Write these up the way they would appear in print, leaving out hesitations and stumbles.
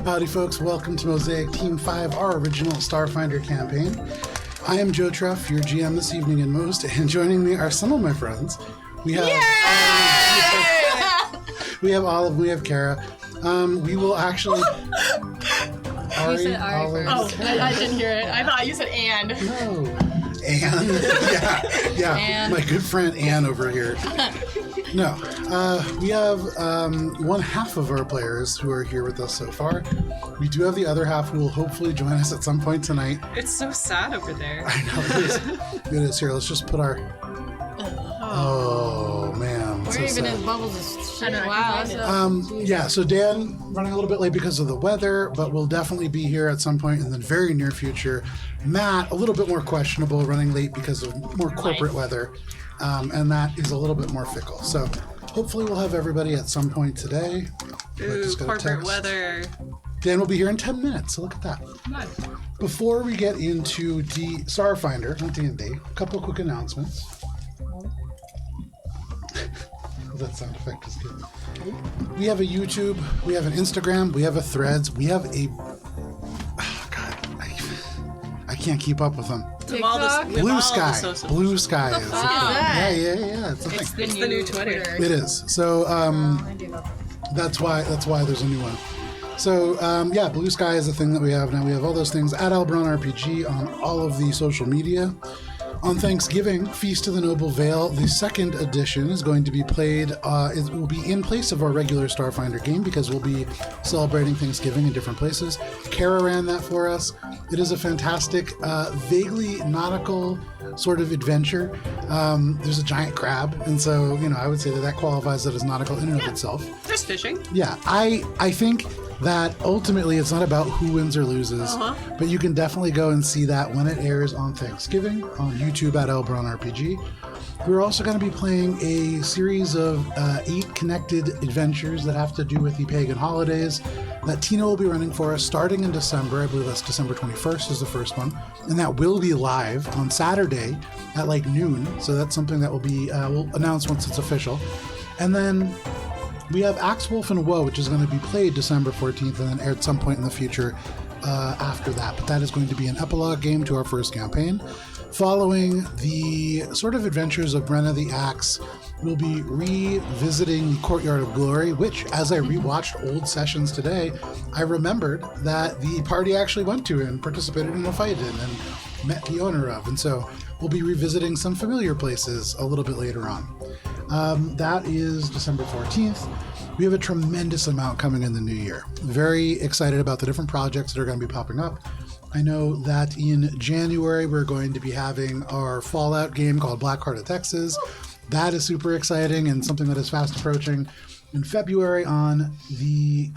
Howdy folks, welcome to Mosaic Team 5, our original Starfinder campaign. I am Joe Truff, your GM this evening in Most, and joining me are some of my friends. We have Olive, we have Kara. We will actually... You said Ari first. Oh, I didn't hear it. I thought you said and. No. Anne? Yeah. Anne. My good friend Anne over here. No. We have one half of our players who are here with us so far. We do have the other half who will hopefully join us at some point tonight. It's so sad over there. I know, it is. It is. Here, let's just put our... Oh, man. We're So even sad. in bubbles of shit. I know, Wow. I can find Yeah, so Dan running a little bit late because of the weather, but will definitely be here at some point in the very near future. Matt, a little bit more questionable, running late because of more corporate weather, and that is a little bit more fickle. So hopefully we'll have everybody at some point today. I Ooh, just got a corporate text. weather. Dan will be here in 10 minutes, so look at that. Nice. Before we get into Starfinder, not D&D, a couple of quick announcements. That sound effect is good. We have a YouTube, we have an Instagram, we have a Threads, we have a... Oh, God, I can't keep up with them. Blue Sky. Blue Sky is the thing. that? Yeah. It's a thing. It's the new Twitter. It is. So that's why there's a new one. So Blue Sky is the thing that we have now. We have all those things at Albron RPG on all of the social media. On Thanksgiving, Feast of the Noble Vale, the second edition is going to be played. It will be in place of our regular Starfinder game because we'll be celebrating Thanksgiving in different places. Kara ran that for us. It is a fantastic, vaguely nautical sort of adventure. There's a giant crab, and so I would say that qualifies it as nautical in and of itself. There's fishing. Yeah, I think that ultimately it's not about who wins or loses, but you can definitely go and see that when it airs on Thanksgiving on YouTube at Elbron RPG. We're also going to be playing a series of 8 connected adventures that have to do with the pagan holidays that Tina will be running for us starting in December. I believe that's December 21st is the first one, and that will be live on Saturday at like noon. So that's something that will be we'll announce once it's official. And then we have Axe Wolf and Woe, which is going to be played December 14th and then aired at some point in the future after that. But that is going to be an epilogue game to our first campaign. Following the sort of adventures of Brenna the Axe, we'll be revisiting the Courtyard of Glory, which, as I rewatched old sessions today, I remembered that the party actually went to and participated in a fight in and met the owner of. And so we'll be revisiting some familiar places a little bit later on. That is December 14th. We have a tremendous amount coming in the new year. Very excited about the different projects that are going to be popping up. I know that in January we're going to be having our Fallout game called Black Heart of Texas. That is super exciting and something that is fast approaching. In February on the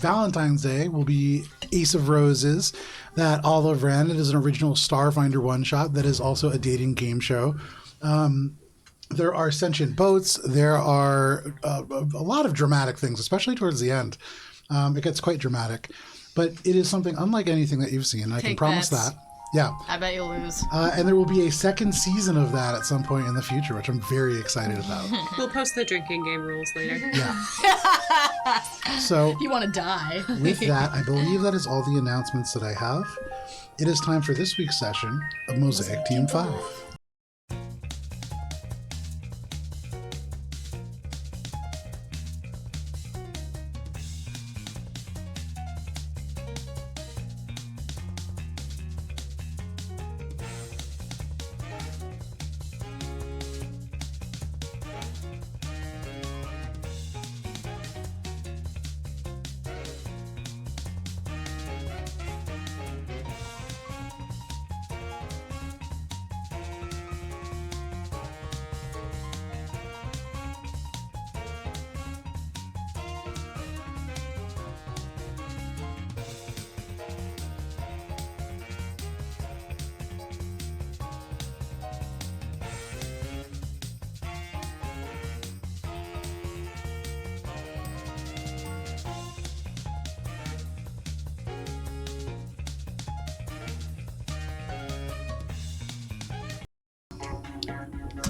Valentine's Day will be Ace of Roses that Olive ran. It is an original Starfinder one-shot that is also a dating game show. There are sentient boats. There are a lot of dramatic things, especially towards the end. It gets quite dramatic. But it is something unlike anything that you've seen. I can promise bets. that. Yeah. I bet you'll lose. And there will be a second season of that at some point in the future, which I'm very excited about. We'll post the drinking game rules later. Yeah. So You want to die. with that, I believe that is all the announcements that I have. It is time for this week's session of Mosaic Team 5.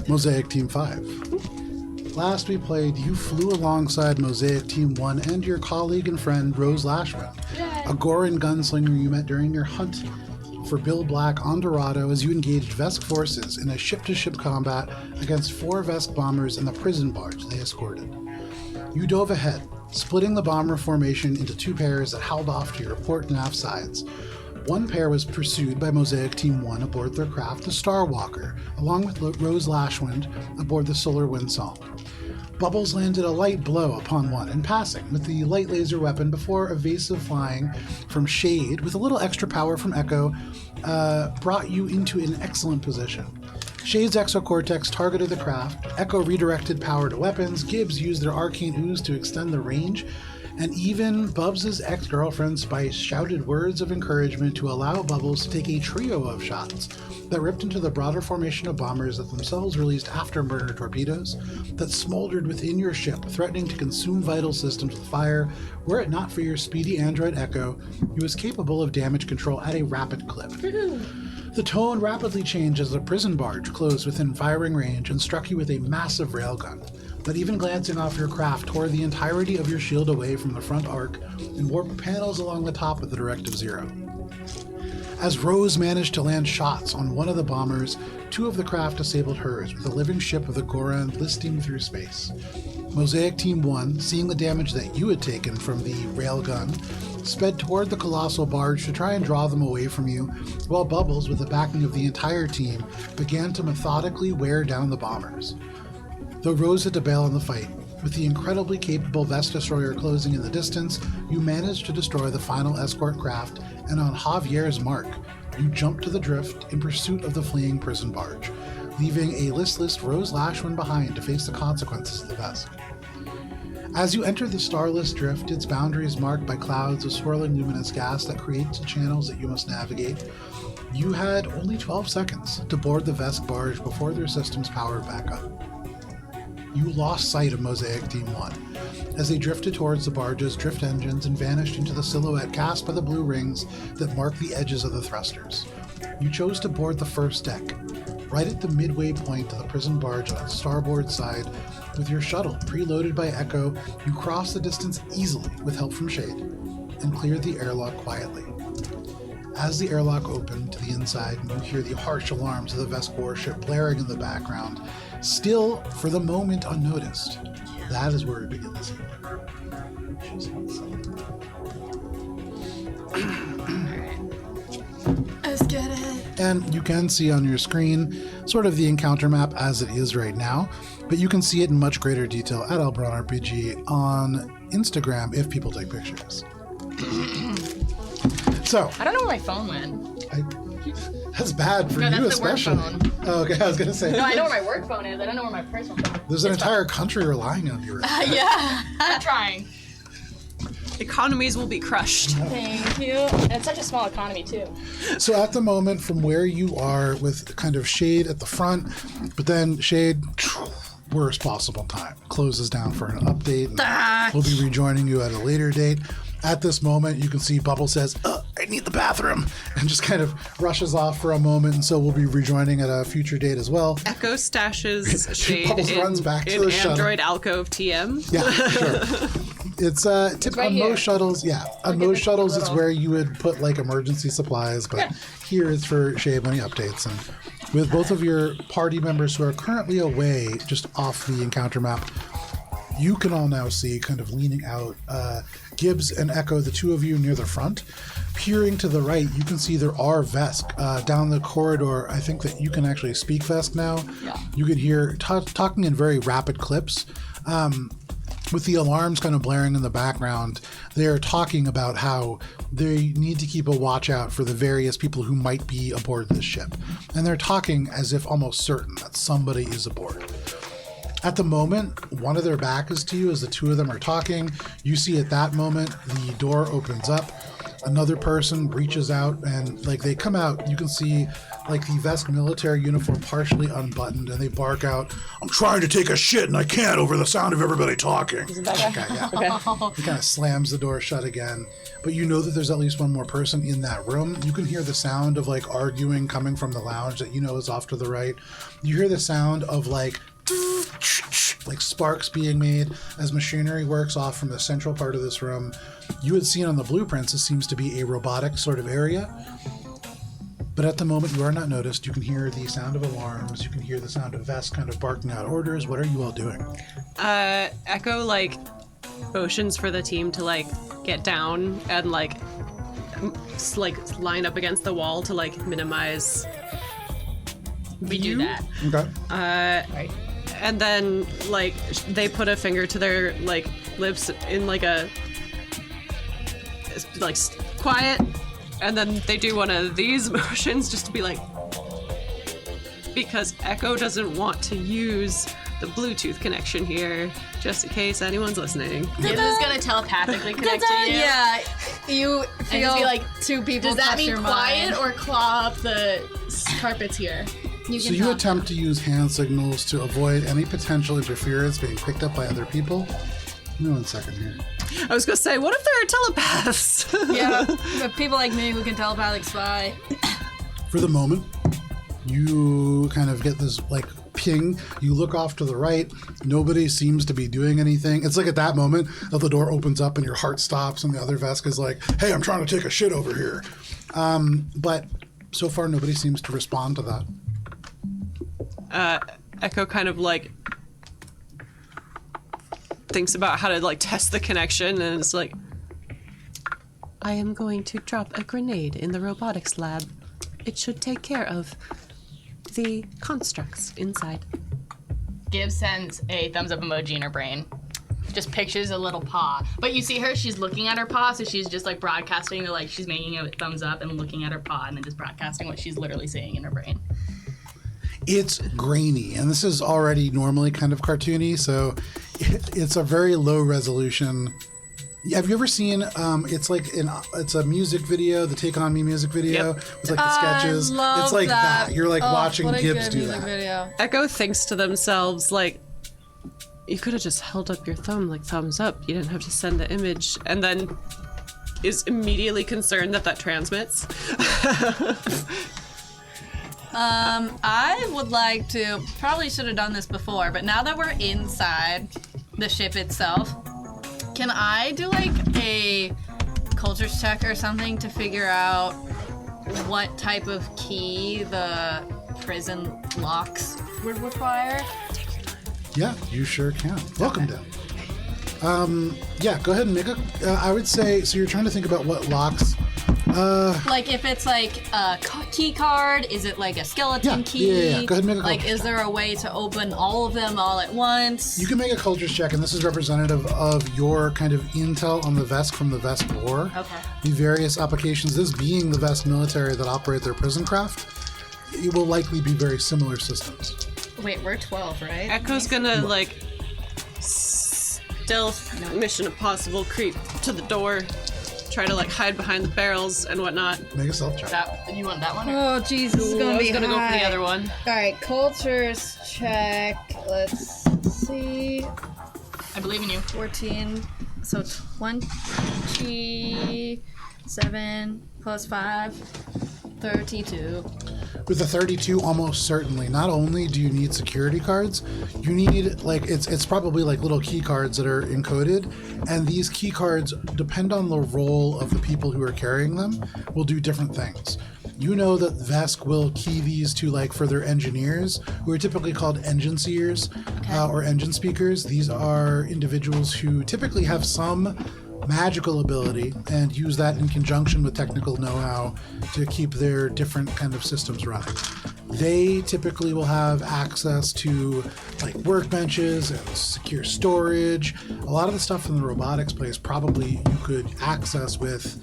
Mosaic Team 5. Last we played, you flew alongside Mosaic Team 1 and your colleague and friend Rose Lashman a Goran gunslinger you met during your hunt for Bill Black on Dorado as you engaged Vesk forces in a ship-to-ship combat against 4 Vesk bombers and the prison barge they escorted. You dove ahead, splitting the bomber formation into 2 pairs that held off to your port and aft sides. One pair was pursued by Mosaic Team 1 aboard their craft, the Starwalker, along with Rose Lashwind aboard the Solar Windsong. Bubbles landed a light blow upon one in passing with the light laser weapon before evasive flying from Shade with a little extra power from Echo brought you into an excellent position. Shade's exocortex targeted the craft, Echo redirected power to weapons, Gibbs used their arcane ooze to extend the range, and even Bubs' ex-girlfriend Spice shouted words of encouragement to allow Bubbles to take a trio of shots that ripped into the broader formation of bombers that themselves released afterburner torpedoes that smoldered within your ship, threatening to consume vital systems with fire. Were it not for your speedy android Echo, he was capable of damage control at a rapid clip. The tone rapidly changed as the prison barge closed within firing range and struck you with a massive railgun that, even glancing off your craft, tore the entirety of your shield away from the front arc and warped panels along the top of the Directive Zero. As Rose managed to land shots on one of the bombers, 2 of the craft disabled hers, with the living ship of the Goran listing through space. Mosaic Team 1, seeing the damage that you had taken from the railgun, sped toward the colossal barge to try and draw them away from you, while Bubbles, with the backing of the entire team, began to methodically wear down the bombers. Though Rose had to bail in the fight, with the incredibly capable Vest Destroyer closing in the distance, you managed to destroy the final escort craft, and on Javier's mark, you jumped to the drift in pursuit of the fleeing prison barge, leaving a listless Rose Lashwind behind to face the consequences of the Vesk. As you enter the starless drift, its boundaries marked by clouds of swirling luminous gas that creates the channels that you must navigate, you had only 12 seconds to board the Vesk barge before their systems powered back up. You lost sight of Mosaic Team 1 as they drifted towards the barge's drift engines and vanished into the silhouette cast by the blue rings that mark the edges of the thrusters. You chose to board the first deck, right at the midway point of the prison barge on its starboard side. With your shuttle preloaded by Echo, you crossed the distance easily with help from Shade and cleared the airlock quietly. As the airlock opened to the inside, you hear the harsh alarms of the Vesk warship blaring in the background, still, for the moment, unnoticed. That is where we begin this evening. Let's get it. And you can see on your screen sort of the encounter map as it is right now, but you can see it in much greater detail at Elbron RPG on Instagram if people take pictures. So I don't know where my phone went. That's bad for No, you, that's the work especially. phone. Oh, okay, I was gonna say. No, I know where my work phone is. I don't know where my personal phone is. There's an entire country relying on you. Right now. Yeah, I'm trying. Economies will be crushed. Thank you. And it's such a small economy, too. So at the moment, from where you are, with kind of Shade at the front, but then Shade, worst possible time, closes down for an update. And we'll be rejoining you at a later date. At this moment, you can see Bubble says, I need the bathroom, and just kind of rushes off for a moment, and so we'll be rejoining at a future date as well. Echo stashes Shade Bubbles runs back to in the shuttle. Android Alcove TM. Yeah, sure. It's right on here. most shuttles, yeah. On most shuttles, it's where you would put like emergency supplies, but here it's for Shade when he updates. And with both of your party members who are currently away, just off the encounter map, you can all now see, kind of leaning out, Gibbs and Echo, the 2 of you near the front. Peering to the right, you can see there are Vesk down the corridor. I think that you can actually speak Vesk now. Yeah. You could hear talking in very rapid clips. With the alarms kind of blaring in the background, they're talking about how they need to keep a watch out for the various people who might be aboard this ship. And they're talking as if almost certain that somebody is aboard. At the moment, one of their back is to you as the 2 of them are talking. You see at that moment, the door opens up. Another person reaches out and like they come out, you can see like the Vesk military uniform partially unbuttoned, and they bark out, I'm trying to take a shit and I can't over the sound of everybody talking. Okay, yeah. He kind of slams the door shut again. But you know that there's at least one more person in that room. You can hear the sound of like arguing coming from the lounge that you know is off to the right. You hear the sound of like like sparks being made as machinery works off from the central part of this room. You had seen on the blueprints, this seems to be a robotic sort of area. But at the moment, you are not noticed. You can hear the sound of alarms. You can hear the sound of Vest kind of barking out orders. What are you all doing? Echo, like, motions for the team to, like, get down and, like, line up against the wall to, like, minimize We do that. Okay. Right. And then, like, they put a finger to their, like, lips in, like, a, like, quiet, and then they do one of these motions just to be like, because Echo doesn't want to use the Bluetooth connection here, just in case anyone's listening. Gibbs is gonna telepathically connect to you. Yeah, you And feel just be like, two people does that touch mean your quiet mind. or claw up the carpets here? You So can you talk. attempt to use hand signals to avoid any potential interference being picked up by other people. Give me 1 second here. I was gonna say, what if there are telepaths? Yeah, but people like me who can telepathic spy. For the moment, you kind of get this like ping. You look off to the right. Nobody seems to be doing anything. It's like at that moment that the door opens up and your heart stops, and the other Vesk is like, "Hey, I'm trying to take a shit over here." But so far, nobody seems to respond to that. Echo kind of like thinks about how to like test the connection, and it's like, I am going to drop a grenade in the robotics lab. It should take care of the constructs inside. Gibbs sends a thumbs up emoji in her brain. Just pictures a little paw. But you see her, she's looking at her paw, so she's just like broadcasting, or like she's making a thumbs up and looking at her paw and then just broadcasting what she's literally saying in her brain. It's grainy, and this is already normally kind of cartoony, so it's a very low resolution. Have you ever seen? It's a music video, the Take On Me music video, Yep. with like the sketches. Love It's like that. You're like watching what a Gibbs good do music that. Video. Echo thinks to themselves, like, you could have just held up your thumb, like thumbs up. You didn't have to send the image, and then is immediately concerned that that transmits. I would like to, probably should have done this before, but now that we're inside the ship itself, can I do like a cultures check or something to figure out what type of key the prison locks would require? Yeah, you sure can. Welcome down. Yeah, go ahead and make a. I would say so. You're trying to think about what locks. Like if it's like a key card, is it like a skeleton Yeah, key? yeah. Go ahead and make a Like, cultures is there a way to open all of them all at once? You can make a cultures check, and this is representative of your kind of intel on the Vesk from the Vesk War. Okay. The various applications, this being the Vesk military that operate their prison craft, it will likely be very similar systems. Wait, we're 12, right? Echo's gonna like stealth Mission Impossible creep to the door, try to like hide behind the barrels and whatnot. Make a stealth check. You want that one? Oh, jeez, this is I gonna was be gonna go for the high. other one. All right, cultures check. Let's see. I believe in you. 14. So 27 plus 5. 32. With the 32, almost certainly. Not only do you need security cards, you need like it's probably like little key cards that are encoded, and these key cards depend on the role of the people who are carrying them. Will do different things. You know that Vesk will key these to like for their engineers, who are typically called engine seers or engine speakers. These are individuals who typically have some magical ability and use that in conjunction with technical know-how to keep their different kind of systems running. They typically will have access to like workbenches and secure storage. A lot of the stuff in the robotics place probably you could access with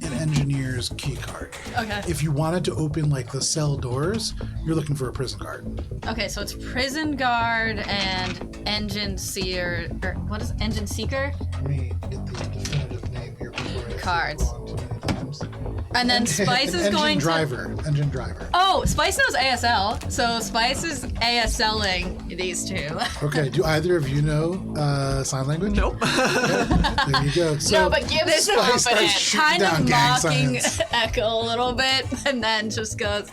an engineer's key card. Okay. If you wanted to open like the cell doors, you're looking for a prison card. Okay, so it's prison guard and engine seer, or what is engine seeker? Let me get the definitive name here before I Cards. say it wrong too many times. And then Spice is going to. Engine driver. Oh, Spice knows ASL, so Spice is ASLing these two. Okay, do either of you know sign language? Nope. There you go. So, No, but Gibbs is Spice starts confident. shooting Kind down of gang mocking signs. Echo a little bit, and then just goes,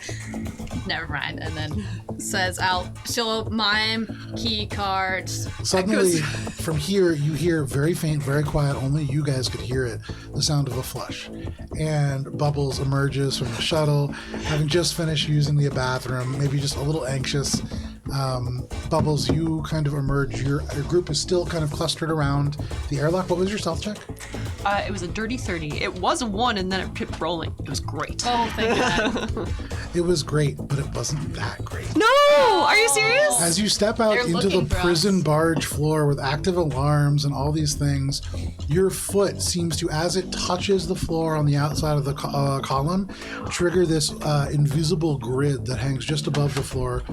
never mind. And then says, she'll mime key cards. Suddenly, from here, you hear very faint, very quiet, only you guys could hear it, the sound of a flush. And Bubbles emerges from the shuttle, having just finished using the bathroom, maybe just a little anxious. Bubbles, you kind of emerge. Your group is still kind of clustered around the airlock. What was your stealth check? It was a dirty 30. It was a 1 and then it kept rolling. It was great. Oh, thank God. It was great, but it wasn't that great. No! Are you serious? As you step out They're into the looking for us. prison barge floor with active alarms and all these things, your foot seems to, as it touches the floor on the outside of the column, trigger this invisible grid that hangs just above the floor.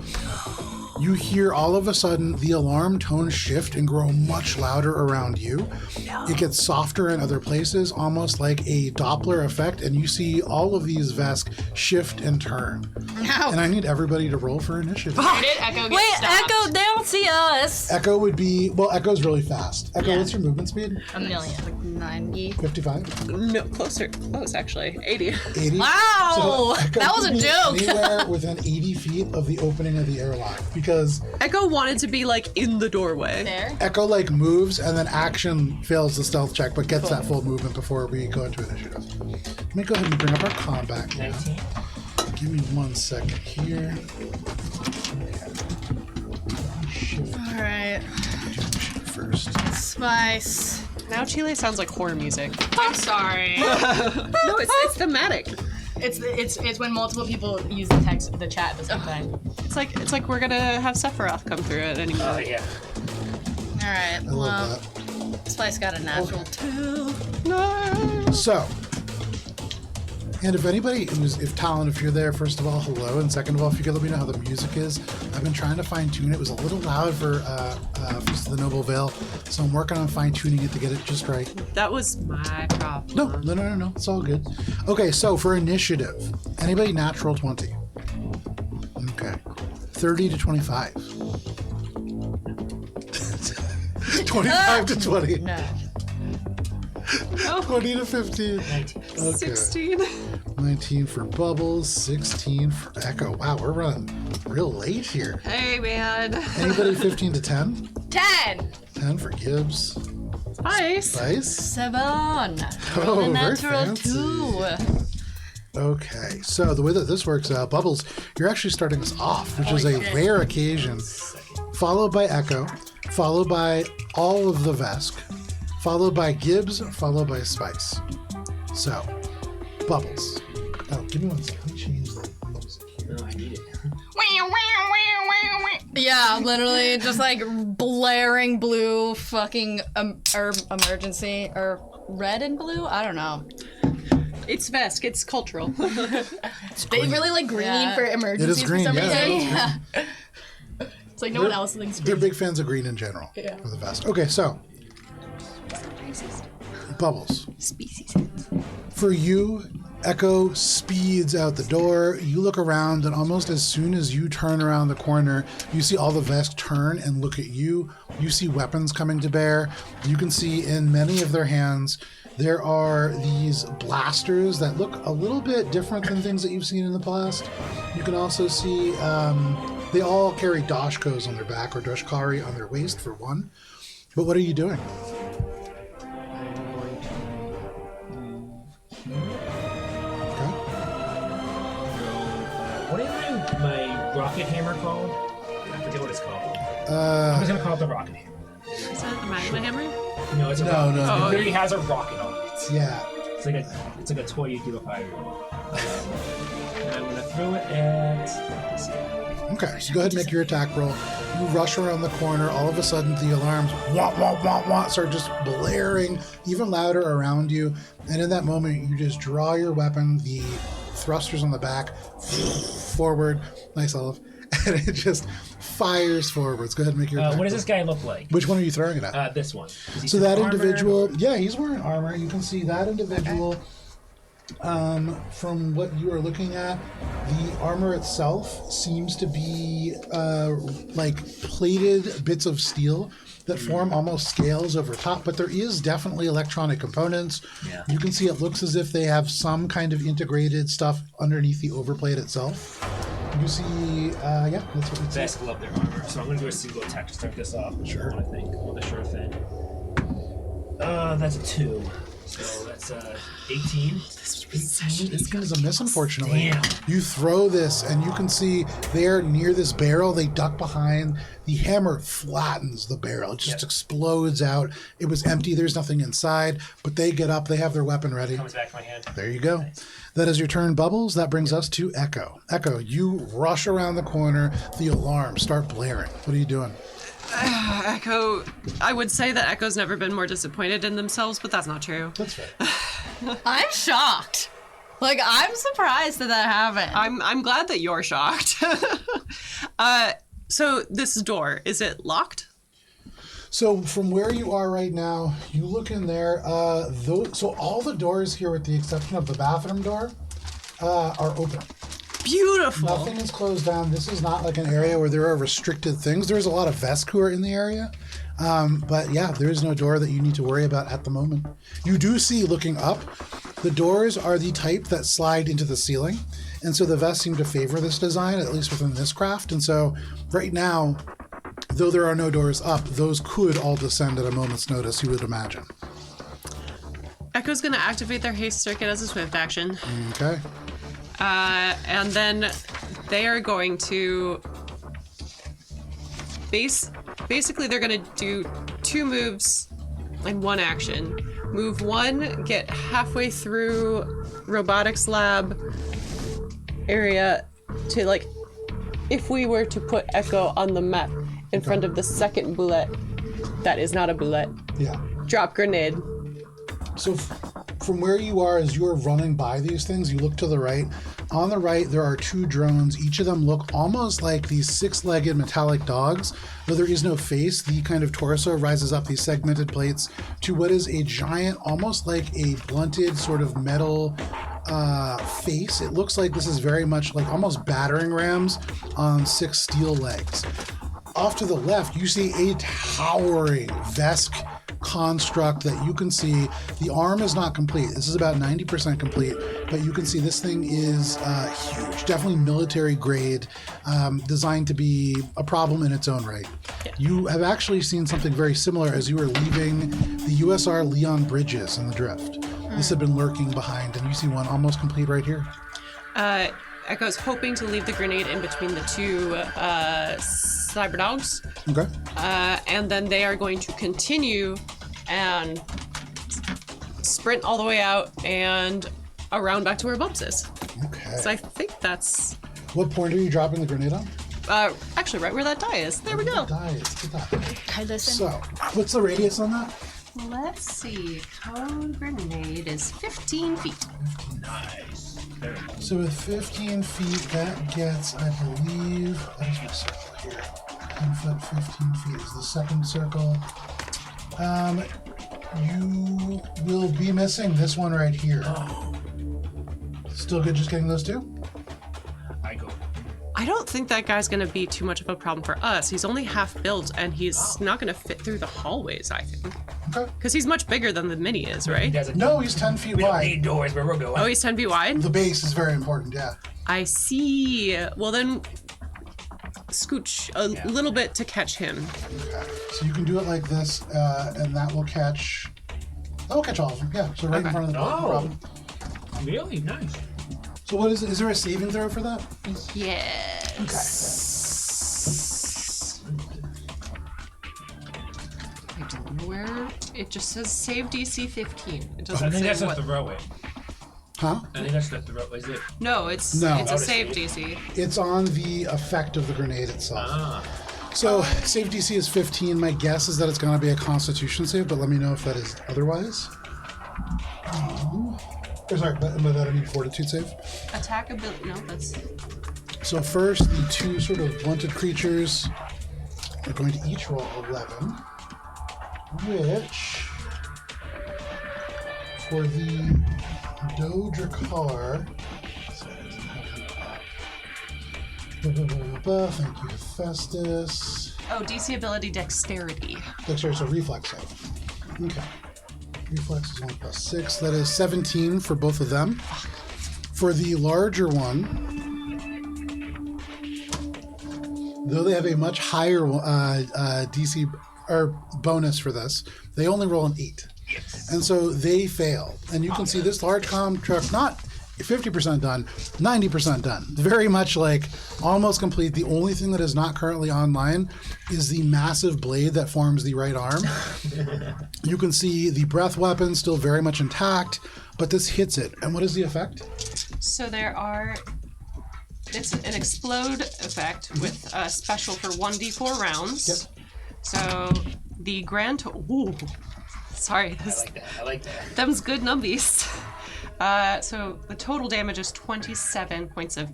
You hear all of a sudden the alarm tones shift and grow much louder around you. It gets softer in other places, almost like a Doppler effect, and you see all of these Vesk shift and turn. Ow. And I need everybody to roll for initiative. Where did Echo get Wait, stopped? Echo, they don't see us. Echo would be, well, Echo's really fast. Echo, Yeah. what's your movement speed? A million. 90. 55? No, close actually. 80. 80? Wow! So Echo That was could a be joke. Anywhere within 80 feet of the opening of the airlock, because Echo wanted to be like in the doorway. There. Echo like moves and then action fails the stealth check, but gets that full movement before we go into initiative. Let me go ahead and bring up our combat now. 19. Give me 1 second here. Shift Alright. first. Spice. Now Chile sounds like horror music. I'm sorry. No, it's thematic. It's when multiple people use the chat at the same time. It's like we're gonna have Sephiroth come through at any Oh, moment. yeah. Alright, I well, love Spice got a natural Okay. 2. that. So, and if anybody, if Talon, if you're there, first of all, hello, and second of all, if you could let me know how the music is. I've been trying to fine tune it. It was a little loud for Feast of the Noble Veil, so I'm working on fine tuning it to get it just right. That was my problem. No, it's all good. Okay, so for initiative, anybody natural 20? Okay, 30 to 25. 25 to 20. No. 20 to 15. 19. Okay. 16. 19 for Bubbles, 16 for Echo. Wow, we're running real late here. Hey man. Anybody 15 to 10? 10! 10 for Gibbs. Spice. Spice? 7. Oh, A very natural fancy. 2. Okay, so the way that this works out, Bubbles, you're actually starting us off, which is a shit. rare occasion, followed by Echo, followed by all of the Vesk, followed by Gibbs, followed by Spice. So, Bubbles. Oh, give me 1 second. Let me change the music here. No, I need it. Yeah, literally just like blaring blue fucking emergency or red and blue. I don't know. It's Vesk. It's cultural. They really like green Yeah. for emergencies green, for some yeah. reason. Yeah. It's like no one else thinks They're green. big fans of green in general Yeah. for the Vesk. Okay, so, Bubbles. Species. For you, Echo speeds out the door. You look around, and almost as soon as you turn around the corner, you see all the Vesk turn and look at you. You see weapons coming to bear. You can see in many of their hands, there are these blasters that look a little bit different than things that you've seen in the past. You can also see they all carry dashkos on their back, or dashkari on their waist, for one. But what are you doing? I'm going to Okay. what is my rocket hammer called? I forget what it's called. I'm Uh, just gonna call it the rocket hammer. Is that the magma hammer? No, it's a No, rocket. no, It no. literally has a rocket on it. yeah. It's like a toy you give a 5-year-old. And I'm gonna throw it at this guy. Okay, so go ahead and make your attack roll. You rush around the corner. All of a sudden, the alarms wah, wah, wah, wah, start just blaring even louder around you. And in that moment, you just draw your weapon, the thrusters on the back, forward. Nice, Olive. And it just fires forwards. Go ahead and make your attack What does roll. this guy look like? Which one are you throwing it at? This one. Is he So that armor? individual, yeah, he's wearing armor. You can see that individual. From what you are looking at, the armor itself seems to be like plated bits of steel that form almost scales over top, but there is definitely electronic components. Yeah. You can see it looks as if they have some kind of integrated stuff underneath the overplate itself. You see, yeah, that's what we see. Vest love their armor, so I'm going to do a single attack to start this off. Sure. I think with a sure thing. That's a 2. So that's 18. This is a miss, unfortunately. Damn. You throw this, and you can see they're near this barrel. They duck behind. The hammer flattens the barrel. It just explodes out. It was empty. There's nothing inside. But they get up. They have their weapon ready. Comes back to my hand. There you go. Nice. That is your turn, Bubbles. That brings us to Echo. Echo, you rush around the corner. The alarms start blaring. What are you doing? Echo, I would say that Echo's never been more disappointed in themselves, but that's not true. That's right. I'm shocked. Like, I'm surprised that happened. I'm glad that you're shocked. So this door, is it locked? So from where you are right now, you look in there. So all the doors here, with the exception of the bathroom door, are open. Beautiful. Nothing is closed down. This is not like an area where there are restricted things. There's a lot of Vesk who are in the area. But yeah, there is no door that you need to worry about at the moment. You do see, looking up, the doors are the type that slide into the ceiling. And so the Vesk seem to favor this design, at least within this craft. And so right now, though there are no doors up, those could all descend at a moment's notice, you would imagine. Echo's going to activate their haste circuit as a swift action. Okay. And then they are going to basically they're going to do 2 moves and 1 action. Move 1, get halfway through Robotics lab area to, like, if we were to put Echo on the map in front of the second bullet, that is not a bullet. Yeah. Drop grenade. So from where you are, as you're running by these things, you look to the right. On the right, there are 2 drones. Each of them look almost like these 6-legged metallic dogs. Though there is no face, the kind of torso rises up these segmented plates to what is a giant, almost like a blunted sort of metal face. It looks like this is very much like almost battering rams on 6 steel legs. Off to the left, you see a towering Vesk construct that you can see. The arm is not complete. This is about 90% complete, but you can see this thing is huge, definitely military grade, designed to be a problem in its own right. Yeah. You have actually seen something very similar as you were leaving the USR Leon Bridges in the drift. This had been lurking behind, and you see one almost complete right here. Echo's hoping to leave the grenade in between the 2 cyber dogs. Okay. And then they are going to continue and sprint all the way out and around back to where Bumps is. Okay. So I think that's... What point are you dropping the grenade on? Actually, right where that die is. There we go. Die is. Good die. I listen. So, what's the radius on that? Let's see. Code grenade is 15 feet. Nice. Very nice. So with 15 feet, that gets, I believe, what is my circle here? 10 foot, 15 feet is the second circle. You will be missing this one right here. Oh. Still good just getting those 2? I go. I don't think that guy's going to be too much of a problem for us. He's only half built, and he's not going to fit through the hallways, I think. Okay. Because he's much bigger than the Mini is, right? No, he's 10 feet We don't wide. need doors where we're going. Oh, he's 10 feet wide? The base is very important, yeah. I see. Well, then scooch a little bit to catch him. Okay. So you can do it like this, and that will catch all of them, yeah. So right in front of the door, no problem. Really? Nice. So what is it? Is there a saving throw for that? Yes. I don't know where. It just says save DC 15. It doesn't I think say that's what. not the throwaway. Huh? I think that's not the throw. Is it? No, it's No. it's Oh, a to save save. DC. It's on the effect of the grenade itself. Ah. So, save DC is 15. My guess is that it's going to be a Constitution save, but let me know if that is otherwise. Sorry, but by that I mean Fortitude save. Attack ability. No, that's. So first, the 2 sort of blunted creatures are going to each roll 11, which, for the Dodrakar... Thank you, Hephaestus. Oh, DC ability dexterity. Dexterity, so reflex save. Okay. Reflex is 1 + 6. That is 17 for both of them. For the larger one, though they have a much higher DC or bonus for this, they only roll an 8. And so they fail. And you can see this large comm truck not 50% done, 90% done. Very much like almost complete. The only thing that is not currently online is the massive blade that forms the right arm. You can see the breath weapon still very much intact, but this hits it. And what is the effect? So it's an explode effect with a special for 1d4 rounds. Yep. So the grand sorry, I like that. them's good numbies. So the total damage is 27 points of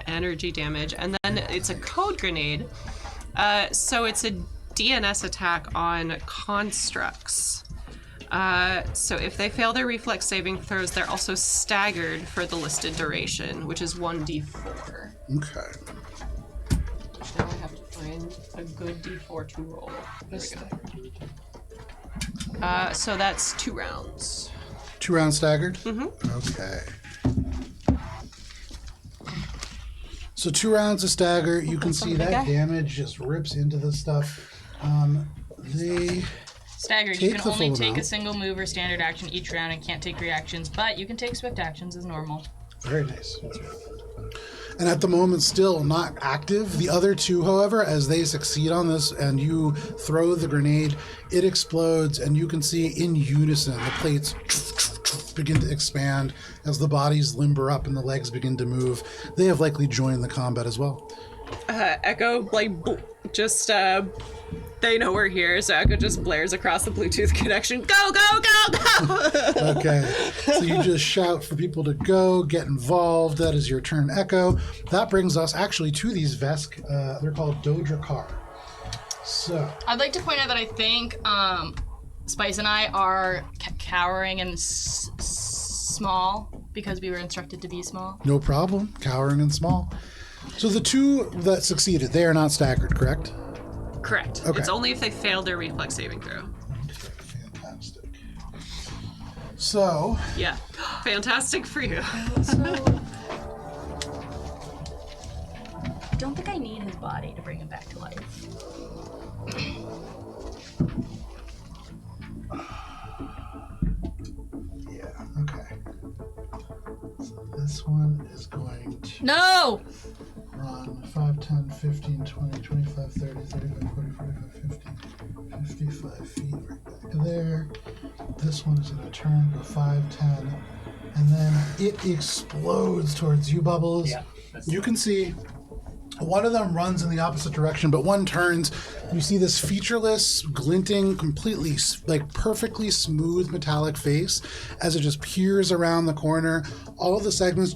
energy damage, and then it's a code grenade. So it's a DNS attack on constructs. So if they fail their reflex saving throws, they're also staggered for the listed duration, which is 1d4. Okay. Now I have to find a good d4 to roll. So that's 2 rounds. 2 rounds staggered? Mm-hmm. Okay. So 2 rounds of stagger. You can see that damage just rips into this stuff. They Staggered. You take can the only full take amount. a single move or standard action each round and can't take reactions, but you can take swift actions as normal. Very nice. And at the moment, still not active. The other 2, however, as they succeed on this and you throw the grenade, it explodes, and you can see in unison the plates begin to expand as the bodies limber up and the legs begin to move. They have likely joined the combat as well. Echo, just, they know we're here, so Echo just blares across the Bluetooth connection, go, go, go, go! Okay, so you just shout for people to go, get involved. That is your turn, Echo. That brings us actually to these Vesk. They're called Dodrakar. So, I'd like to point out that I think Spice and I are cowering and small because we were instructed to be small. no problem, cowering and small. So the 2 that succeeded, they are not staggered, correct? Correct. Okay. It's only if they failed their reflex saving throw. Fantastic. So, Yeah. Fantastic for you. I don't think I need his body to bring him back to life. yeah, okay. So this one is going to No! run 5, 10, 15, 20, 25, 30, 35, 40, 45, 50, 55 feet right back there. This one is going to turn to 5, 10, and then it explodes towards you, Bubbles. Yeah, that's You can see one of them runs in the opposite direction, but one turns. You see this featureless, glinting, completely, perfectly smooth metallic face as it just peers around the corner. All of the segments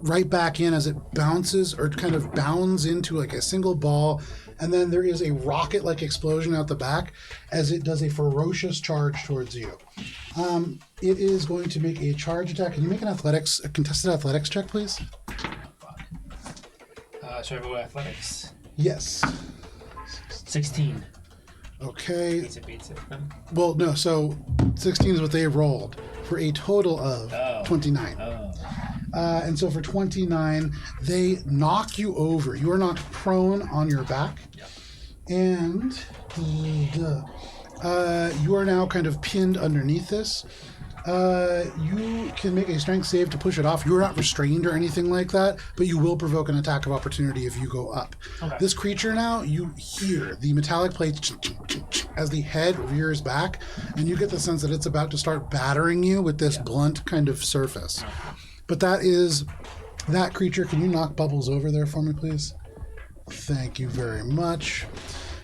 right back in as it bounces or kind of bounds into like a single ball. And then there is a rocket-like explosion out the back as it does a ferocious charge towards you. It is going to make a charge attack. Can you make a contested athletics check, please? Should I roll athletics? Yes. 16. Okay. Beats it. Well, no, so 16 is what they rolled for a total of 29. Oh. And so for 29, they knock you over. You are knocked prone on your back. Yep. And you are now kind of pinned underneath this. You can make a strength save to push it off. You're not restrained or anything like that, but you will provoke an attack of opportunity if you go up. Okay. This creature now, you hear the metallic plates as the head rears back, and you get the sense that it's about to start battering you with this blunt kind of surface. But that is that creature. Can you knock Bubbles over there for me, please? Thank you very much.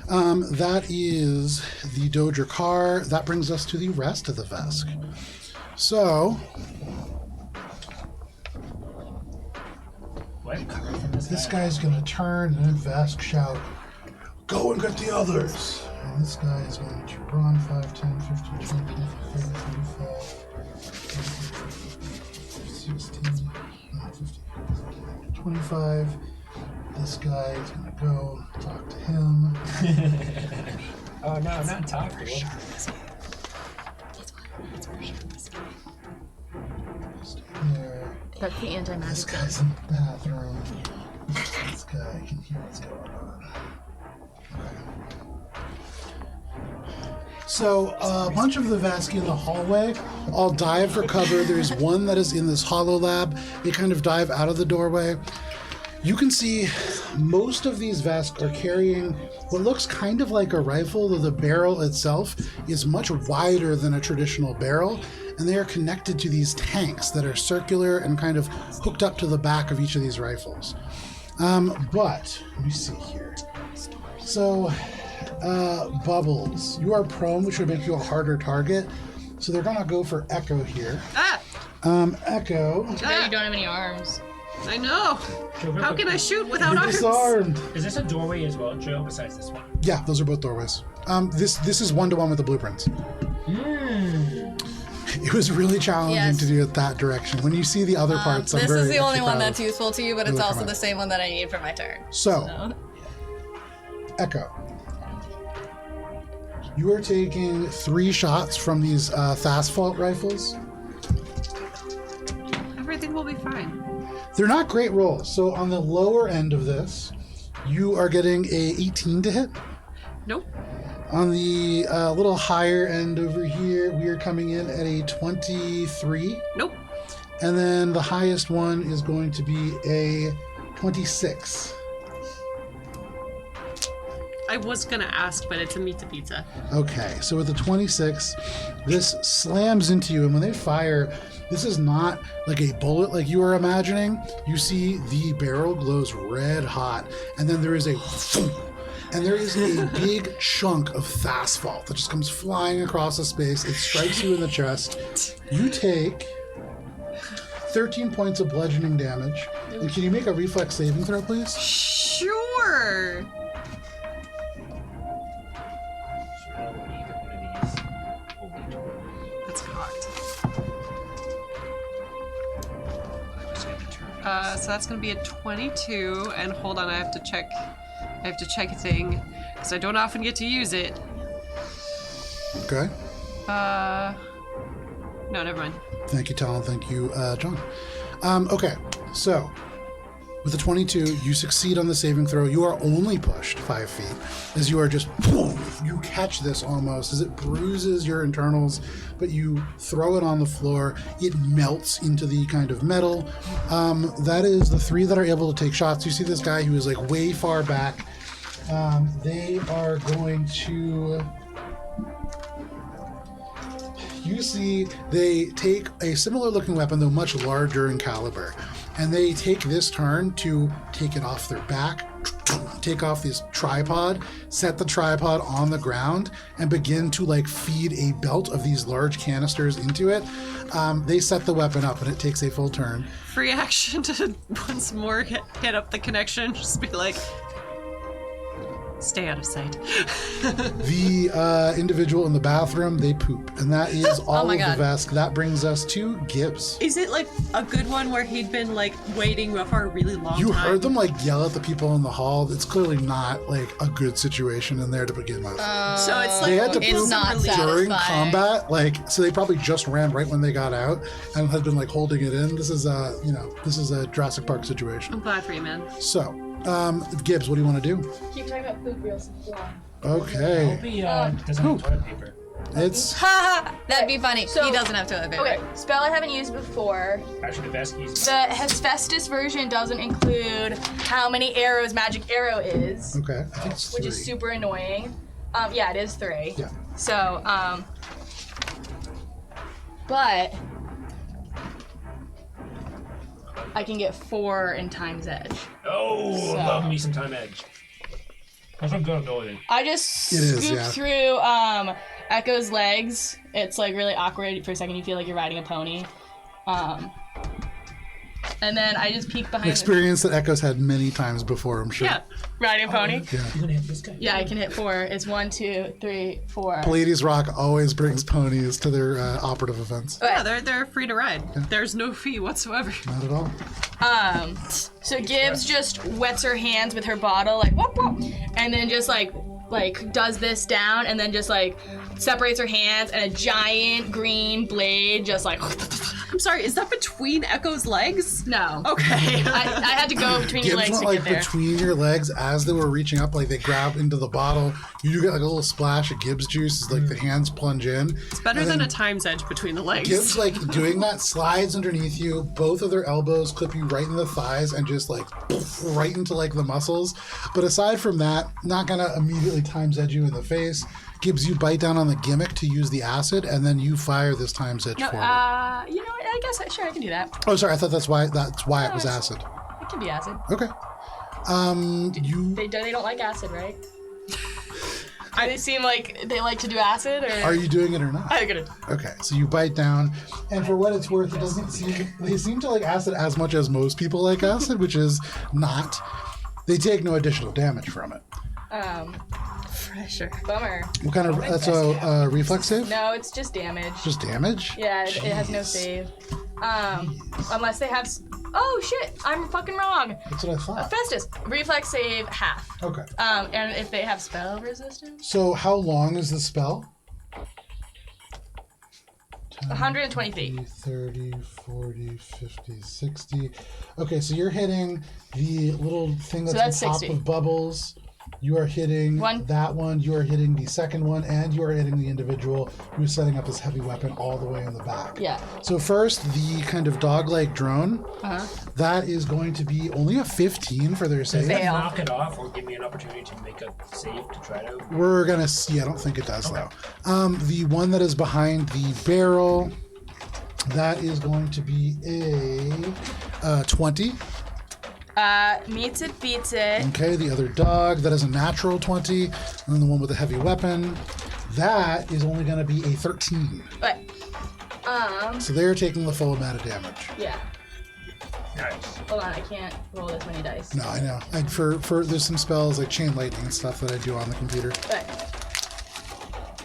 That is the Dodrakar. That brings us to the rest of the Vesk. So, What? this guy's going to turn and Vesk shout, "Go and get the others!" And this guy is going to brawn 5, 10, 15, 20, 25, 30, 35, 16, 50, 25. This guy is going to go talk to him. Oh no, not talk to him. Stay there. That's the This anti-magic. guy's in the bathroom. This guy can hear what's going on. So a bunch of the Vasky in the hallway all dive for cover. There's one that is in this hollow lab. They kind of dive out of the doorway. You can see most of these Vask are carrying what looks kind of like a rifle, though the barrel itself is much wider than a traditional barrel, and they are connected to these tanks that are circular and kind of hooked up to the back of each of these rifles. But let me see here. So, Bubbles, you are prone, which would make you a harder target. So they're gonna go for Echo here. Ah! I Echo. bet you don't have any arms. I know. Joe, real How quick, can I shoot without You're arms? disarmed. Is this a doorway as well, Joe, besides this one? Yeah, those are both doorways. This is 1-to-1 with the blueprints. It was really challenging Yes. to do it that direction. When you see the other parts, I'm This very is the only extra one proud that's of. useful to you, but it's Really also come the out. same one that I need for my turn. So, Echo. You are taking 3 shots from these Thasphalt rifles. Everything will be fine. They're not great rolls. So on the lower end of this, you are getting a 18 to hit. Nope. On the little higher end over here, we are coming in at a 23. Nope. And then the highest one is going to be a 26. I was gonna ask, but it's a meat to pizza. Okay, so with the 26, this slams into you, and when they fire, this is not like a bullet like you were imagining. You see the barrel glows red hot, and then there is a thump, and there is a big chunk of Thasphalt that just comes flying across the space. It strikes you in the chest. You take 13 points of bludgeoning damage. And can you make a reflex saving throw, please? Sure. So either one of these will be 20. That's cocked. So that's gonna be a 22, and hold on, I have to check a thing, because I don't often get to use it. Okay. No, never mind. Thank you, Talon. Thank you, John. Okay, so with the 22, you succeed on the saving throw. You are only pushed 5 feet as you are just, boom, you catch this almost as it bruises your internals, but you throw it on the floor. It melts into the kind of metal. That is the 3 that are able to take shots. You see this guy who is like way far back. They are going to... You see they take a similar looking weapon, though much larger in caliber, and they take this turn to take it off their back, take off this tripod, set the tripod on the ground, and begin to like feed a belt of these large canisters into it. They set the weapon up, and it takes a full turn. Free action to once more hit up the connection. Just be like, stay out of sight. The individual in the bathroom, they poop, and that is all my of God. the Vesk. That brings us to Gibbs. Is it like a good one where he'd been like waiting for a really long You time? heard them like yell at the people in the hall. It's clearly not like a good situation in there to begin with. So it's like They had to It's poop not during satisfying. combat, like so they probably just ran right when they got out and had been like holding it in. This is a Jurassic Park situation. I'm glad for you, man. So, Gibbs, what do you want to do? Keep talking about poop real slow. Okay, Hope he doesn't have toilet paper. it's That'd be funny. So- he doesn't have toilet paper. Okay, spell I haven't used before. Actually, the Veskies. The Hephaestus version doesn't include how many arrows Magic Arrow is, okay. I think it's which 3. is super annoying. Yeah, it is 3. Yeah. So, but I can get 4 in Time's Edge. Oh, So- love me some time edge. That's what I'm gonna go with it. I just It is, scooped yeah. through Echo's legs. It's like really awkward for a second. You feel like you're riding a pony. And then I just peek behind experience that Echo's had many times before, I'm sure. Yeah, riding a pony. Yeah. You're gonna hit this guy. Yeah, I can hit 4. It's 1, 2, 3, 4. Pallades Rock always brings ponies to their operative events. Yeah, they're free to ride. There's no fee whatsoever. Not at all. So Gibbs just wets her hands with her bottle, like whoop whoop, and then just like does this down, and then just like separates her hands, and a giant green blade just like I'm sorry, is that between Echo's legs? No. Okay. I had to go between your Gibbs legs went to like get there. between your legs as they were reaching up, like they grab into the bottle. You do get like a little splash of Gibbs juice as like the hands plunge in. It's better than a time's edge between the legs. Gibbs like doing that slides underneath you. Both of their elbows clip you right in the thighs and just like poof, right into like the muscles. But aside from that, not gonna immediately times edge you in the face. Gibbs, you bite down on the gimmick to use the acid, and then you fire this times edge No, forward. you know what? I guess sure I can do that. Oh, sorry, I thought that's why it was acid. It can be acid. Okay. They don't like acid, right? They seem like they like to do acid, or Are you doing it or not? I'm gonna. Okay, so you bite down, and for what it's worth, it doesn't seem they seem to like acid as much as most people like acid, which is not. They take no additional damage from it. Pressure. Bummer. What kind of that's a reflex save? No, it's just damage. Just damage? Yeah, it has no Jeez. save. Unless they have. Oh shit! I'm fucking wrong. That's what I thought. Festus, reflex save half. Okay. And if they have spell resistance, So how long is the spell? 10, 120 feet. 20, 30, 40, 50, 60. Okay, so you're hitting the little thing that's, that's on top 60. of bubbles. You are hitting One. that one. You are hitting the second one, and you are hitting the individual who's setting up his heavy weapon all the way in the back. Yeah. So first, the kind of dog-like drone. Uh-huh. That is going to be only a 15 for their Does save. that Fail. knock it off or give me an opportunity to make a save to try to? We're gonna see. I don't think it does though. The one that is behind the barrel, that is going to be a 20. Meets it, beats it. Okay, the other dog, that is a natural 20. And then the one with the heavy weapon, that is only going to be a 13. But, So they're taking the full amount of damage. yeah. Nice. Hold on, I can't roll this many dice. No, I know. For there's some spells like chain lightning and stuff that I do on the computer. But,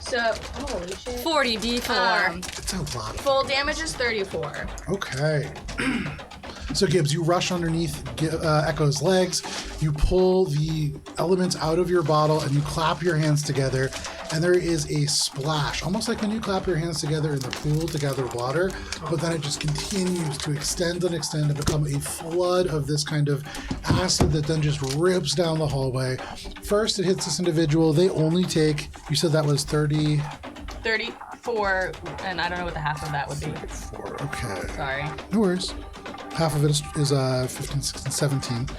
so, holy shit. 40 d4. It's a lot. Full damage is 34. Okay. So Gibbs, you rush underneath Echo's legs, you pull the elements out of your bottle, and you clap your hands together, and there is a splash, almost like when you clap your hands together in the pool to gather water, but then it just continues to extend and extend and become a flood of this kind of acid that then just rips down the hallway. First, it hits this individual. They only take, you said that was 30... 34, and I don't know what the half of that would be. 4, okay. Sorry. No worries. Half of it is 15, 16, 17.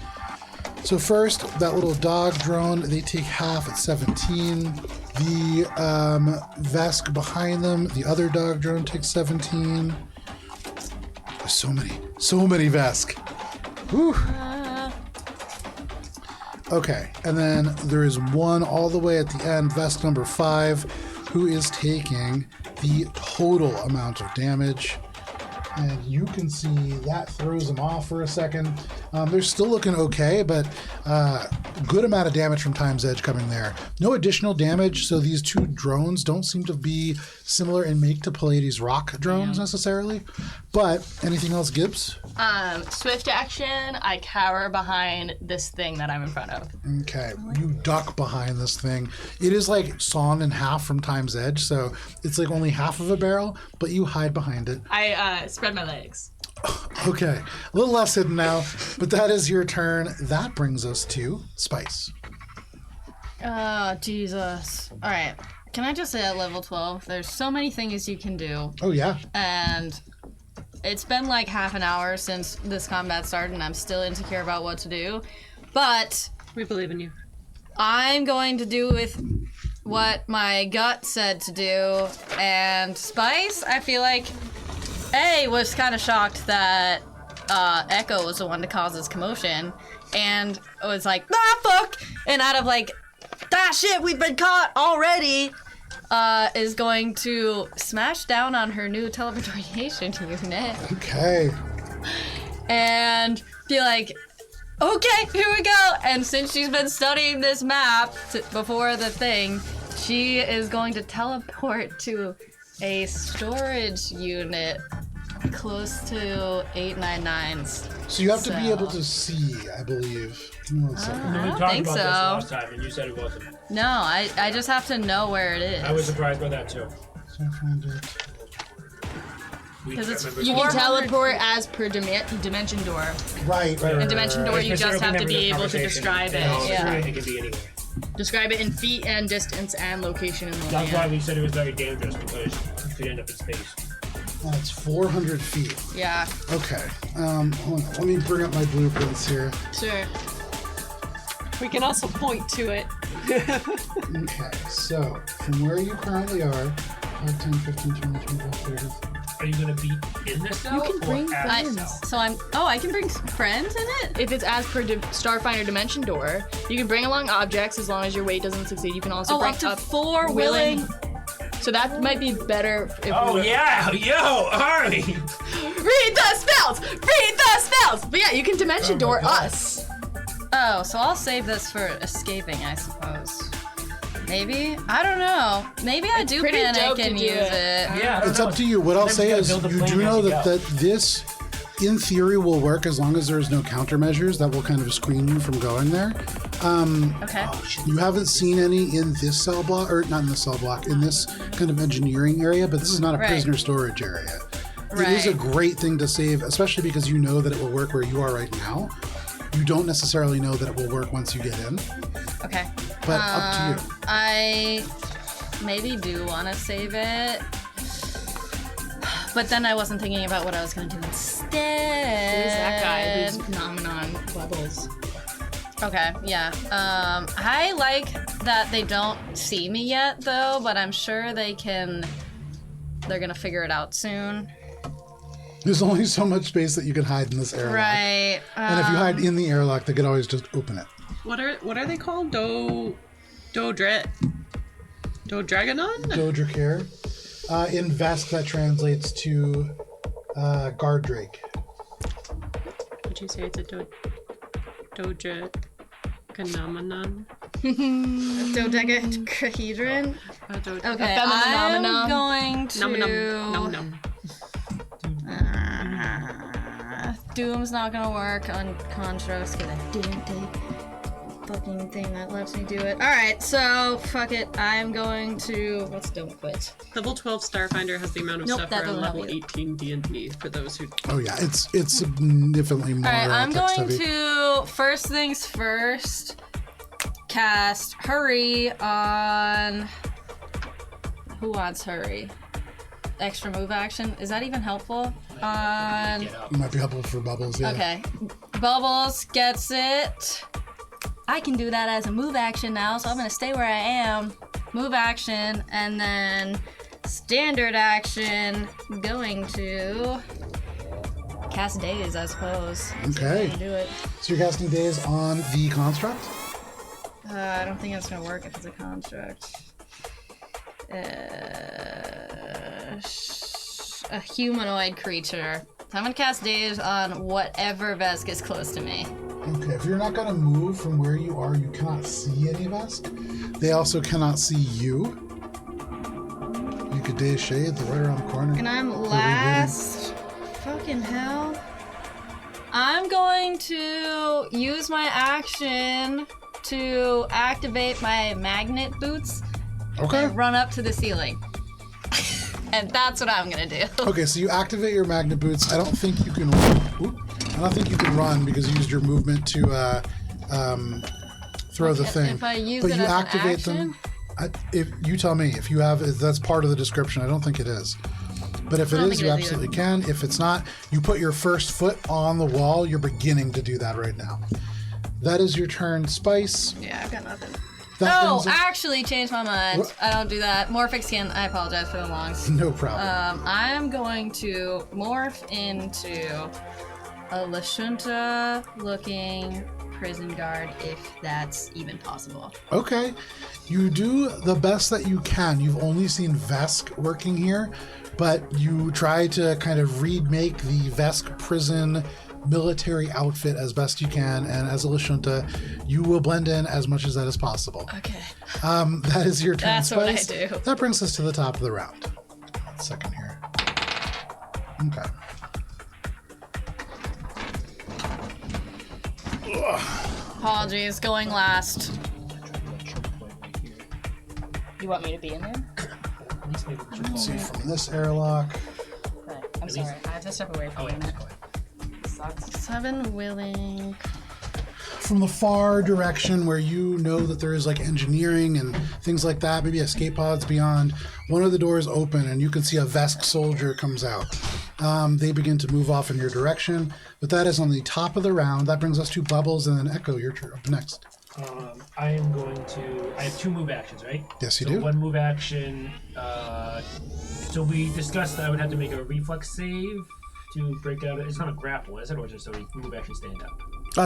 So first, that little dog drone, they take half at 17. The Vesk behind them, the other dog drone takes 17. There's so many Vesk. Whew. Okay, and then there is one all the way at the end, Vesk number 5, who is taking the total amount of damage. And you can see that throws them off for a second. They're still looking okay, but good amount of damage from Time's Edge coming there. No additional damage, so these two drones don't seem to be similar in make to Pallades rock drones necessarily. But anything else, Gibbs? Swift action, I cower behind this thing that I'm in front of. Okay, you duck behind this thing. It is like sawn in half from Time's Edge, so it's like only half of a barrel, but you hide behind it. I spread my legs. Okay, a little less hidden now, but that is your turn. That brings us to Spice. Oh, Jesus. All right. Can I just say at level 12, there's so many things you can do, Oh, yeah. and it's been like half an hour since this combat started, and I'm still insecure about what to do. But We believe in you. I'm going to do with what my gut said to do, and Spice, I feel like, was kind of shocked that Echo was the one to cause this commotion, and was like, ah, fuck! And out of like, that shit, we've been caught already, is going to smash down on her new teleportation unit Okay. and be like, okay, here we go. And since she's been studying this map before the thing, she is going to teleport to a storage unit close to 899's. So you have to be So- able to see, I believe. Give me one second. We I don't talked think about so. this last time, and you said it wasn't. No, I just have to know where it is. I was surprised by that too. So I find it. Because it's remember- You can 400 teleport as per dimension door. Right. In dimension door, Like, you just have to remember be the able to conversation, describe and all it. the Yeah. time, it can be anywhere. Describe it in feet and distance and location and That's why land. we said it was very dangerous, because you could end up in space. That's 400 feet. Yeah. Okay. Hold on. Let me bring up my blueprints here. Sure. We can also point to it. Okay, so from where you currently are, 5, 10, 15, 20, 25, 30. Are you gonna be in this cell? can bring or at I, the cell? so I'm. Oh, I can bring friends in it. If it's as per Starfinder dimension door, you can bring along objects as long as your weight doesn't succeed. You can also Oh, bring up to 4 willing. So that might be better if Oh we were- yeah, yo, Ari! Read the spells! Read the spells! But yeah, you can dimension door God. us. Oh, so I'll save this for escaping, I suppose. Maybe? I don't know. Maybe I do pretty panic dope to and do use it. it. Yeah, I don't It's know. up to you. What I'll Sometimes say you gotta is build a you plan do know as you that, go. that this, in theory, will work as long as there's no countermeasures that will kind of screen you from going there. Okay. You haven't seen any in this cell block, or not in the cell block, in this kind of engineering area, but this is not a Right. prisoner storage area. It is a Right. great thing to save, especially because you know that it will work where you are right now. You don't necessarily know that it will work once you get in, Okay. but up to you. I maybe do want to save it. But then I wasn't thinking about what I was going to do instead. Who's that guy who's phenomenon bubbles? Okay, yeah. I like that they don't see me yet, though, but I'm sure they're gonna figure it out soon. There's only so much space that you can hide in this airlock. Right. And if you hide in the airlock, they could always just open it. What are they called? Dodragonon? Dodrakare. In Vesk, that translates to guard drake. Would you say it's a Dodragonon? Dodecahedron? Okay, phenomenon. I'm going to... Num num num. Doom's not gonna work on Contrast. Get that damn thing. Fucking thing that lets me do it. Alright, so fuck it. I'm going to... Let's don't quit. Level 12 Starfinder has the amount of Nope, stuff that for a doesn't help level either. 18 D&D for those who... Oh yeah, it's significantly more Alright, I'm text going heavy. to, first things first, cast Hurry on... Who wants Hurry? Extra move action? Is that even helpful? On... Get up. It might be helpful for Bubbles, yeah. Okay. Bubbles gets it. I can do that as a move action now, so I'm gonna stay where I am. Move action, and then standard action, going to cast Daze, I suppose. Okay. Do it. So you're casting Days on the construct? I don't think it's gonna work if it's a construct. A humanoid creature. So I'm gonna cast Daze on whatever Vesk is close to me. Okay, if you're not going to move from where you are, you cannot see any Vesk. They also cannot see you. You could Daze Shade, they're right around the corner. And I'm They're last. Fucking hell. I'm going to use my action to activate my magnet boots Okay. and run up to the ceiling. And that's what I'm gonna do. Okay, so you activate your magnet boots. I don't think you can run. I don't think you can run because you used your movement to throw the thing. If I use but it you as an activate them. If you tell me if you have, if that's part of the description. I don't think it is. But if it don't is, think you it is absolutely can. If it's not, you put your first foot on the wall. You're beginning to do that right now. That is your turn, Spice. Yeah, I've got nothing. That Oh, brings it- actually changed my mind. What? I don't do that. Morphic skin, I apologize for the longs. No problem. I'm going to morph into a Lashunta looking prison guard, if that's even possible. Okay. You do the best that you can. You've only seen Vesk working here, but you try to kind of remake the Vesk prison military outfit as best you can, and as a Lashunta, you will blend in as much as that is possible. Okay. That is your turn, That's what I Spice. do. That brings us to the top of the round. 1 second here. Okay. Apologies, going last. You want me to be in there? Let's see, from this airlock. Okay. I'm At sorry. least- I have to step away for Oh, a wait. minute. Go ahead. Sucks. 7 willing. From the far direction where you know that there is like engineering and things like that, maybe escape pods beyond, one of the doors open and you can see a vest soldier comes out. They begin to move off in your direction, but that is on the top of the round. That brings us to Bubbles and then Echo. Your turn up next. I am going to. I have 2 move actions, right? Yes, you so do. One move action. So we discussed that I would have to make a reflex save to break out. It's not a grapple, is it, or just a move action stand up?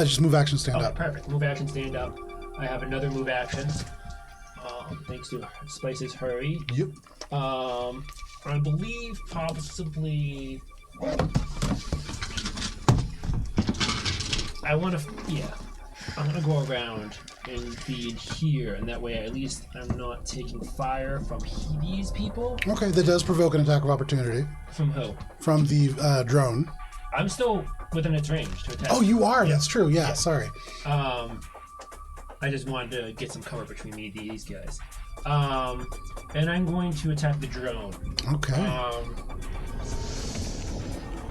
Just move action, stand Okay, up. perfect. Move action stand up. I have another move action. Thanks to Spice's hurry. Yep. I believe possibly. I want to. Yeah. I'm gonna go around and be in here, and that way at least I'm not taking fire from these people. Okay, that does provoke an attack of opportunity From who? from the drone. I'm still within its range to attack. Oh, you are. That's true. Yeah, sorry. I just wanted to get some cover between me and these guys. And I'm going to attack the drone. Okay.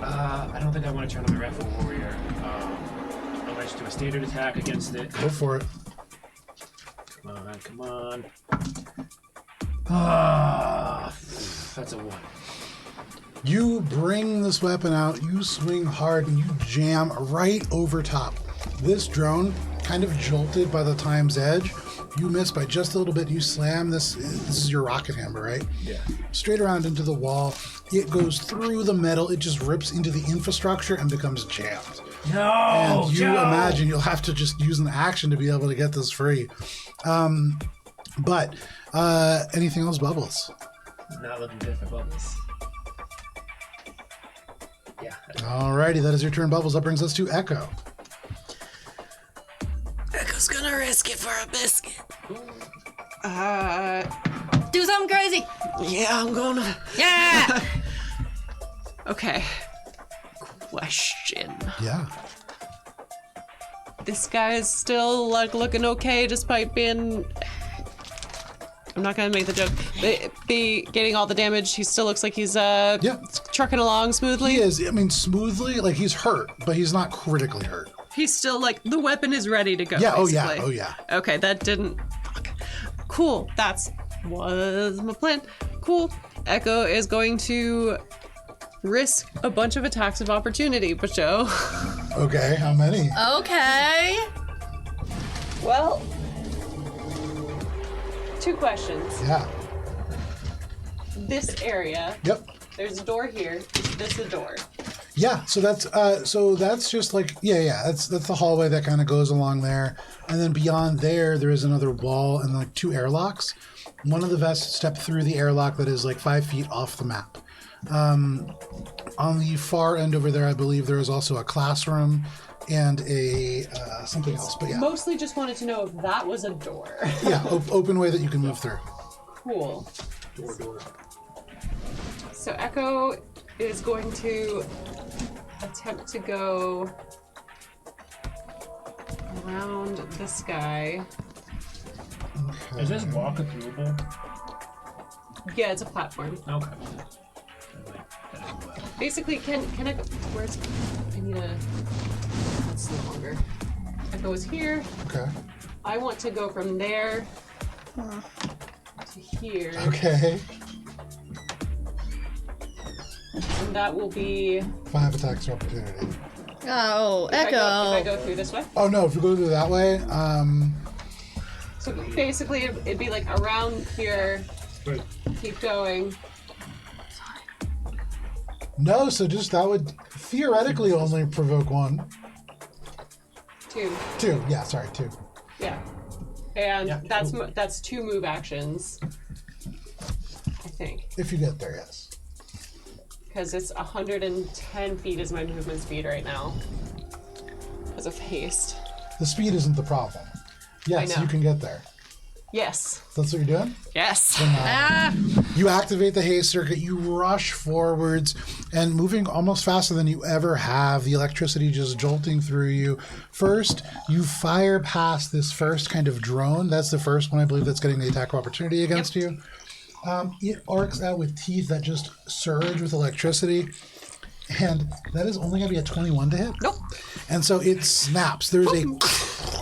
I don't think I want to turn on the Raffle Warrior. I'm going to do a standard attack against it. Go for it. Come on. That's a 1. You bring this weapon out, you swing hard, and you jam right over top. This drone, kind of jolted by the time's edge, you miss by just a little bit. You slam this. This is your rocket hammer, right? Yeah. Straight around into the wall. It goes through the metal. It just rips into the infrastructure and becomes jammed. No! And you Joe! imagine you'll have to just use an action to be able to get this free. But anything else, Bubbles? Not looking good for Bubbles. Yeah. Alrighty, that is your turn, Bubbles. That brings us to Echo. Echo's gonna risk it for a biscuit. Do something crazy. Yeah, I'm gonna. Yeah. Okay. Question. Yeah. This guy is still like looking okay despite being. I'm not gonna make the joke. Be getting all the damage. He still looks like he's trucking along smoothly. He is. I mean, smoothly. Like he's hurt, but he's not critically hurt. He's still like the weapon is ready to go. Yeah. Basically. Oh yeah. Okay, that didn't. Cool. That's was my plan. Cool. Echo is going to risk a bunch of attacks of opportunity, but Joe. Okay. How many? Okay. Well, 2 questions. Yeah. This area. Yep. There's a door here. Is this a door? Yeah. So that's just like That's the hallway that kind of goes along there, and then beyond there is another wall and like 2 airlocks. One of the vests step through the airlock that is like 5 feet off the map. On the far end over there, I believe there is also a classroom and a something else. But yeah, Mostly just wanted to know if that was a door. yeah, open way that you can move through. Cool. Door. So Echo is going to attempt to go around this guy. Is this walk doable? Yeah, it's a platform. Okay. That is well. Basically, can I go? Where's? I need a. That's no longer. Echo is here. Okay. I want to go from there to here. Okay. And that will be. 5 attacks of opportunity. Oh, If I Echo. go through this way. Oh no! If you go through that way, So basically, it'd be like around here. Wait. Keep going. no. So just that would theoretically only provoke 1, 2. 2. Yeah. Sorry, 2. Yeah. And Yeah, that's 2 move actions. I think. If you get there, yes. Because it's 110 feet is my movement speed right now. Because of haste. The speed isn't the problem. Yes, I know. you can get there. Yes. That's what you're doing? Yes. Ah. You activate the haste circuit, you rush forwards, and moving almost faster than you ever have, the electricity just jolting through you. First, you fire past this first kind of drone. That's the first one, I believe, that's getting the attack of opportunity against you. It arcs out with teeth that just surge with electricity. And that is only going to be a 21 to hit. Nope. And so it snaps. There's a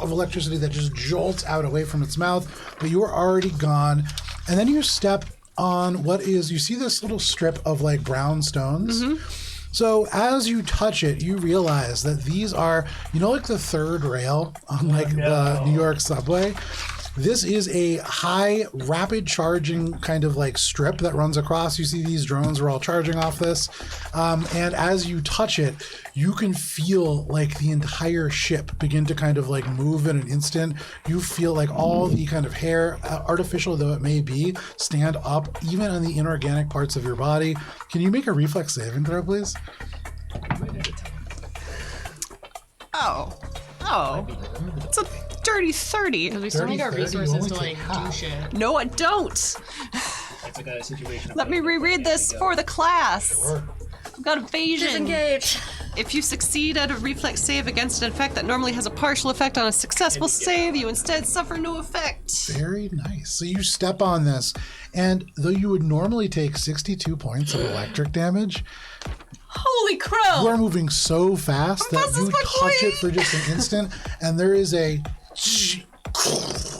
of electricity that just jolts out away from its mouth, but you are already gone. And then you step on what is, you see this little strip of like brown stones. So as you touch it, you realize that these are, like the third rail on like the New York subway. This is a high, rapid charging kind of like strip that runs across. You see these drones are all charging off this. And as you touch it, you can feel like the entire ship begin to kind of like move in an instant. You feel like all the kind of hair, artificial though it may be, stand up, even on the inorganic parts of your body. Can you make a reflex saving throw, please? Oh. It's a dirty 30. Because we still need our 30, resources you to only like take do half. shit. No, I don't. It's like a situation. Let me reread this for the class. Sure. I've got evasion. Disengage. If you succeed at a reflex save against an effect that normally has a partial effect on a successful save, you instead suffer no effect. Very nice. So you step on this, and though you would normally take 62 points of electric damage, Holy crow! you are moving so fast that fast is you my touch it point. for just an instant, and there is a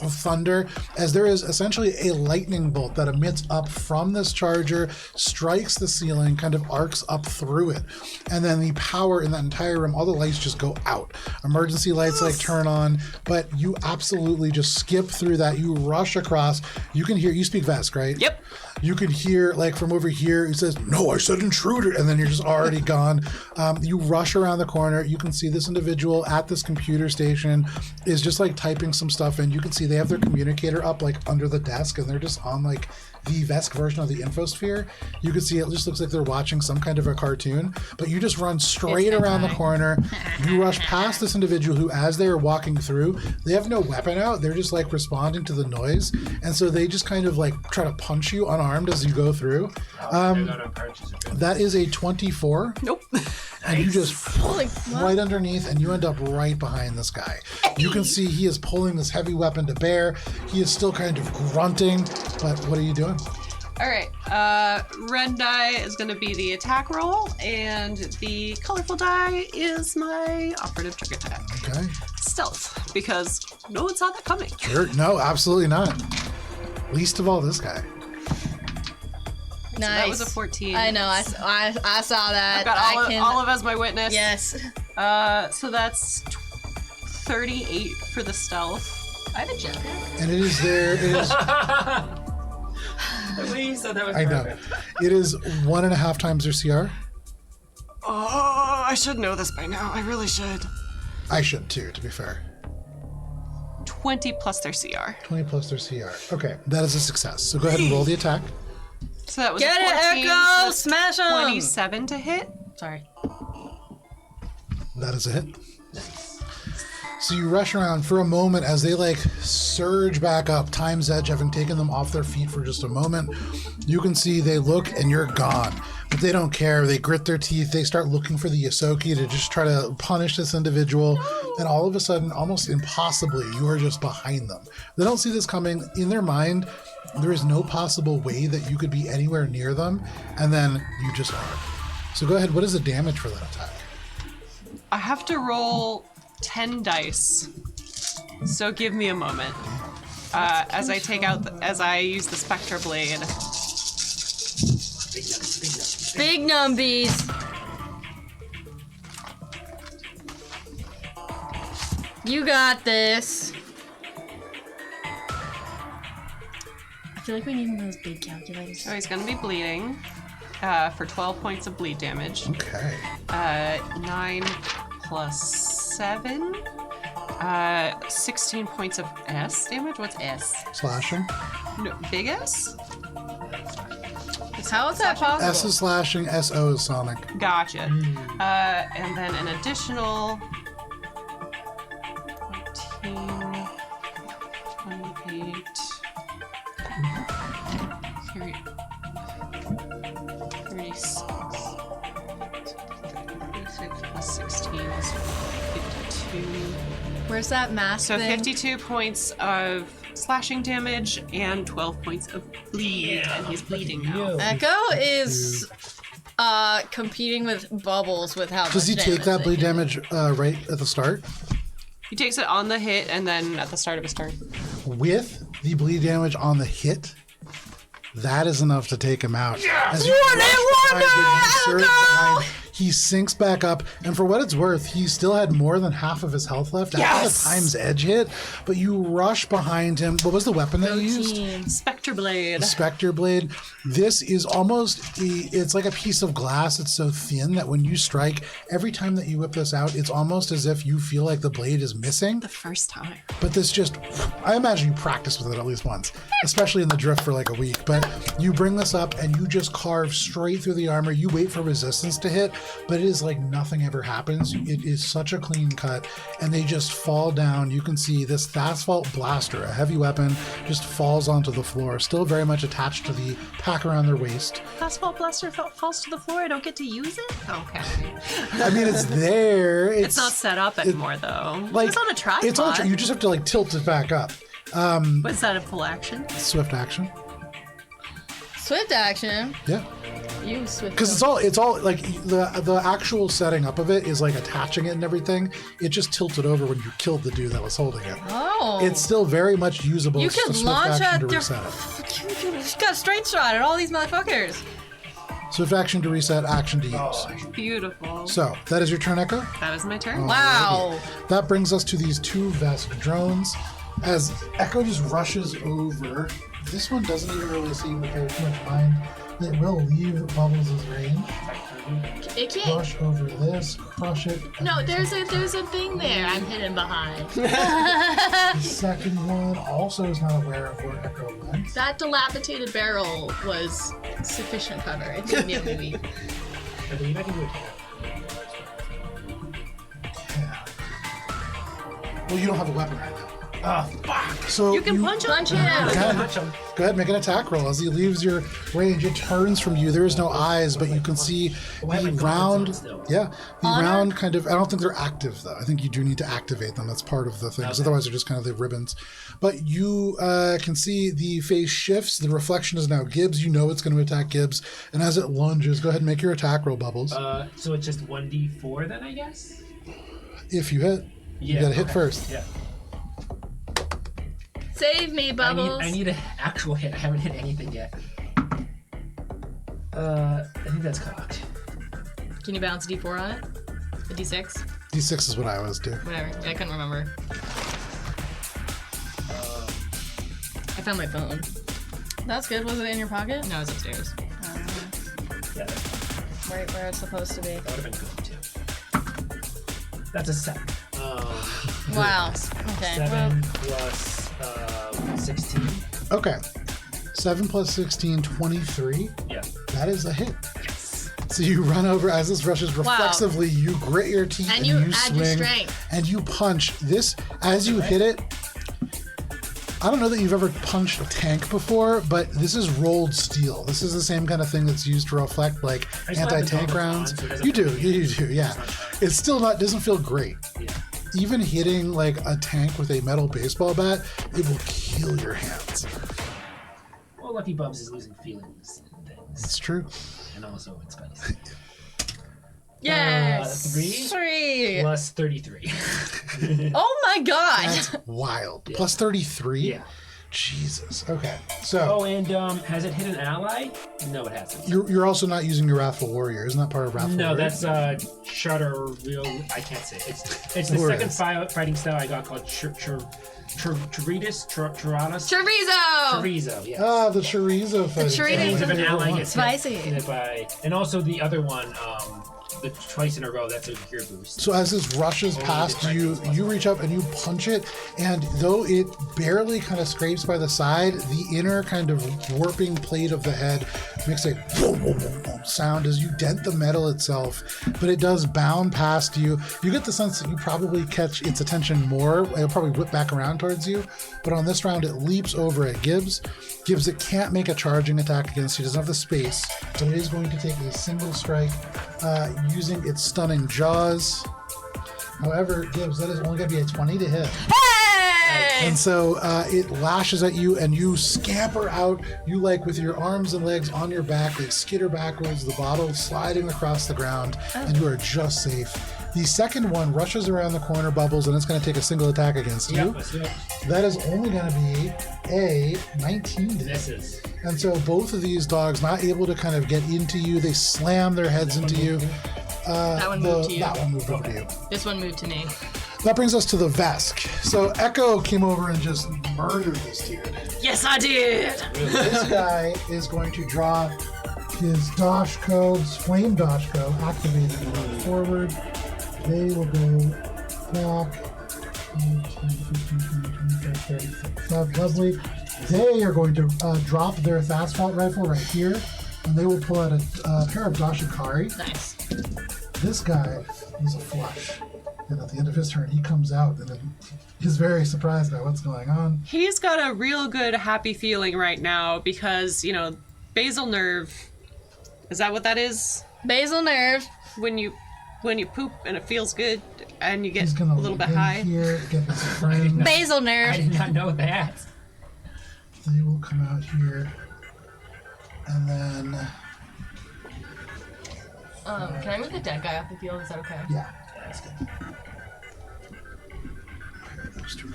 of thunder as there is essentially a lightning bolt that emits up from this charger, strikes the ceiling, kind of arcs up through it, and then the power in that entire room, all the lights just go out. Emergency lights like turn on, but you absolutely just skip through that. You rush across. You can hear, you speak Vesk, right? Yep. You could hear, like, from over here, he says, "No, I said intruder," and then you're just already gone. You rush around the corner. You can see this individual at this computer station is just, like, typing some stuff in. You can see they have their communicator up, like, under the desk, and they're just on, like, the Vesk version of the infosphere. You can see it just looks like they're watching some kind of a cartoon, but you just run straight around the corner. You rush past this individual who, as they are walking through, they have no weapon out. They're just like responding to the noise. And so they just kind of like try to punch you unarmed as you go through. That is a 24. Nope. And you just right underneath, and you end up right behind this guy. You can see he is pulling this heavy weapon to bear. He is still kind of grunting, but what are you doing? All right. Red die is going to be the attack roll, and the colorful die is my operative trick attack. Okay. Stealth, because no one saw that coming. Sure. No, absolutely not. Least of all this guy. Nice. So that was a 14. I know. I saw that. I've got Olive as my witness. Yes. So that's 38 for the stealth. I have a jetpack. And it is there. It is. The way you said that was I know. perfect. It is 1.5 times their CR. Oh, I should know this by now. I really should. I should too, to be fair. 20 plus their CR. 20 plus their CR. Okay, that is a success. So go ahead and roll the attack. So that was Get a 14, it, Echo! so that's Smash 'em! 27 to hit. Sorry. That is a hit. So you rush around for a moment as they like surge back up, Time's Edge having taken them off their feet for just a moment. You can see they look and you're gone, but they don't care. They grit their teeth. They start looking for the Yosoki to just try to punish this individual. And all of a sudden, almost impossibly, you are just behind them. They don't see this coming. In their mind, there is no possible way that you could be anywhere near them. And then you just are. So go ahead. What is the damage for that attack? I have to roll 10 dice. So give me a moment. As I use the Spectre Blade. Big numbies. You got this. I feel like we need one of those big calculators. So he's gonna be bleeding for 12 points of bleed damage. Okay. 9 plus 7. 16 points of S damage? What's S? Slashing. No, big S? How is that possible? S is slashing, SO is sonic. Gotcha. And then an additional 14, 28, 30, 36. 36 plus 16 is 52. Where's that mask So thing? 52 points of slashing damage and 12 points of bleed, and he's bleeding now. Echo is competing with Bubbles with how Does he much take that damage bleed they do. damage right at the start? He takes it on the hit and then at the start of his turn. With the bleed damage on the hit, that is enough to take him out. As you One rush hit behind wonder, him, you surge Elko! behind, he sinks back up, and for what it's worth, he still had more than half of his health left after the time's edge hit, but you rush behind him. What was the weapon that you used? Spectre Blade. Spectre Blade. This is it's like a piece of glass. It's so thin that when you strike, every time that you whip this out, it's almost as if you feel like the blade is missing. The first time. But this just, I imagine you practice with it at least once, especially in the drift for like a week. But you bring this up and you just carve straight through the armor. You wait for resistance to hit, but it is like nothing ever happens. It is such a clean cut, and they just fall down. You can see this Asphalt Blaster, a heavy weapon, just falls onto the floor, still very much attached to the pack around their waist. Asphalt Blaster falls to the floor. I don't get to use it? Okay. I mean, it's there. It's not set up anymore, though. Like, It's on a tripod. It's on you just have to like tilt it back up. Was that a full action? Swift action. Swift action. Yeah. You swift. Because it's all like the actual setting up of it is like attaching it and everything. It just tilted over when you killed the dude that was holding it. Oh. It's still very much usable. You It's just can a swift launch action at to their. reset it. You just got a straight shot at all these motherfuckers. Swift action to reset, action to use. Beautiful. So that is your turn, Echo. That is my turn. Wow. That brings us to these two vest drones. As Echo just rushes over, this one doesn't even really seem to pay too much mind. It will leave Bubbles' range. It can't. Rush over this, crush it. No, there's a thing there I'm hidden behind. The second one also is not aware of where Echo went. That dilapidated barrel was sufficient cover. It didn't need to be. I believe I can do it. Yeah. Well, you don't have a weapon right now. Oh, fuck! So You can punch him. Go ahead, make an attack roll. As he leaves your range, it turns from you. There is no eyes, but you can see the round. Yeah, the round kind of. I don't think they're active though. I think you do need to activate them. That's part of the thing. 'Cause otherwise, they're just kind of the ribbons. But you can see the face shifts. The reflection is now Gibbs. You know it's going to attack Gibbs, and as it lunges, go ahead and make your attack roll, Bubbles. So it's just 1d4 then, I guess? If you hit, you got to hit first. Yeah. Save me, Bubbles. I need an actual hit. I haven't hit anything yet. I think that's cocked. Can you bounce a d4 on it? A d6? D6 is what I always do. Whatever. Yeah, I couldn't remember. I found my phone. That's good. Was it in your pocket? No, it's upstairs. Yeah, that Right where it's supposed to be. would have been good too. That's a 7. Wow. Okay. 7 plus 16. Okay. 7 plus 16, 23. Yeah. That is a hit. So you run over as this rushes reflexively. You grit your teeth And and you you add swing your strength. and you punch. This as you hit it. I don't know that you've ever punched a tank before, but this is rolled steel. This is the same kind of thing that's used to reflect like I still have the anti-tank goggles rounds. on, so it doesn't You do, hurt. you do, yeah. It's still not doesn't feel great. Yeah. Even hitting like a tank with a metal baseball bat, it will kill your hands. Well, Lucky Bubs is losing feelings and things. It's true. And also it's spicy. Yes. 3 plus 33. Oh my god. That's wild. Plus 33? Yeah. Jesus. Okay. So Oh, and has it hit an ally? No, it hasn't. you're also not using your Wrathful Warrior. Isn't that part of Wrathful No, Warrior? that's Charter Real. I can't say it. It's the Where second is? fighting style I got called Charitas. Chorizo! Chorizo, yes. Ah, the chorizo fight. chorizo. Means if an ally gets Spicy. hit by, and also the other one, the twice in a row. That's a gear boost. So as this rushes past you, you reach up and you punch it, and though it barely kind of scrapes by the side, the inner kind of warping plate of the head makes a sound as you dent the metal itself, but it does bound past you. You get the sense that you probably catch its attention more. It'll probably whip back around towards you, but on this round it leaps over at Gibbs. Gibbs, it can't make a charging attack against you. It doesn't have the space, but it is going to take a single strike using its stunning jaws. However, Gibbs, that is only going to be a 20 to hit. Hey! And so it lashes at you, and you scamper out. You with your arms and legs on your back, skitter backwards, the bottle sliding across the ground, and you are just safe. The second one rushes around the corner, Bubbles, and it's going to take a single attack against you. Yep, let's do it. That is only going to be a 19 to hit. Misses. And so both of these dogs not able to kind of get into you. They slam their heads into you. That one moved to you. That one moved over to you. This one moved to me. That brings us to the Vesk. So Echo came over and just murdered this dude. Yes, I did. This guy is going to draw his Dosh codes, Flame Dosh code, activated and go forward. They will go back 10, 15, 20, 25, 30, 35. Lovely. They are going to drop their Asphalt rifle right here, and they will pull out a pair of Dashikari. Nice. This guy is a flush. And at the end of his turn, he comes out and then he's very surprised by what's going on. He's got a real good happy feeling right now because, basal nerve. Is that what that is? Basal nerve. When you poop and it feels good and you get He's a gonna little bit lean high. here, get his friend. Basal I nerve. did not know that. They will come out here, and then Can I move the dead guy off the field? Is that okay? yeah, that's good. Those two.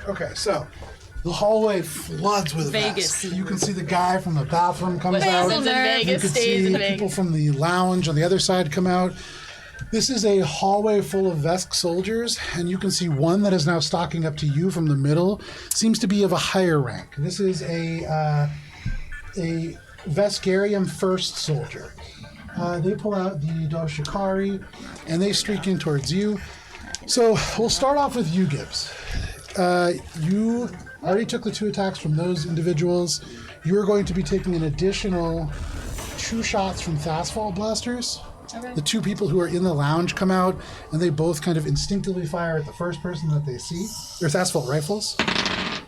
Okay, so the hallway floods with Vegas. Vesk. You can see the guy from the bathroom comes What out. happens in You You Vegas can stays see in people Vegas. from the lounge on the other side come out. This is a hallway full of Vesk soldiers, and you can see one that is now stalking up to you from the middle. Seems to be of a higher rank. This is a Veskarium first soldier. They pull out the Doshikari, and they streak in towards you. So we'll start off with you, Gibbs. You already took the 2 attacks from those individuals. You're going to be taking an additional 2 shots from Asphalt blasters. Okay. The 2 people who are in the lounge come out, and they both kind of instinctively fire at the first person that they see. There's Asphalt rifles.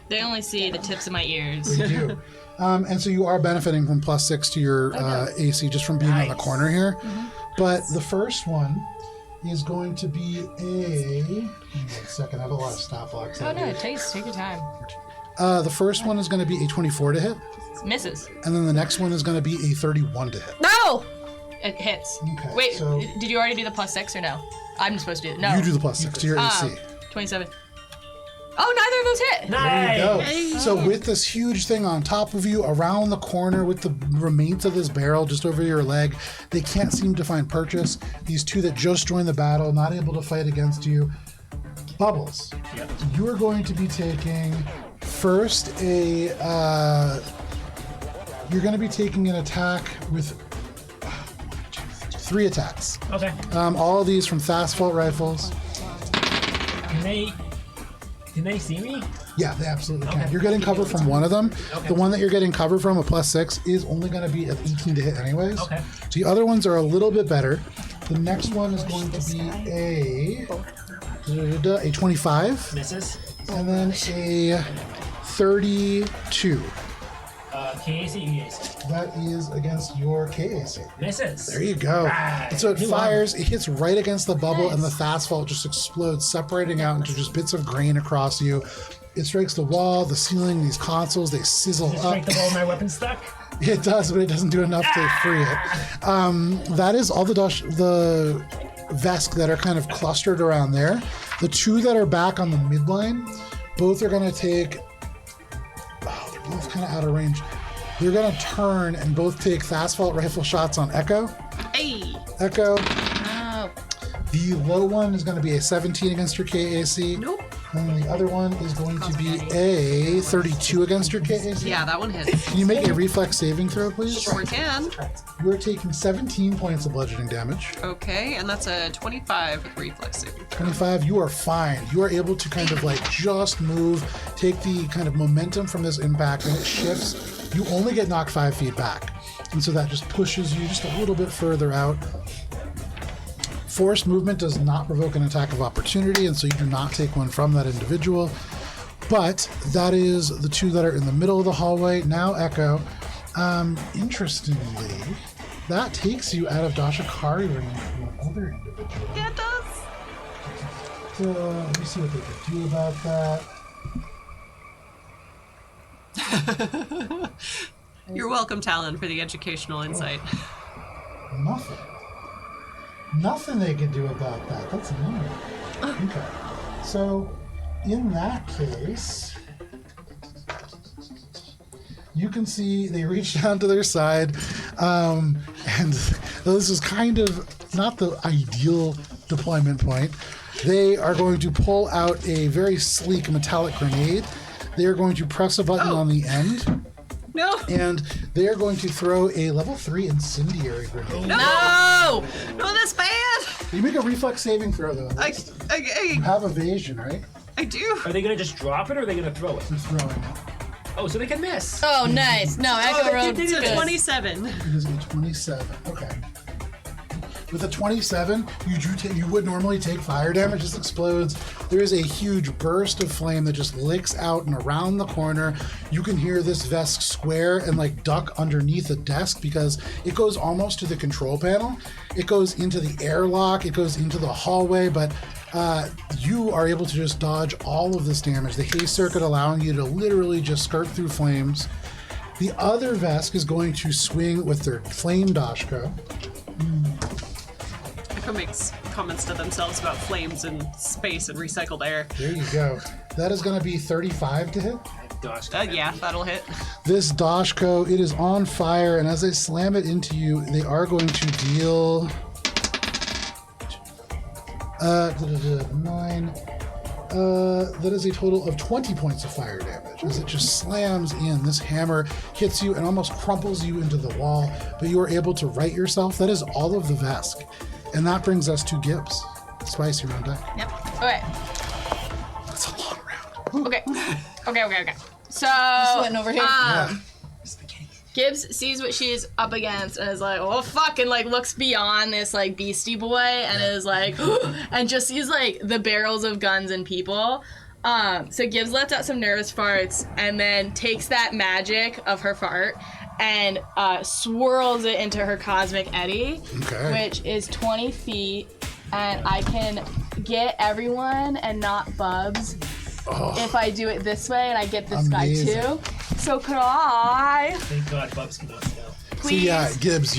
They only see the tips of my ears. They do. And so you are benefiting from +6 to your AC just from being on the Nice. corner here. But the first one is going to be a... Hang on a second, I have a lot of stop blocks. Oh no, take your time. The first one is going to be a 24 to hit, Misses. and then the next one is going to be a 31 to hit. No! It hits. Okay, Wait, so- did you already do the +6 or no? I'm supposed to do it. No. You do the +6 to your AC. 27. Oh, neither of those hit. There you Nice. go. So with this huge thing on top of you, around the corner with the remains of this barrel just over your leg, they can't seem to find purchase. These 2 that just joined the battle, not able to fight against you. Bubbles, Yep. you are going to be taking first you're going to be taking an attack with 3 attacks. Okay. All of these from Asphalt rifles. Can they see me? Yeah, they absolutely can. Okay. You're getting cover from one of them. Okay. The one that you're getting cover from, a +6, is only going to be at 18 to hit anyways. Okay. So the other ones are a little bit better. The next one is going to be a 25, Misses. and then a 32. KAC, EAC. That is against your KAC. Misses. There you go. Right. And so it You fires, it hits right against the bubble, and the asphalt just explodes, separating out into just bits of grain across you. It strikes the wall, the ceiling, these consoles, they sizzle Does it up. strike the ball of my weapon stuck? It does, but it doesn't do enough to free it. That is all the Vesk that are kind of clustered around there. The 2 that are back on the midline, both are going to take... Oh, they're both kind of out of range. They're going to turn and both take Asphalt rifle shots on Echo. Hey. Echo, Oh. the low one is going to be a 17 against your KAC. Nope. And then the other one is going to be a 32 against your KAC. Yeah, that one hits. Can you make a reflex saving throw, please? Sure can. You are taking 17 points of bludgeoning damage. Okay, and that's a 25 with reflex saving. 25, you are fine. You are able to kind of just move, take the kind of momentum from this impact, and it shifts. You only get knocked 5 feet back. And so that just pushes you just a little bit further out. Forced movement does not provoke an attack of opportunity, and so you do not take one from that individual. But that is the 2 that are in the middle of the hallway. Now Echo. Interestingly, that takes you out of Dashikari range from another individual. Yeah, it does. So let me see what they could do about that. You're welcome, Talon, for the educational insight. Nothing. Nothing they can do about that. That's annoying. Okay. So, in that case, you can see they reach down to their side, and this is kind of not the ideal deployment point. They are going to pull out a very sleek metallic grenade. They are going to press a button on the end. No! And they are going to throw a level 3 incendiary grenade. No! No, that's bad! You make a reflex saving throw, though. I You have evasion, right? do. Are they gonna just drop it or are they gonna throw it? They're throwing it. Oh, so they can miss. Oh, nice. No, Echo they rolled did it. good. 27. It is a 27. Okay. With a 27, you would normally take fire damage. This explodes. There is a huge burst of flame that just licks out and around the corner. You can hear this Vesk square and like duck underneath a desk because it goes almost to the control panel. It goes into the airlock. It goes into the hallway, but you are able to just dodge all of this damage. The haze circuit allowing you to literally just skirt through flames. The other Vesk is going to swing with their flame dashko. Echo makes comments to themselves about flames and space and recycled air. There you go. That is going to be 35 to hit. Gosh. Yeah, that'll hit. This dashko, it is on fire, and as they slam it into you, they are going to deal 9. That is a total of 20 points of fire damage as it just slams in. This hammer hits you and almost crumples you into the wall, but you are able to right yourself. That is all of the Vesk. And that brings us to Gibbs. Spice, you're on deck. Yep. Okay. That's a long round. Okay. Okay. So, Sweating over here. Yeah. Gibbs sees what she's up against and is like, oh fuck, and like looks beyond this like beastie boy and is like, and just sees like the barrels of guns and people. So Gibbs lets out some nervous farts and then takes that magic of her fart and swirls it into her cosmic eddy, which is 20 feet, and I can get everyone and not Bubs if I do it this way, and I get this Amazing. guy too. So could I? Thank God Bubs can not know. Please? So yeah, Gibbs,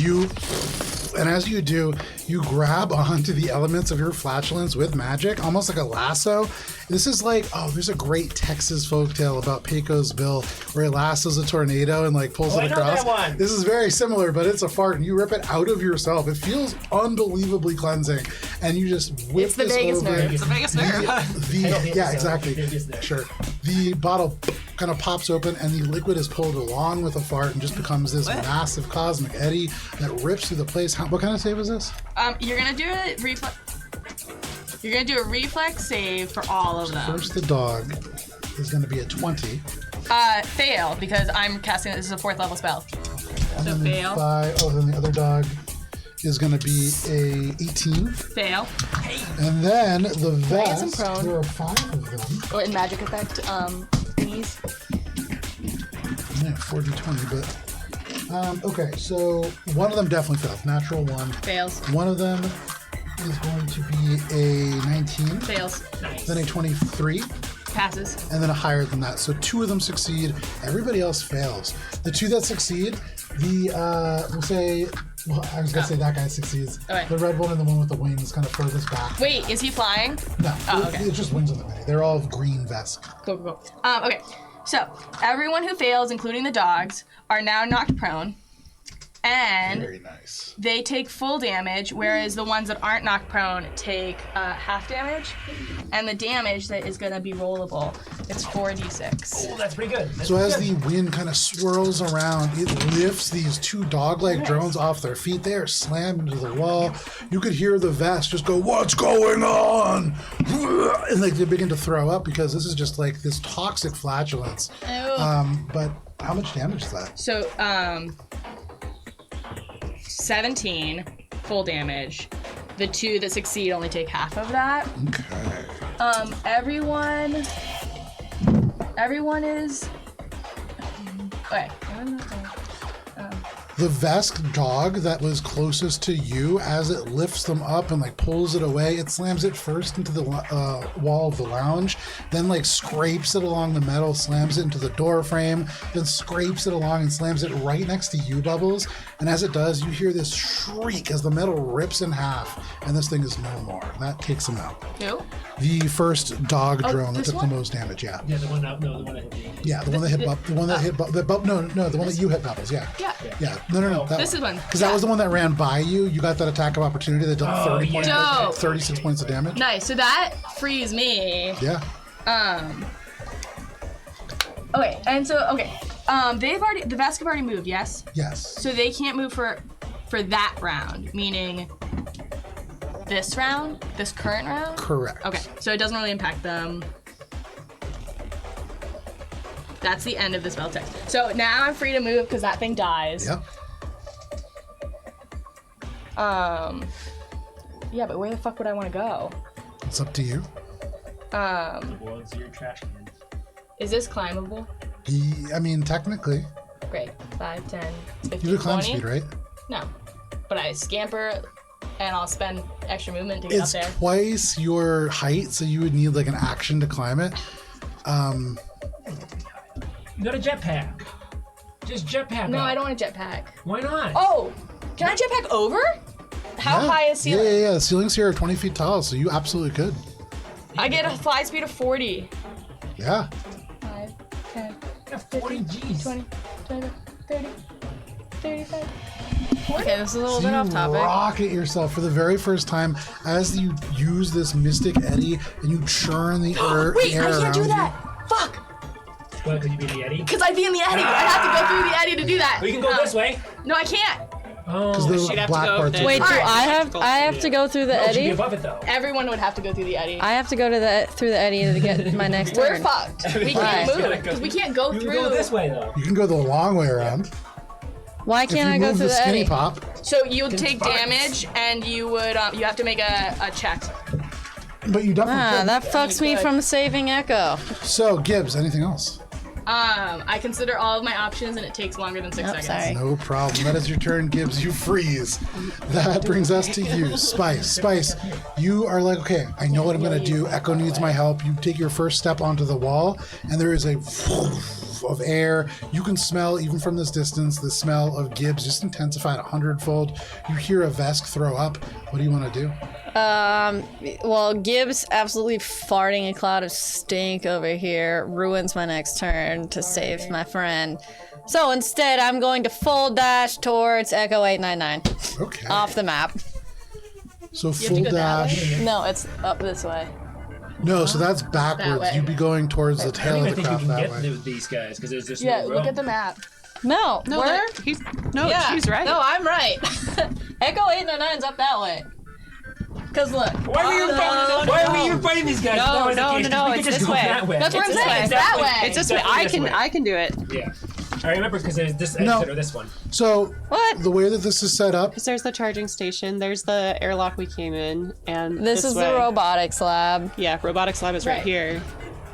and as you do, you grab onto the elements of your flatulence with magic, almost like a lasso. This is like, there's a great Texas folktale about Pecos Bill where he lassos a tornado and like pulls it I know across. that one. This is very similar, but it's a fart and you rip it out of yourself. It feels unbelievably cleansing, and you just whip It's the this Vegas over. nerve. It's a Vegas nerve. Yeah, exactly. Vegas nerve. Sure. The bottle kind of pops open and the liquid is pulled along with a fart and just becomes this massive cosmic eddy that rips through the place. What kind of save is this? You're gonna do a reflex. You're gonna do a reflex save for all of them. First, the dog is going to be a 20. Fail because I'm casting. This is a 4th level spell. And So then fail. then the other dog is going to be a 18. Fail. And then the Lance and vest, prone. there are 5 of them. Or in magic effect thingies. Yeah, 4d20, but... okay, so one of them definitely fails. Natural 1. Fails. One of them is going to be a 19. Fails. Then a 23. Passes. And then a higher than that. So 2 of them succeed. Everybody else fails. The 2 that succeed, we'll say... Well, I was going to say that guy succeeds. Okay. The red one and the one with the wings kind of furthest back. Wait, is he flying? No, okay. it's just wings on the mini. They're all green vests. Go. Okay. So everyone who fails, including the dogs, are now knocked prone. And Very nice. they take full damage, whereas the ones that aren't knocked prone take half damage. And the damage that is going to be rollable, it's 4d6. Oh, that's pretty good. That's So pretty as good. the wind kind of swirls around, it lifts these 2 dog-like drones off their feet. They are slammed into the wall. You could hear the vest just go, "What's going on?" And like they begin to throw up because this is just like this toxic flatulence. But how much damage is that? So, 17 full damage. The 2 that succeed only take half of that. Okay. Everyone is... Okay. The Vesk dog that was closest to you, as it lifts them up and like pulls it away, it slams it first into the wall of the lounge, then like scrapes it along the metal, slams it into the door frame, then scrapes it along and slams it right next to you, Bubbles. And as it does, you hear this shriek as the metal rips in half, and this thing is no more. That takes him out. Who? The first dog drone that this took one? the most damage. Yeah. Yeah, the one that hit me. Yeah, the one that hit the one that hit the one that you hit Bubbles. Yeah. Yeah. Yeah. No. This is one. Because that was the one that ran by you. You got that attack of opportunity that dealt 30 points, Dope. 36 points of damage. Nice. So that frees me. Yeah. Okay, and so the Vesk have already moved, yes? Yes. So they can't move for that round, meaning this round, this current round? Correct. Okay, so it doesn't really impact them. That's the end of the spell text. So now I'm free to move because that thing dies. Yep. Yeah, but where the fuck would I want to go? It's up to you. Well, it's your trash can. Is this climbable? I mean, technically, Great. 5, 10, 15, you have climb 20? speed, right? No. But I scamper and I'll spend extra movement to get It's up there. twice your height, so you would need like an action to climb it. You got a jetpack. Just jetpack. No, up. I don't want a jetpack. Why not? Oh, can I jetpack over? How Yeah. high is ceiling? Yeah. The ceilings here are 20 feet tall, so you absolutely could. I get a fly speed of 40. Yeah. 5, 10, You got 40 G's. 20, 25, 30, 35. Okay, this is a little So bit off you topic. rocket yourself for the very first time as you use this mystic eddy and you churn the air. Wait, the air I can't do around that. Fuck. What, could you be the Eddie? Because I'd be in the eddy. I'd have to go through the eddy to do that. We can go this way. No, I can't. Because Oh, the she'd have to black go parts. then. Wait, do Alright. I have to go through the no, it should be eddy? above it though. Everyone would have to go through the eddy. I have to go to through the eddy to get my next We're turn. fucked. We Why? can't Gotta move go- because we can't go You through. can go this way though. You can go the long way around. Why If can't you I go move through the the skinny eddy? pop, So you would take Confined. damage, and you would you have to make a check. but you definitely Ah, could. that fucks me from saving Echo. So, Gibbs, anything else? I consider all of my options, and it takes longer than 6 Nope, seconds. sorry. No problem. That is your turn, Gibbs. You freeze. That brings us to you, Spice. Spice, you are like, okay, I know what I'm going to do. Echo needs my help. You take your first step onto the wall, and there is a of air. You can smell, even from this distance, the smell of Gibbs just intensified 100-fold. You hear a Vesk throw up. What do you want to do? Well, Gibbs absolutely farting a cloud of stink over here ruins my next turn to save my friend. So instead, I'm going to full dash towards Echo 899 Okay. off the map. So have to full go that dash. No, it's up this way. No, so that's backwards. way. You'd be going towards the I tail don't of even the think we craft can that get way. to these guys because there's just Yeah, no look room. at the map. No, No, where? she's right. No, I'm right. Echo 899's up that way. Cause look. Why are we even fighting these guys? No, If that was the no, case, no, we could it's just this go way. that way. That's what I'm It's this saying. way. It's that way. It's this way. Definitely I can do it. Yeah. I remember because there's this No. exit or this one. So What? the way that this is set up, Because there's the charging station, there's the airlock we came in, and This is way. the robotics lab. Yeah, robotics lab is right Right. here.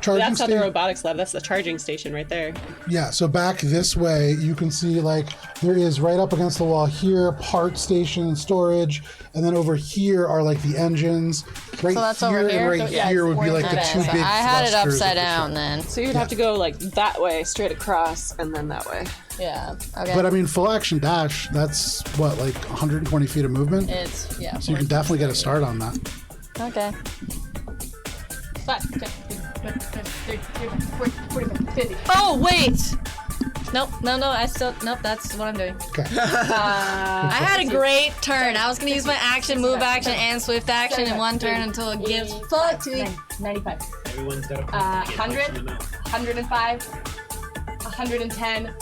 charging That's not the station. robotics lab. That's the charging station right there. Yeah, so back this way, you can see like there is right up against the wall here, part station and storage, and then over here are like the engines. Right So that's here over here? and right Yeah, here would be like the Okay, two so big I had it thrusters upside of the down ship. then. So you'd have to go like that way, straight across, and then that way. Yeah. Okay. But I mean, full action dash, that's what, like 120 feet of movement? It's yeah. So you can definitely get a start on that. Okay. 5, 10, 15, 20, 45, 50. Oh wait. Nope. No. I still nope. That's what I'm doing. Okay. I had a great turn. I was gonna use my action, move action, and swift action in one turn until it gives fuck to me. 95. Everyone's got a 100, 105, 110,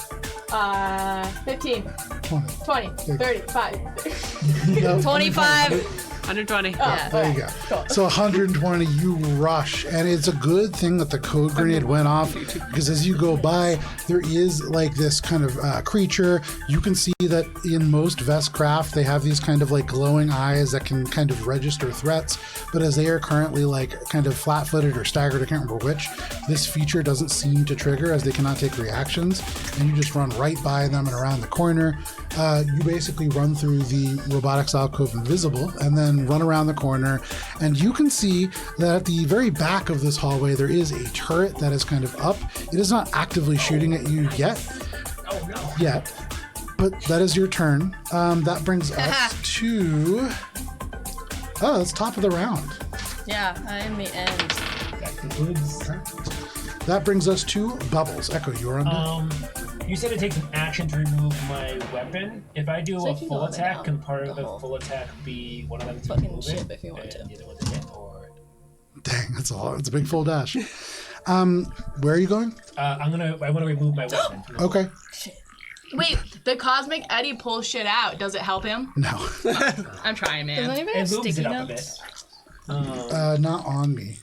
15, 20. 20, 35. No, 25. 120. Yeah. There you go. So 120, you rush, and it's a good thing that the code grenade went off, because as you go by, there is like this kind of creature. You can see that in most Vest craft, they have these kind of like glowing eyes that can kind of register threats, but as they are currently like kind of flat-footed or staggered, I can't remember which, this feature doesn't seem to trigger as they cannot take reactions, and you just run right by them and around the corner. you basically run through the robotics alcove invisible and then run around the corner. And you can see that at the very back of this hallway, there is a turret that is kind of up. It is not actively shooting at you yet. Oh no. Yet. But that is your turn. That brings us to... Oh, it's top of the round. Yeah, I am the end. That concludes. That brings us to Bubbles. Echo, you are on deck. You said it takes an action to remove my weapon. If I do So a you can full go up and attack, down can part of the the hole. full attack be one of them to Fucking move ship it, if you want to. and the other one to hit, or... Dang, that's all. It's a big full dash. Where are you going? I want to remove my weapon. Okay. Wait, the cosmic eddy pulls shit out. Does it help him? No. I'm trying, Does man. anybody It have moves sticky it up a notes? bit. Not on me.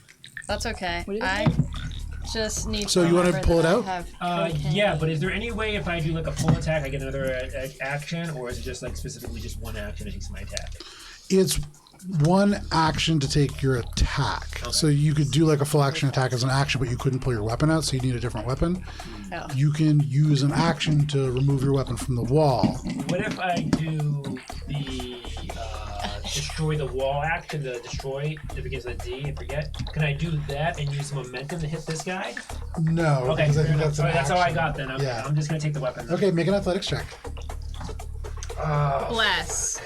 That's okay. What did you I just need So to you wanna remember pull it that I out? have Yeah, cocaine. but is there any way if I do like a full attack, I get another action, or is it just like specifically just one action that takes my attack? It's one action to take your attack. So you could do like a full action attack as an action, but you couldn't pull your weapon out, so you need a different weapon. Oh. You can use an action to remove your weapon from the wall. What if I do the destroy the wall action, the destroy, if it gets a D, I forget. Can I do that and use momentum to hit this guy? No, Okay, because I fair think enough. that's an Alright, that's all I action. got then. Okay, Yeah. I'm just gonna take the weapon. Okay, make an athletics check. Bless.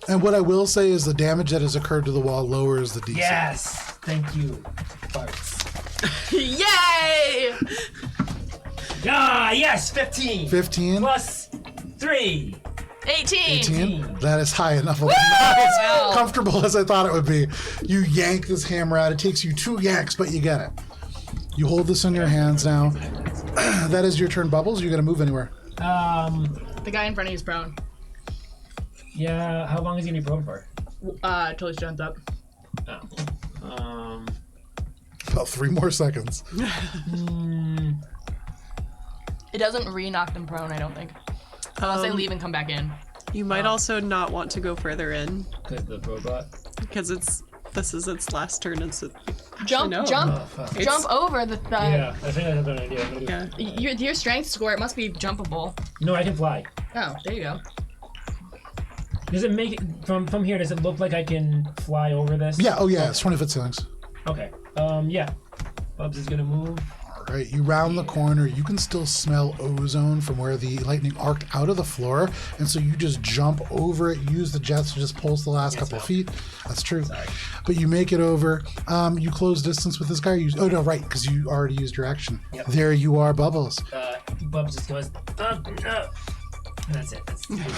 And what I will say is the damage that has occurred to the wall lowers the DC. Yes! Thank you. Farts. Yay! Ah, yes! 15! 15? Plus 3! 18. 18? That is high enough. Not as comfortable as I thought it would be. You yank this hammer out. It takes you 2 yanks, but you get it. You hold this in your hands now. That is your turn, Bubbles. You gonna move anywhere? The guy in front of you is prone. Yeah, how long is he gonna be prone for? Till he stands up. Oh. About 3 more seconds. It doesn't re-knock them prone, I don't think. Unless they leave and come back in. You might also not want to go further in Because the robot. because this is its last turn. Jump, no. jump, Oh, fuck. It's- jump over the. Yeah, I think that's an idea. I'm gonna do- Yeah. Your strength score, it must be jumpable. No, I can fly. Oh, there you go. Does it make it from here? Does it look like I can fly over this? Yeah, oh yeah, it's 20-foot ceilings. Okay. Yeah. Bubs is gonna move. All right, you round the corner. You can still smell ozone from where the lightning arced out of the floor, and so you just jump over it. Use the jets to just pulse the last couple of feet. That's true. Sorry. But you make it over. You close distance with this guy. Oh no, right, because you already used your action. Yep. There you are, Bubbles. Bubs just goes. And that's it.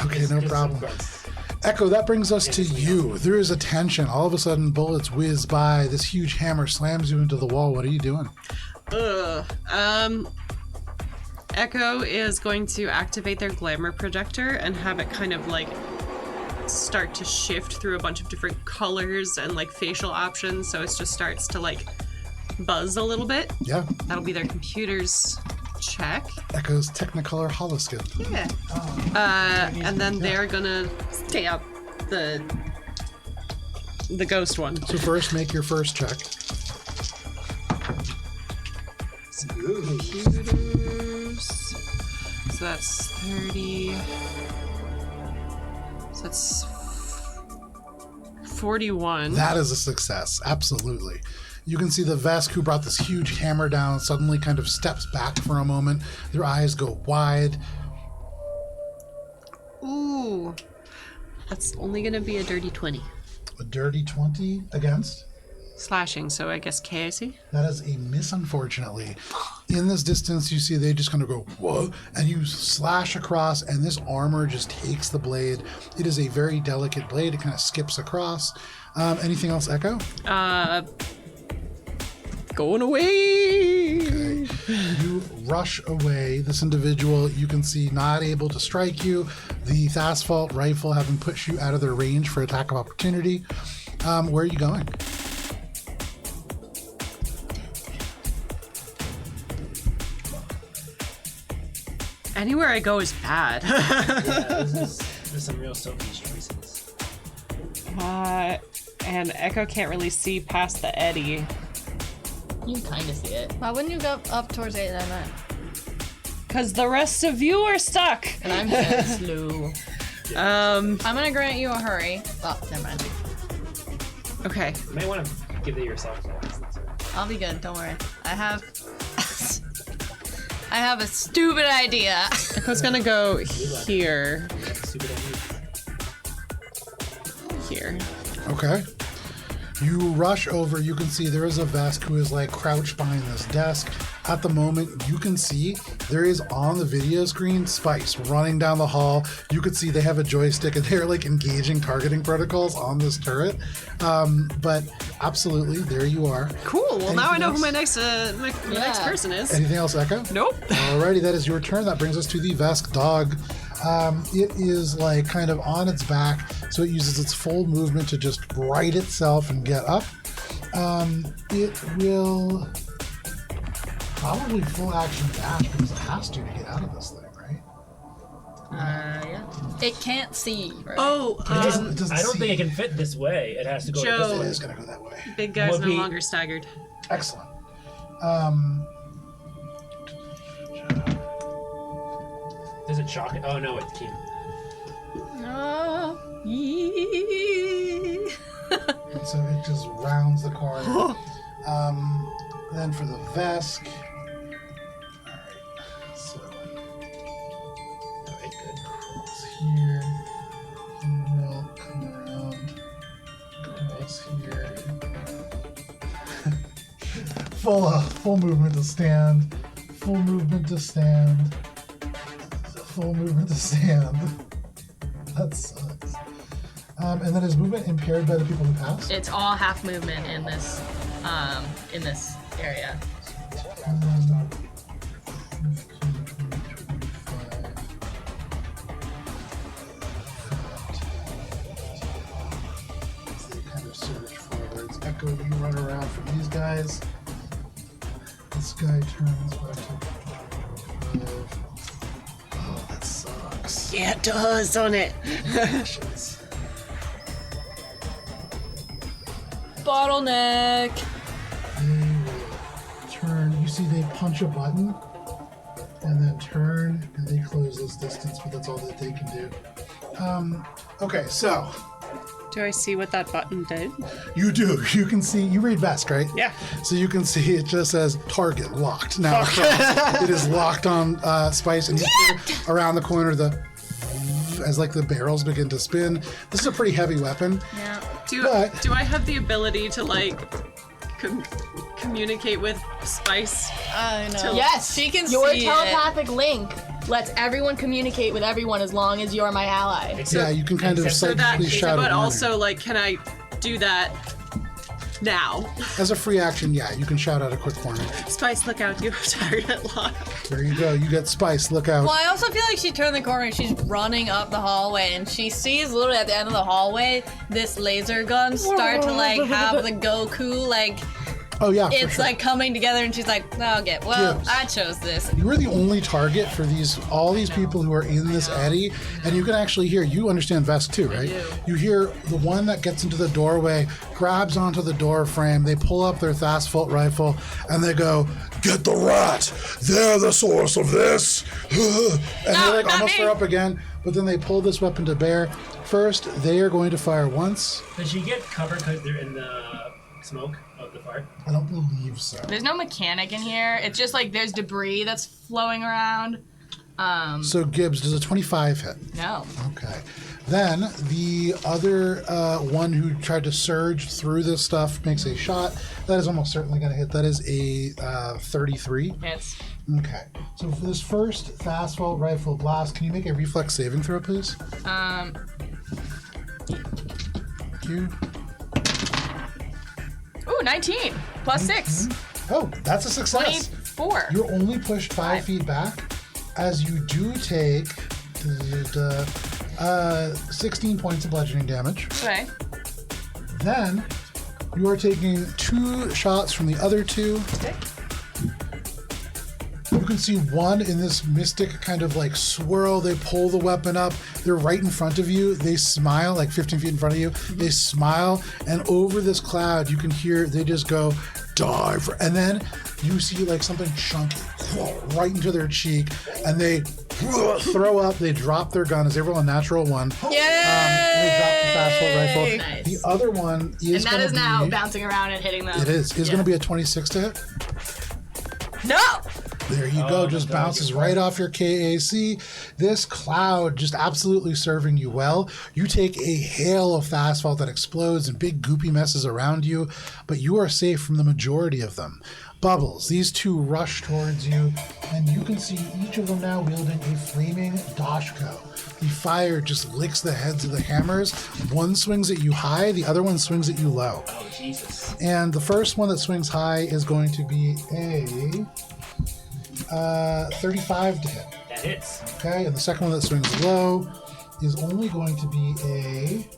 Okay, It's no just problem. some grunts. Echo, that brings us to you. There is a tension. All of a sudden, bullets whiz by. This huge hammer slams you into the wall. What are you doing? Echo is going to activate their glamour projector and have it kind of like start to shift through a bunch of different colors and like facial options, so it just starts to like buzz a little bit. Yeah, That'll be their computer's check. Echo's Technicolor Holoskin. Yeah. And then they're gonna stamp the ghost one. So first, make your first check. Computers. So that's 30. So that's 41. That is a success, absolutely. You can see the Vesk who brought this huge hammer down suddenly kind of steps back for a moment. Their eyes go wide. Ooh. That's only gonna be a dirty 20. A dirty 20 against. Slashing, so I guess KIC? That is a miss, unfortunately. In this distance, you see they just kind of go, whoa, and you slash across, and this armor just takes the blade. It is a very delicate blade. It kind of skips across. Anything else, Echo? Going away! Okay. You rush away. This individual, you can see, not able to strike you. The Thasphalt rifle having pushed you out of their range for attack of opportunity. Where are you going? Anywhere I go is bad. Yeah, this is some real Sophie's choices. And Echo can't really see past the eddy. You can kind of see it. Why wouldn't you go up towards 899? Because the rest of you are stuck. And I'm very slow. I'm gonna grant you a hurry. Oh, never mind. Okay. You may want to give it yourself. I'll be good. Don't worry. I have a stupid idea. Echo's gonna go here. Stupid idea. Here. Okay. You rush over. You can see there is a Vesk who is like crouched behind this desk. At the moment, you can see there is on the video screen Spice running down the hall. You can see they have a joystick and they're like engaging targeting protocols on this turret. But absolutely, there you are. Cool. Well, now I know who my Anything next person is. Anything else, Echo? Nope. Alrighty, that is your turn. That brings us to the Vesk dog. It is like kind of on its back, so it uses its full movement to just right itself and get up. It will probably full action dash because it has to get out of this thing, right? Yeah. It can't see, right? Oh, It doesn't I don't see. think it can fit this way. It has to go Joe. this It way. is going to go that way. big guy's no Whoopee. longer staggered. Excellent. Does it shock it? Oh no, it can't. Oh. Yee. So it just rounds the corner. Then for the Vesk. Alright, so Alright, good. cross here. He will come around. Cross here. Full movement to stand. Full movement to stand. Full movement to stand. That sucks. And then is movement impaired by the people who pass? It's all half movement in this area. 15, 20, 25. As they kind of surge forwards. Echo, you run around for these guys. This guy turns back to 25. Oh, that sucks. Yeah, it does, don't it? Shits. Bottleneck. They will turn. You see, they punch a button and then turn, and they close this distance, but that's all that they can do. Okay, so Do I see what that button did? you do. You can see. You read Vesk, right? Yeah. So you can see it just says target locked. Now it is locked on Spice, and you hear around the corner as like the barrels begin to spin. This is a pretty heavy weapon. Yeah. Do I have the ability to like communicate with Spice? I know. Yes, She can Your see telepathic link lets everyone communicate with everyone as long as you're my ally. Yeah, you can kind of Except- psychically shout but it. also like, can I do that now? As a free action, yeah, you can shout out a quick warning. Spice, look out! You have target locked. There you go. You get Spice. Look out. Well, I also feel like she turned the corner and she's running up the hallway and she sees literally at the end of the hallway this laser gun start to like have the Goku like Oh yeah, for it's sure. like coming together and she's like, okay, well, Yes. I chose this. You are the only target for all these people who are in this eddy, and you can actually hear. You understand Vesk too, right? You hear the one that gets into the doorway, grabs onto the door frame. They pull up their Thasfolt rifle, and they go, "Get the rat! They're the source of this!" and they like almost are up again, but then they pull this weapon to bear. First, they are going to fire once. Does she get cover because they're in the smoke of the fire? I don't believe so. There's no mechanic in here. It's just like there's debris that's flowing around. So Gibbs, does a 25 hit? No. Okay. Then the other one who tried to surge through this stuff makes a shot. That is almost certainly going to hit. That is a 33. It's Okay. So for this first Thasfolt rifle blast, can you make a reflex saving throw, please? Thank you. ooh, 19 plus 6. Oh, that's a success. 24. You're only pushed 5 feet back, as you do take 16 points of bludgeoning damage. Okay. Then you are taking 2 shots from the other 2. Okay. You can see one in this mystic kind of like swirl. They pull the weapon up. They're right in front of you. They smile, like 15 feet in front of you. They smile, and over this cloud, you can hear they just go, dive. And then you see like something chunky right into their cheek, and they throw up. They drop their gun. Is everyone natural one? Yay! And they drop the fastball rifle. Nice. The other one is And that gonna is now be- bouncing around and hitting them. It is. It's going to be a 26 to hit. No! There you go. Just bounces right off your KAC. This cloud just absolutely serving you well. You take a hail of asphalt that explodes and big goopy messes around you, but you are safe from the majority of them. Bubbles, these two rush towards you, and you can see each of them now wielding a flaming Dashko. The fire just licks the heads of the hammers. One swings at you high, the other one swings at you low. Oh, Jesus. And the first one that swings high is going to be a 35 to hit. That hits. Okay, and the second one that swings low is only going to be a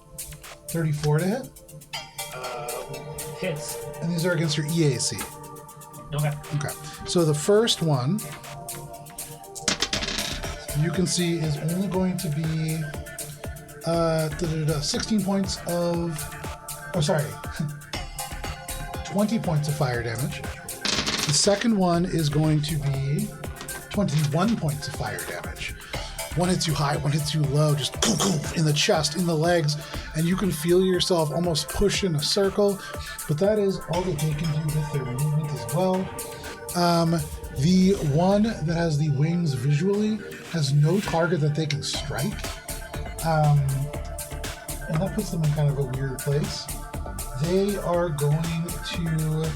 34 to hit. Hits. And these are against your EAC. Okay. Okay, so the first one you can see is only going to be 16 points of. Oh, sorry. 20 points of fire damage. The second one is going to be 21 points of fire damage. One hits you high, one hits you low, just in the chest, in the legs, and you can feel yourself almost push in a circle. But that is all that they can do with their movement as well. The one that has the wings visually has no target that they can strike. And that puts them in kind of a weird place. They are going to...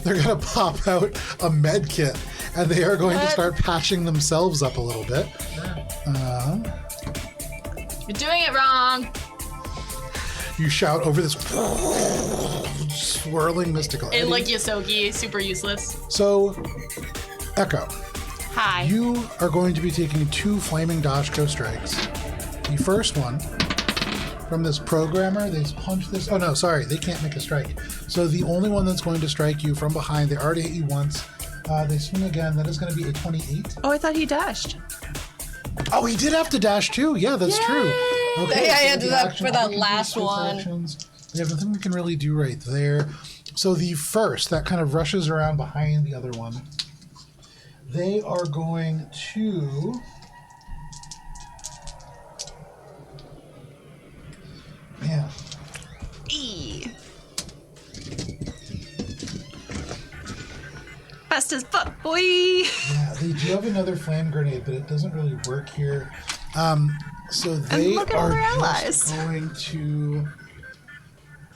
They're going to pop out a med kit, and they are going to start patching themselves up a little bit. You're doing it wrong. You shout over this swirling mystical eddy. And like Yosogi, super useless. So, Echo, Hi. you are going to be taking 2 flaming Dashko strikes. The first one from this programmer, they punch this. Oh no, sorry, they can't make a strike. So the only one that's going to strike you from behind, they already hit you once. They swing again. That is going to be a 28. Oh, I thought he dashed. Oh, he did have to dash too. Yeah, that's true. Okay, I so ended the up action- for that all these last quick one. actions, they have nothing they can really do right there. So the first that kind of rushes around behind the other one, they are going to. Man, E. Fast as fuck, boy. yeah, they do have another flame grenade, but it doesn't really work here. So they look at are our just allies. going to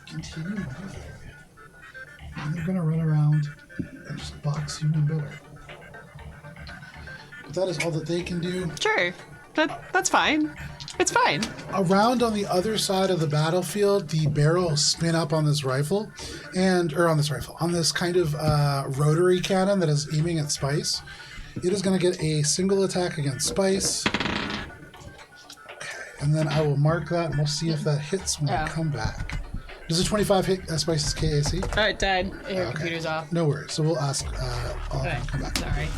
continue moving. And they're going to run around and just box you in better. But that is all that they can do. Sure. That's fine. It's fine. Around on the other side of the battlefield, the barrels spin up on this rifle, on this kind of rotary cannon that is aiming at Spice. It is going to get a single attack against Spice. And then I will mark that, and we'll see if that hits when I come back. Does a 25 hit Spice's KAC? Oh, it died. Your computer's off. No worries. So we'll ask. I'll Okay. come back. Sorry.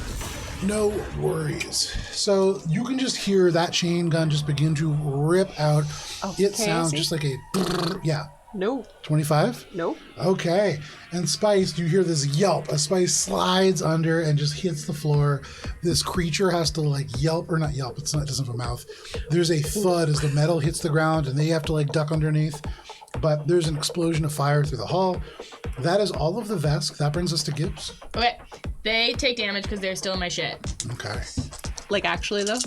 No worries. So you can just hear that chain gun just begin to rip out. It sounds KAC? just like a yeah. No. 25? Nope. Okay. And Spice, you hear this yelp. A Spice slides under and just hits the floor. This creature has to like yelp, or not yelp, it doesn't have a mouth. There's a thud as the metal hits the ground and they have to like duck underneath. But there's an explosion of fire through the hall. That is all of the Vesk. That brings us to Gibbs. Okay. They take damage because they're still in my shit. Okay. Like, actually, though?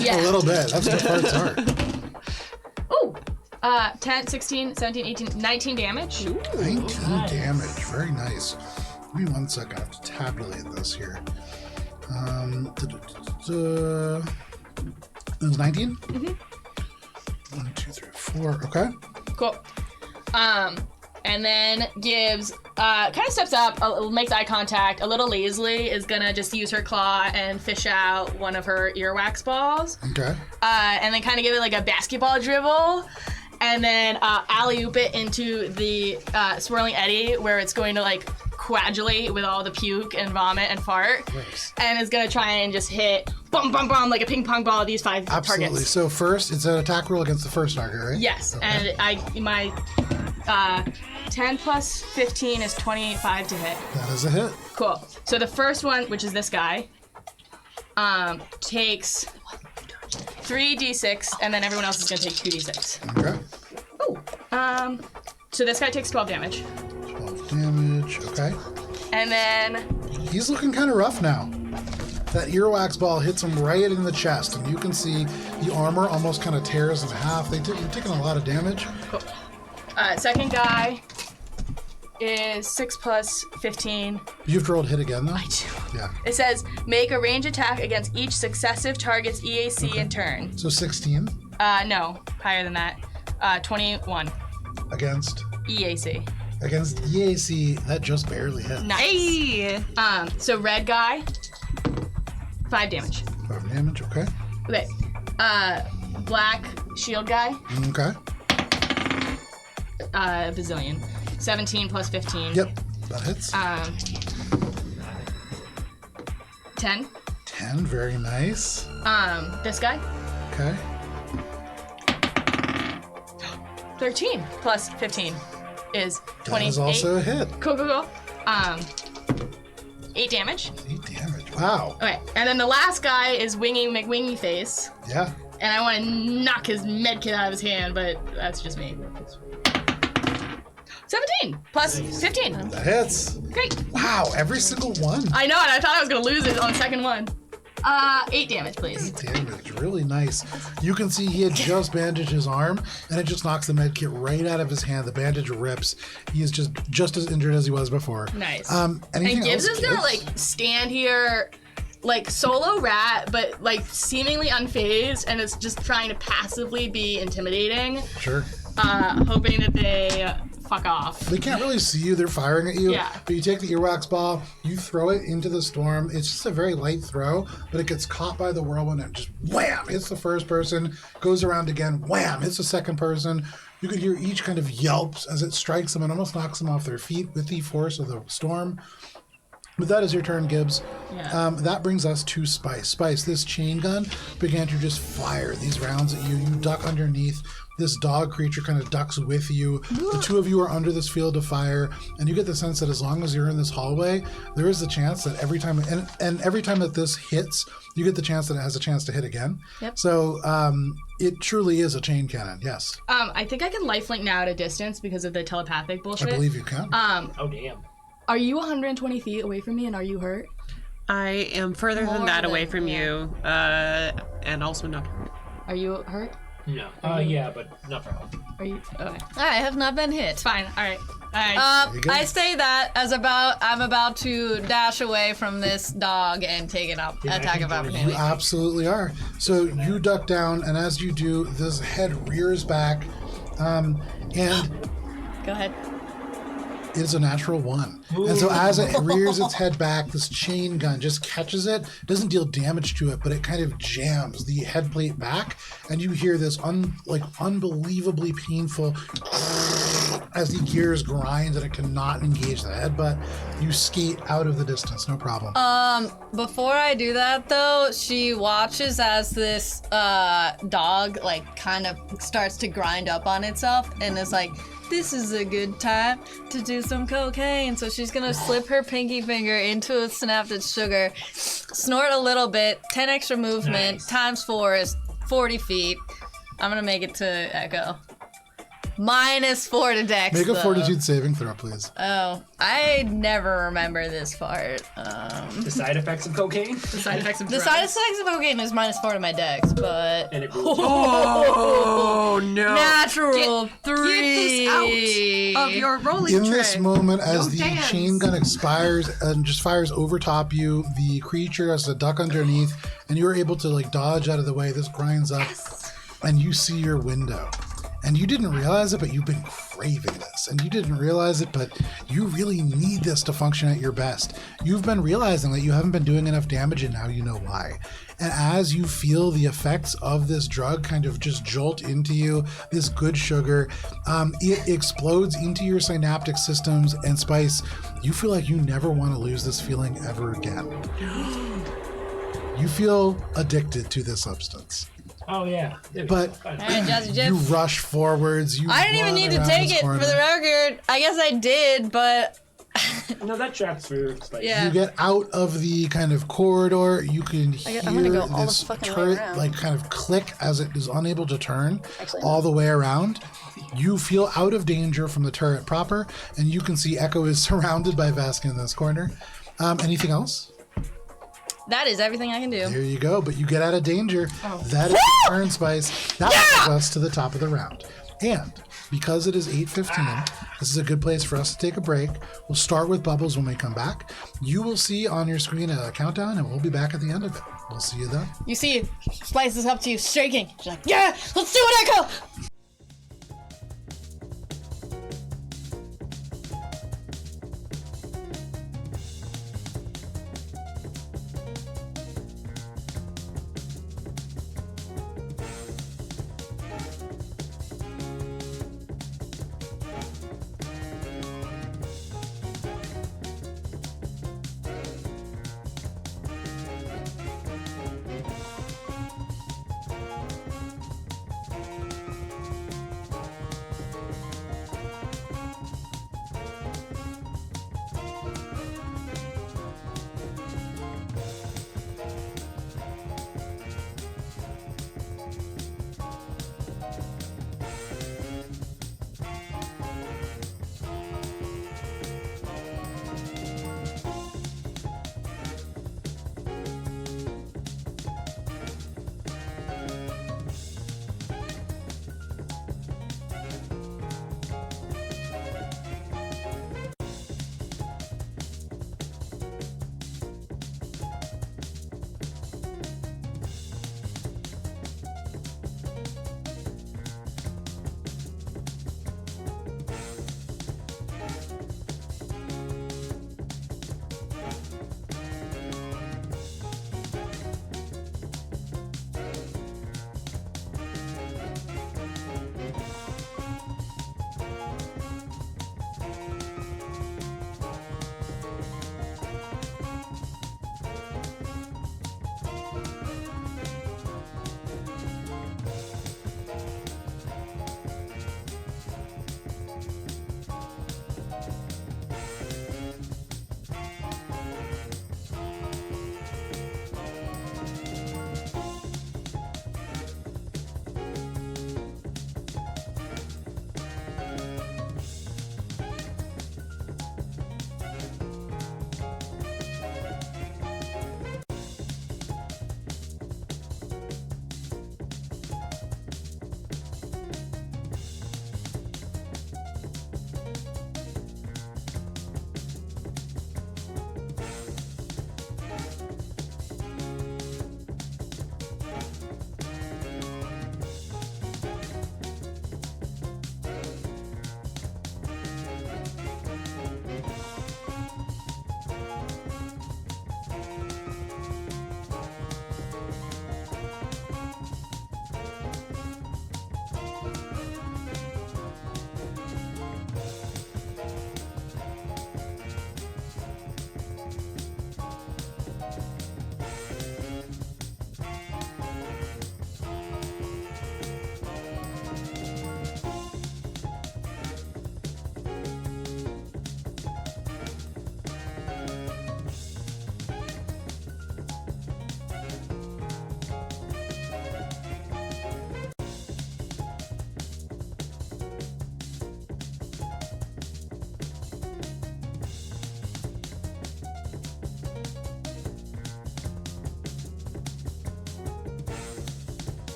Yeah. A little bit. That's what the parts are. Ooh. 10, 16, 17, 18, 19 damage. 19 damage. Very nice. Give me 1 second. I have to tabulate this here. It was 19? Mm-hmm. 1, 2, 3, 4. Okay. Cool. And then Gibbs kind of steps up, makes eye contact, a little lazily, is gonna just use her claw and fish out one of her earwax balls. Okay. And then kind of give it like a basketball dribble. And then alley-oop it into the swirling eddy where it's going to like coagulate with all the puke and vomit and fart. Nice. And is gonna try and just hit bum bum bum like a ping pong ball these 5 Absolutely. targets. So first, it's an attack roll against the first target, right? Yes, Okay. and my 10 plus 15 is 25 to hit. That is a hit. Cool. So the first one, which is this guy, takes 3d6, and then everyone else is gonna take 2d6. Okay. Oh. So this guy takes 12 damage, 12 damage. Okay. and then He's looking kind of rough now. That earwax ball hits him right in the chest, and you can see the armor almost kind of tears in half. You're taking a lot of damage. cool. Second guy is 6 plus 15. You've rolled hit again, though? I do. Yeah. It says make a range attack against each successive target's EAC in turn. So 16 No, higher than that. 21 against EAC. EAC. That just barely hit. Nice. Hey! So red guy, 5 damage. 5 damage. Okay. Okay. Black shield guy, Okay. bazillion. 17 plus 15. Yep. That hits. 10. 10. Very nice. This guy, Okay. 13 plus 15 is 28. That is also a hit. Cool. 8 damage. 8 damage. Wow. Okay, and then the last guy is Wingy McWingy Face, Yeah. and I want to knock his medkit out of his hand, but that's just me. 17 plus 15. That hits. Great. Wow. Every single one. I know, and I thought I was gonna lose it on the second one. 8 damage, please. 8 damage. Really nice. You can see he had just bandaged his arm, and it just knocks the med kit right out of his hand. The bandage rips. He is just as injured as he was before. Nice. Anything And Gibbs else, is gonna Gibbs? like stand here, like solo rat, but like seemingly unfazed, and it's just trying to passively be intimidating, Sure. hoping that they fuck off. They can't really see you. They're firing at you. Yeah. But you take the earwax ball, you throw it into the storm. It's just a very light throw, but it gets caught by the whirlwind and just wham, hits the first person, goes around again, wham, hits the second person. You could hear each kind of yelps as it strikes them and almost knocks them off their feet with the force of the storm. But that is your turn, Gibbs. Yeah. That brings us to Spice. Spice, this chain gun began to just fire these rounds at you. You duck underneath. This dog creature kind of ducks with you. The two of you are under this field of fire, and you get the sense that as long as you're in this hallway, there is the chance that every time, and every time that this hits, you get the chance that it has a chance to hit again. Yep. So it truly is a chain cannon. Yes, I think I can lifelink now at a distance because of the telepathic bullshit. I believe you can. Oh damn. Are you 120 feet away from me, and are you hurt? I am further than More that than- away from yeah. you, and also not hurt. Are you hurt? No. Yeah, but not for help. Are you? Okay. I have not been hit. It's fine. All right. you go. I say that as I'm about to dash away from this dog and take an Yeah, I attack can of join you. opportunity. You absolutely are. So you duck down, and as you do, this head rears back, and Go ahead. it is a natural 1. And so as it rears its head back, this chain gun just catches it, doesn't deal damage to it, but it kind of jams the head plate back, and you hear this unbelievably painful as the gears grind and it cannot engage the head, but you skate out of the distance, no problem. Before I do that, though, she watches as this dog, like, kind of starts to grind up on itself and is like, this is a good time to do some cocaine. So she's gonna slip her pinky finger into a synaptic sugar, snort a little bit, 10 extra movement, Nice. times 4 is 40 feet. I'm gonna make it to Echo. -4 to Dex. Make a though. fortitude saving throw, please. Oh, I never remember this part. The side effects of cocaine, The side effects of The drugs. side effects of cocaine is -4 to my Dex, but and it rules. Oh no! natural 3. Get this out of your rolling In tray. this moment, as No the dance. chain gun expires and just fires over top you, the creature has to duck underneath, and you're able to like dodge out of the way. This grinds up, and you see your window. And you didn't realize it, but you've been craving this. And you didn't realize it, but you really need this to function at your best. You've been realizing that you haven't been doing enough damage, and now you know why. And as you feel the effects of this drug kind of just jolt into you, this good sugar, it explodes into your synaptic systems, and Spice, you feel like you never want to lose this feeling ever again. You feel addicted to this substance. Oh yeah. There we go. But All right, Jazzy you Jeff. rush forwards. You I didn't even run need to around take this it corner. for the record. I guess I did, but No, that tracks for spice. Yeah. You get out of the kind of corridor. You can hear I'm gonna go all the this fucking way turret around. like kind of click as it is unable to turn Actually, all the way around. You feel out of danger from the turret proper, and you can see Echo is surrounded by Vesk in this corner. Anything else? that is everything I can do. There you go. But you get out of danger. Oh. That is the turn spice. That brings us to the top of the round. And because it is 8:15, this is a good place for us to take a break. We'll start with Bubbles when we come back. You will see on your screen a countdown, and we'll be back at the end of it. We'll see you then. You see, Spice is up to you, shaking. She's like, yeah, let's do it, Echo!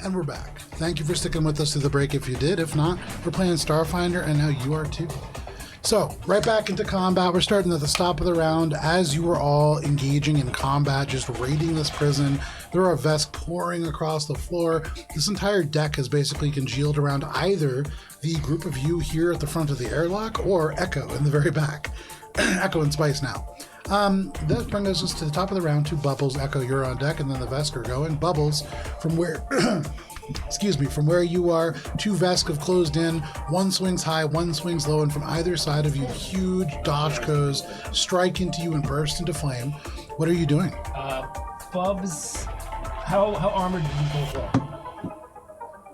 And we're back. Thank you for sticking with us through the break if you did. If not, we're playing Starfinder, and now you are too. So, right back into combat. We're starting at the stop of the round. As you are all engaging in combat, just raiding this prison, there are Vesk pouring across the floor. This entire deck is basically congealed around either the group of you here at the front of the airlock or Echo in the very back. Echo and Spice now. That brings us to the top of the round to Bubbles. Echo, you're on deck, and then the Vesk are going. Bubbles, from where... excuse me, from where you are, 2 Vesk have closed in, 1 swings high, 1 swings low, and from either side of you, huge Dashkos strike into you and burst into flame. What are you doing? Bubs, how armored do you both look?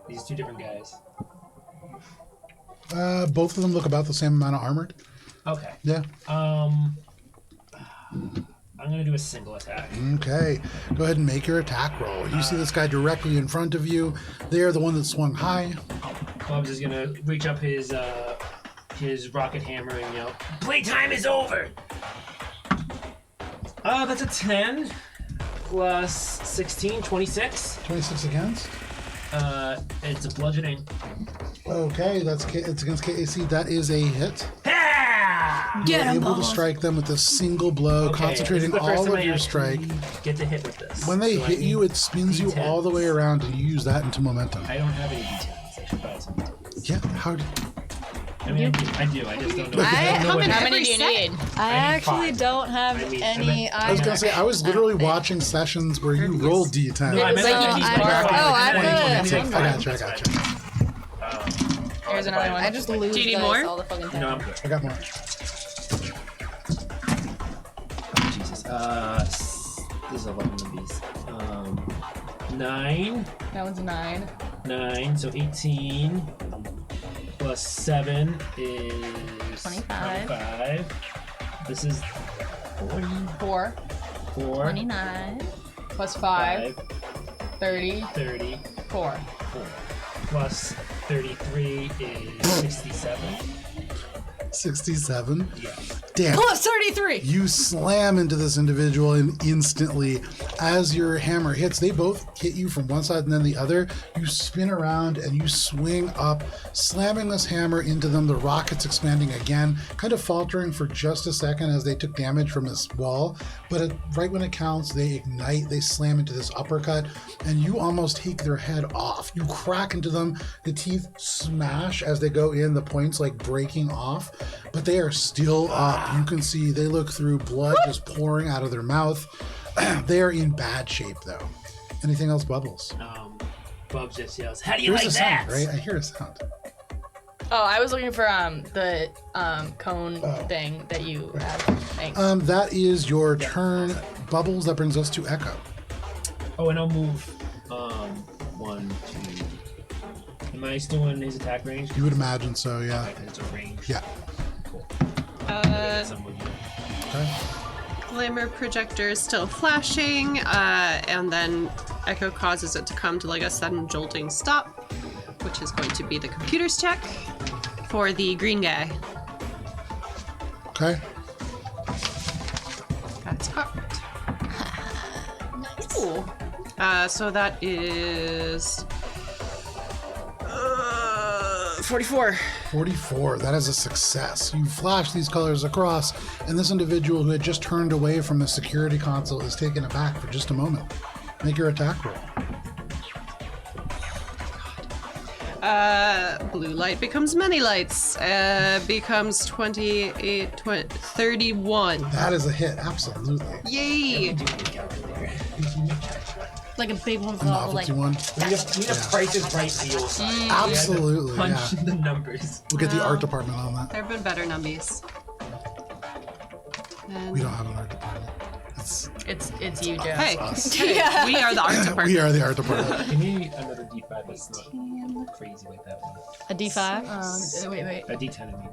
These 2 different guys. Both of them look about the same amount of armored. Okay. Yeah. I'm gonna do a single attack. Okay. Go ahead and make your attack roll. You see this guy directly in front of you. They're the one that swung high. Bubs is gonna reach up his rocket hammer and yell, "Playtime is over!" That's a 10 plus 16, 26. 26 against. It's a bludgeoning. Okay, it's against KAC. That is a hit. Get You're him, able to Bubbles. strike them with a single blow, concentrating this is the first all time of I your actually strike. Get to hit with this. When they So I hit you, need it spins you D10s. all the way around, and you use that into momentum. I don't have any D10s. I should buy some D10s. Yeah, how did... I mean, I do. I just don't know. How many do you need? I actually 5. don't have I mean, any. I was gonna say, I was literally watching sessions where you rolled D10. No, I meant like like you these keep bars. borrowing. Oh, I I put- mean, I gotcha. Here's another one. I just lose Do you need dice more? all the fucking time. No, I'm good. I got more. Jesus. This is a lot of numbers. 9. That one's a 9. 9, so 18 plus 7 is 25. 25. This is 4 4. 29. plus 5, 30, 30, 4. 4. Plus 33 is 67. 67. Yeah. Damn. Plus 33! You slam into this individual, and instantly, as your hammer hits, they both hit you from one side and then the other. You spin around and you swing up, slamming this hammer into them. The rocket's expanding again, kind of faltering for just a second as they took damage from this wall. But right when it counts, they ignite, they slam into this uppercut, and you almost take their head off. You crack into them, the teeth smash as they go in, the points like breaking off, but they are still up. You can see they look through, blood just pouring out of their mouth. They are in bad shape, though. Anything else, Bubbles? Bubs just yells, "How do you Here's like a that?" sound, right? I hear a sound. Oh, I was looking for the cone thing that you have. Thanks. That is your turn, Bubbles. That brings us to Echo. Oh, and I'll move 1, 2. Am I still in his attack range? You would imagine so, yeah. Okay, 'cause it's a range. Yeah. Cool. Somebody. Okay. Glimmer projector is still flashing, and then Echo causes it to come to like a sudden jolting stop, which is going to be the computer's check for the green guy. Okay. That's correct. Ooh. So that is 44. 44. That is a success. You flash these colors across, and this individual who had just turned away from the security console is taken aback for just a moment. Make your attack roll. Blue light becomes many lights. Becomes 28, 31. That is a hit, absolutely. Yay! Like a big one A for all, like. novelty one. We need a Price is Right deal. Absolutely, Punch yeah. the numbers. We'll get the art department on that. There have been better numbies. And We don't have an art department. It's you, Joe. Hey, us. Yeah. we are the art department. We are the art department. Give me another D5 that's not crazy like that one. A D5? Wait. A D10, I mean.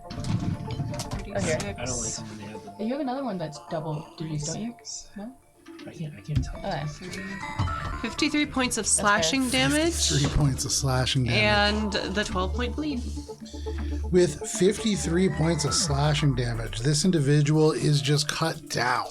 Oh, here. I don't like them when they have the... You have another one that's double digits, don't you? No? I can't tell. Okay. 53 points of slashing damage 3 points of slashing damage. and the 12-point bleed. With 53 points of slashing damage, this individual is just cut down.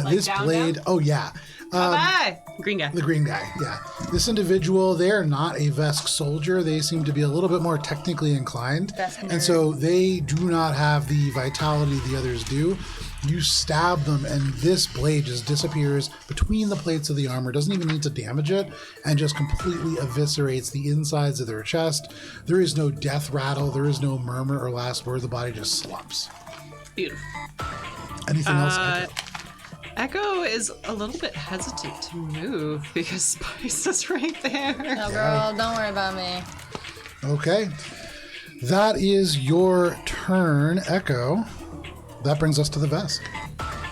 This down, blade, down? oh yeah. Bye. Green guy. The green guy, yeah. This individual, they are not a Vesk soldier. They seem to be a little bit more technically inclined. Vesk And so they do not have the vitality the others do. You stab them, and this blade just disappears between the plates of the armor. Doesn't even need to damage it, and just completely eviscerates the insides of their chest. There is no death rattle. There is no murmur or last word. The body just slumps. Beautiful. Anything else? Echo? Echo is a little bit hesitant to move because Spice is right there. No, girl, don't worry about me. Okay. That is your turn, Echo. That brings us to the Vesk.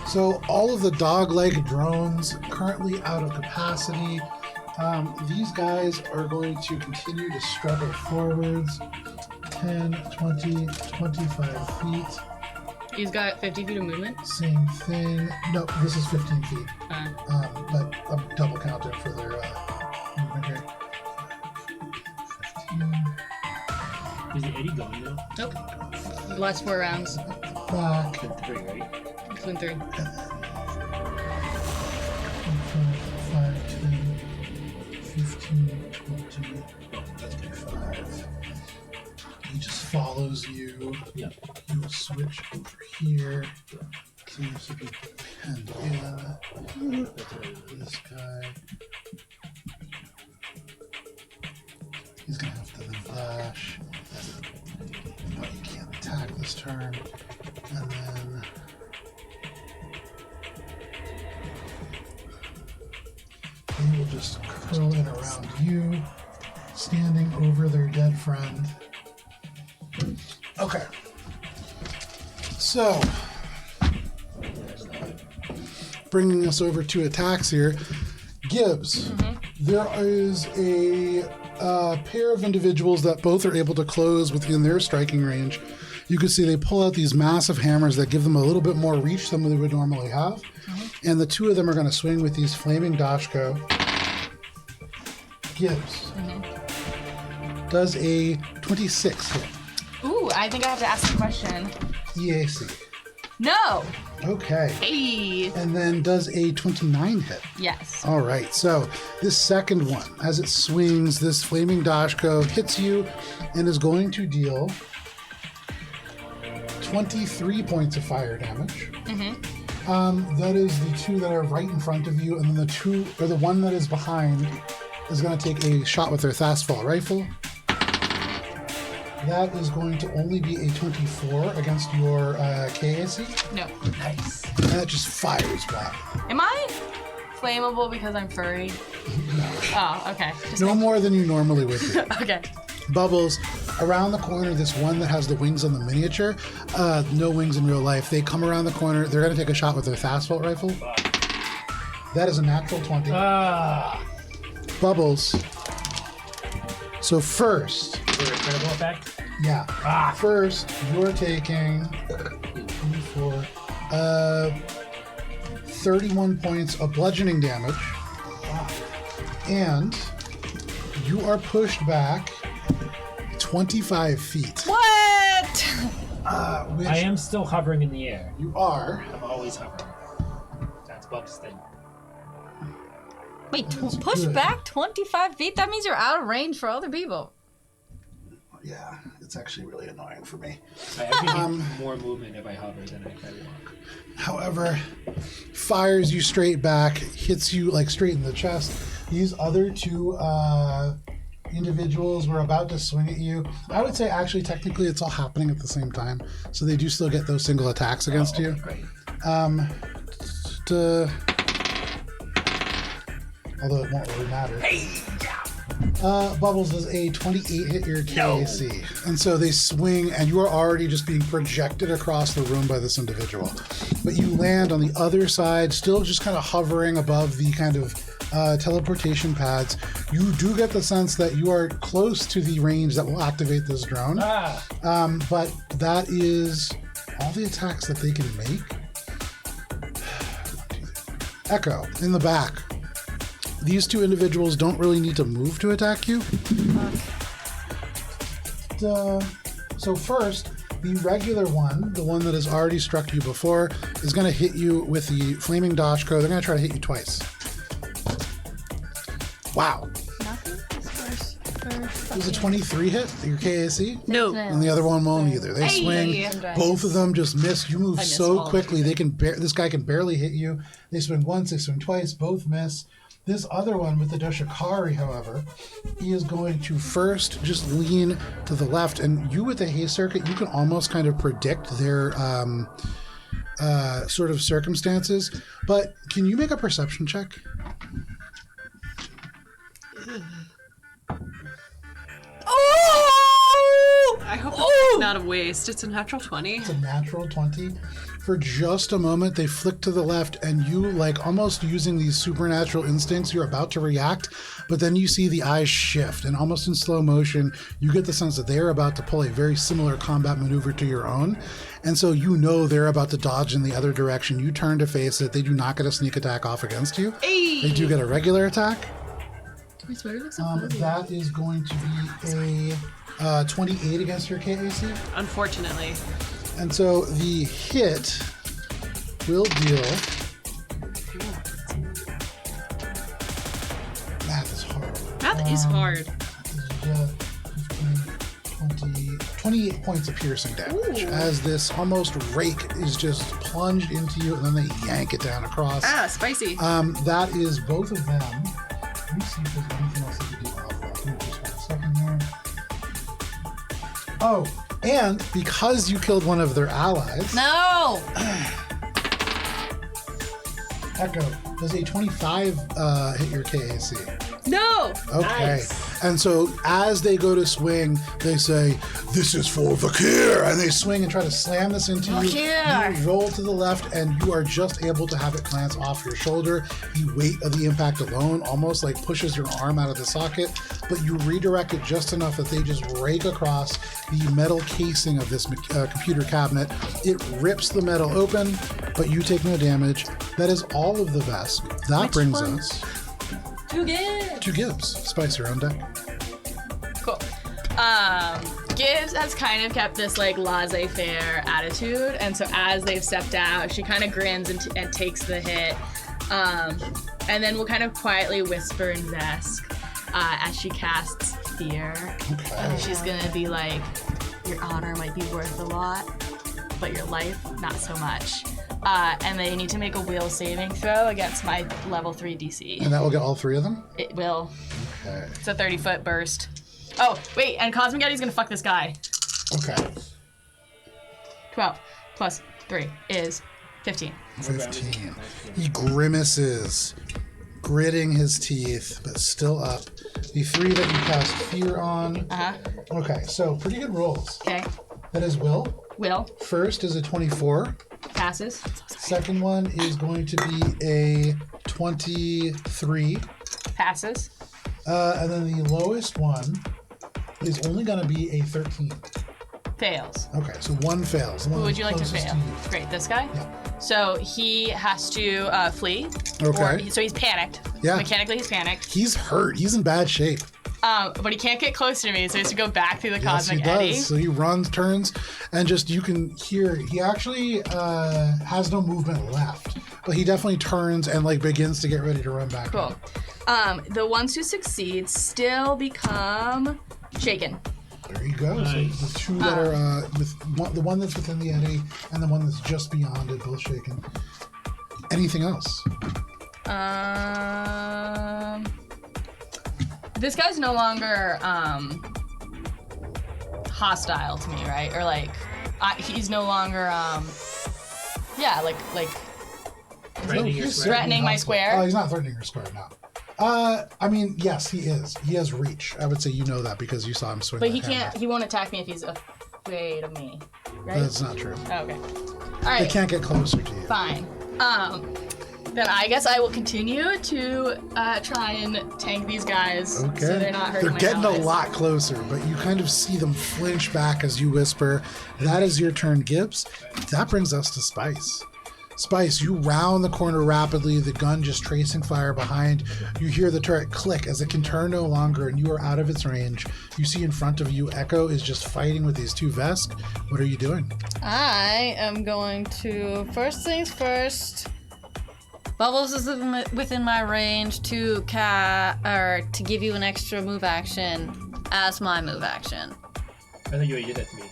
So all of the dog-leg drones currently out of capacity. These guys are going to continue to struggle forwards. 10, 20, 25 feet. He's got 50 feet of movement. Same thing. No, this is 15 feet. But I'm double counting for their movement here. 15. Is the 80 going now? Nope. Last 4 rounds. Back. 3, right? It's been 3. 5, 10, 15, 20, 25. He just follows you. Yeah. You will switch over here. So you keep it pinned in. This guy. He's gonna have to then dash. But you can't attack this turn. And then he will just curl in around you, standing over their dead friend. Okay. So, bringing us over to attacks here. Gibbs, there is a pair of individuals that both are able to close within their striking range. You can see they pull out these massive hammers that give them a little bit more reach than they would normally have. And the two of them are going to swing with these flaming Dashko. Gibbs does a 26 hit. Ooh, I think I have to ask a question. EAC. No. Okay. Hey. And then does a 29 hit. Yes. All right, so this second one, as it swings, this flaming Dashko hits you and is going to deal 23 points of fire damage. That is the two that are right in front of you, and then the one that is behind is going to take a shot with their Thasfall rifle. That is going to only be a 24 against your KAC, No. Nice. and that just fires back. Am I flammable because I'm furry? Oh, okay. Just No more than you normally would be. okay. Bubbles, around the corner, this one that has the wings on the miniature, no wings in real life, they come around the corner, they're going to take a shot with their Thasfall rifle. That is a natural 20. Bubbles. So first, Is there a critical effect? yeah, first you're taking 24, 31 points of bludgeoning damage, and you are pushed back 25 feet. What? Which I am still hovering in the air. you are. I'm always hovering. That's Bub's thing. Wait, That's push good. back 25 feet? That means you're out of range for other people. Yeah, it's actually really annoying for me. I actually get more movement if I hover than if I walk. However, fires you straight back, hits you like straight in the chest. These other two individuals were about to swing at you. I would say actually technically it's all happening at the same time, so they do still get those single attacks against you. Great. Although it won't really matter. Bubbles does a 28 hit your KAC. And so they swing, and you are already just being projected across the room by this individual. But you land on the other side, still just kind of hovering above the kind of teleportation pads. You do get the sense that you are close to the range that will activate this drone. But that is all the attacks that they can make. Echo, in the back. These two individuals don't really need to move to attack you. So first, the regular one, the one that has already struck you before, is going to hit you with the flaming Dashko. They're going to try to hit you twice. Wow. It was a 23 hit, your KAC? No. And the other one won't either. They swing. Both of them just miss. You move so quickly. This guy can barely hit you. They swing once, they swing twice, both miss. This other one with the Doshikari, however, he is going to first just lean to the left. And you with the haste circuit, you can almost kind of predict their sort of circumstances. But can you make a perception check? I hope it's not a waste. It's a natural 20. It's a natural 20. For just a moment, they flick to the left, and you, like, almost using these supernatural instincts, you're about to react, but then you see the eyes shift, and almost in slow motion, you get the sense that they're about to pull a very similar combat maneuver to your own, and so you know they're about to dodge in the other direction. You turn to face it. They do not get a sneak attack off against you. Hey! They do get a regular attack. My sweater looks so fuzzy. That is going to be a 28 against your KAC. Unfortunately. And so the hit will deal. Math is hard. Math is hard. 28 points of piercing damage as this almost rake is just plunged into you, and then they yank it down across. Ah, spicy. That is both of them. Let me see if there's anything else I can do about that. Give me just 1 second here. Oh, and because you killed one of their allies, No! Echo, does a 25 hit your KAC? No! Okay. Nice. And so as they go to swing, they say, "This is for Vakir," and they swing and try to slam this into you. Vakir! You roll to the left, and you are just able to have it glance off your shoulder. The weight of the impact alone almost like pushes your arm out of the socket, but you redirect it just enough that they just rake across the metal casing of this computer cabinet. It rips the metal open, but you take no damage. That is all of the vest. That brings us to Gibbs. Spice, your own deck. Cool. Gibbs has kind of kept this like laissez-faire attitude, and so as they've stepped out, she kind of grins and takes the hit, and then we'll kind of quietly whisper in Zesk as she casts Fear. Okay. And she's gonna be like, "Your honor might be worth a lot, but your life not so much." And they need to make a will saving throw against my level 3 DC. And that will get all three of them? It will. Okay. It's a 30-foot burst. Oh, wait, and Cosmic Eddie's gonna fuck this guy. Okay. 12 plus 3 is 15. 15. He grimaces, gritting his teeth, but still up. The 3 that you cast Fear on. Okay, so pretty good rolls. Okay. That is Will. Will First is a 24. passes. Second one is going to be a 23. Passes. And then the lowest one is only going to be a 13. Fails. Okay, so one fails. Who would you like to fail? You. Great, this guy? Yeah. So he has to flee. Okay. So he's panicked. Yeah. Mechanically, he's panicked. He's hurt. He's in bad shape. But he can't get close to me, so he has to go back through the Yes, he Cosmic does. Eddy. So he runs, turns, and just you can hear he actually has no movement left, but he definitely turns and like begins to get ready to run back. Cool. The ones who succeed still become shaken. There you go. Nice. So the 2 that are the one that's within the eddy and the one that's just beyond it, both shaken. Anything else? This guy's no longer hostile to me, right? Or like, he's no longer Threatening your he's square. Threatening my square? Oh, he's not threatening your square now. I mean, yes, he is. He has reach. I would say you know that because you saw him swing. But that he hammer. can't. He won't attack me if he's afraid of me, right? That's not true. Oh, okay. All They right. can't get closer to you. Fine. Then I guess I will continue to try and tank these guys Okay. so they're not hurting They're my getting allies. a lot closer, but you kind of see them flinch back as you whisper. That is your turn, Gibbs. That brings us to Spice. Spice, you round the corner rapidly, the gun just tracing fire behind. You hear the turret click as it can turn no longer, and you are out of its range. You see in front of you, Echo is just fighting with these 2 Vesk. What are you doing? I am going to, first things first, Bubbles is within my range to to give you an extra move action as my move action. I thought you already did that to me.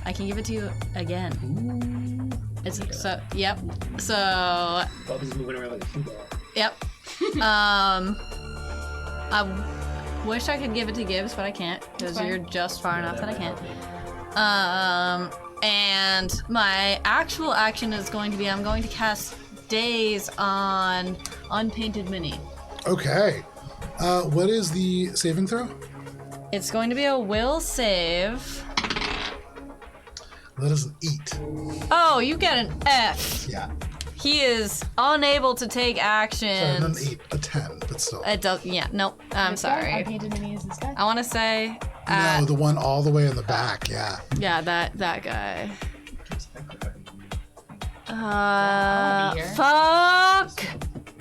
I can give it to you again. Ooh. It's so yep. So Bubbles is moving around like a cue ball. yep. I wish I could give it to Gibbs, but I can't because fine. you're just far enough that I might can't. help me. And my actual action is going to be I'm going to cast Daze on Unpainted Mini. Okay. What is the saving throw? It's going to be a will save. That is an 8. Oh, you get an F. Yeah. He is unable to take Sorry, not actions. an 8, a 10, but still. It does. Yeah. Nope. I'm This guy? sorry. Unpainted Mini is this guy? I want to say. No, the one all the way in the back, yeah. Yeah, that guy. wanna be here. Fuck.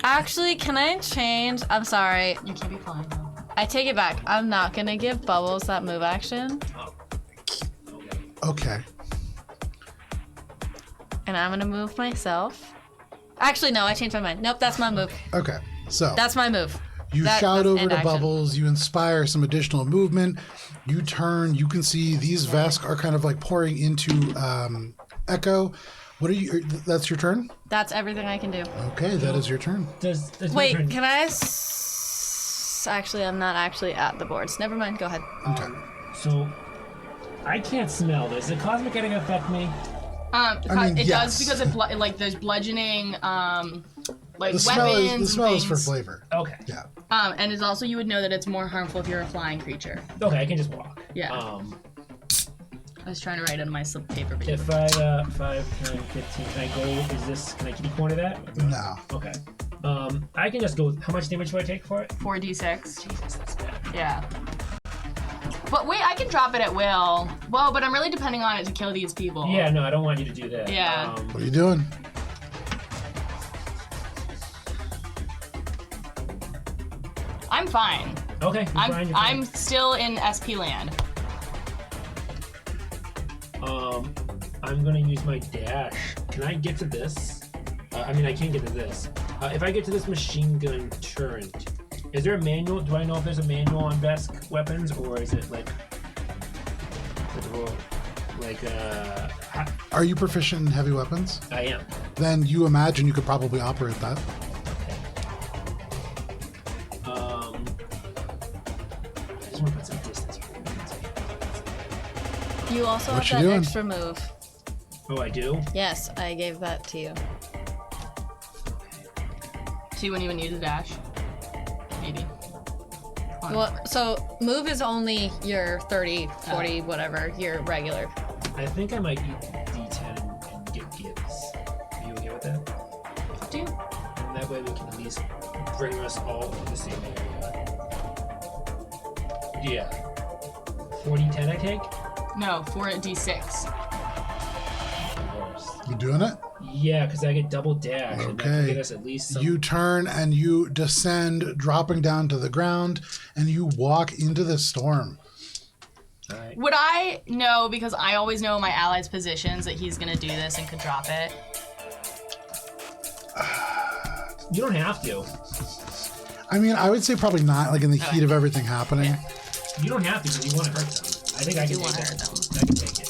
Actually, can I change? I'm sorry. You can't be flying though. I take it back. I'm not gonna give Bubbles that move action, Okay. and I'm gonna move myself. Actually, no, I changed my mind. Nope, that's my move. Okay. So That's my move. you that- shout that's over end to action. Bubbles, you inspire some additional movement, you turn, you can see these Vesk are kind of like pouring into Echo. What are you, that's your turn? That's everything I can do. Okay, that is your turn. Does my Wait, turn- can I? Actually, I'm not actually at the boards. Never mind. Go ahead. Okay. So, I can't smell this. Is cosmic getting affect me? mean, It yes. does because of like there's bludgeoning, like The smell weapons. is, the smell and is for things. flavor. Okay. Yeah. And it's also you would know that it's more harmful if you're a flying creature. Okay, I can just walk. Yeah. I was trying to write it on my slip paper. But If I 5, 10, 15, can I go? Is this? Can I keep corner that? No. Okay. I can just go. How much damage do I take for it? 4d6. Jesus, that's bad. Yeah. But wait, I can drop it at will. Well, but I'm really depending on it to kill these people. Yeah, no, I don't want you to do that. Yeah. What are you doing? I'm fine. Okay. You're fine, you're I'm fine. still in SP land. I'm gonna use my dash. Can I get to this? I mean, I can't get to this. If I get to this machine gun turret, is there a manual? Do I know if there's a manual on Vesk weapons, or is it like, Are you proficient in heavy weapons? I am. Then you imagine you could probably operate that. I just want to put some distance here. You also What have you that doing? extra move. Oh, I do? Yes, I gave that to you. So you wouldn't even use a dash. Maybe. Well, so move is only your 30, 40, whatever, your regular. I think I might eat D10 and get Gibbs. Are you okay with that? Do. And that way we can at least bring us all to the same area. Yeah. 40-10 I take? No, 4d6. You doing it? Yeah, because I get double dash, and that can Okay. get us at least some... You turn and you descend, dropping down to the ground, and you walk into the storm. Alright. Would I know, because I always know my allies' positions, that he's gonna do this and could drop it? You don't have to. I mean, I would say probably not, like in the heat of everything happening. Yeah. You don't have to, because you want to hurt them. I think I can You wanna take hurt it. them. I can take it.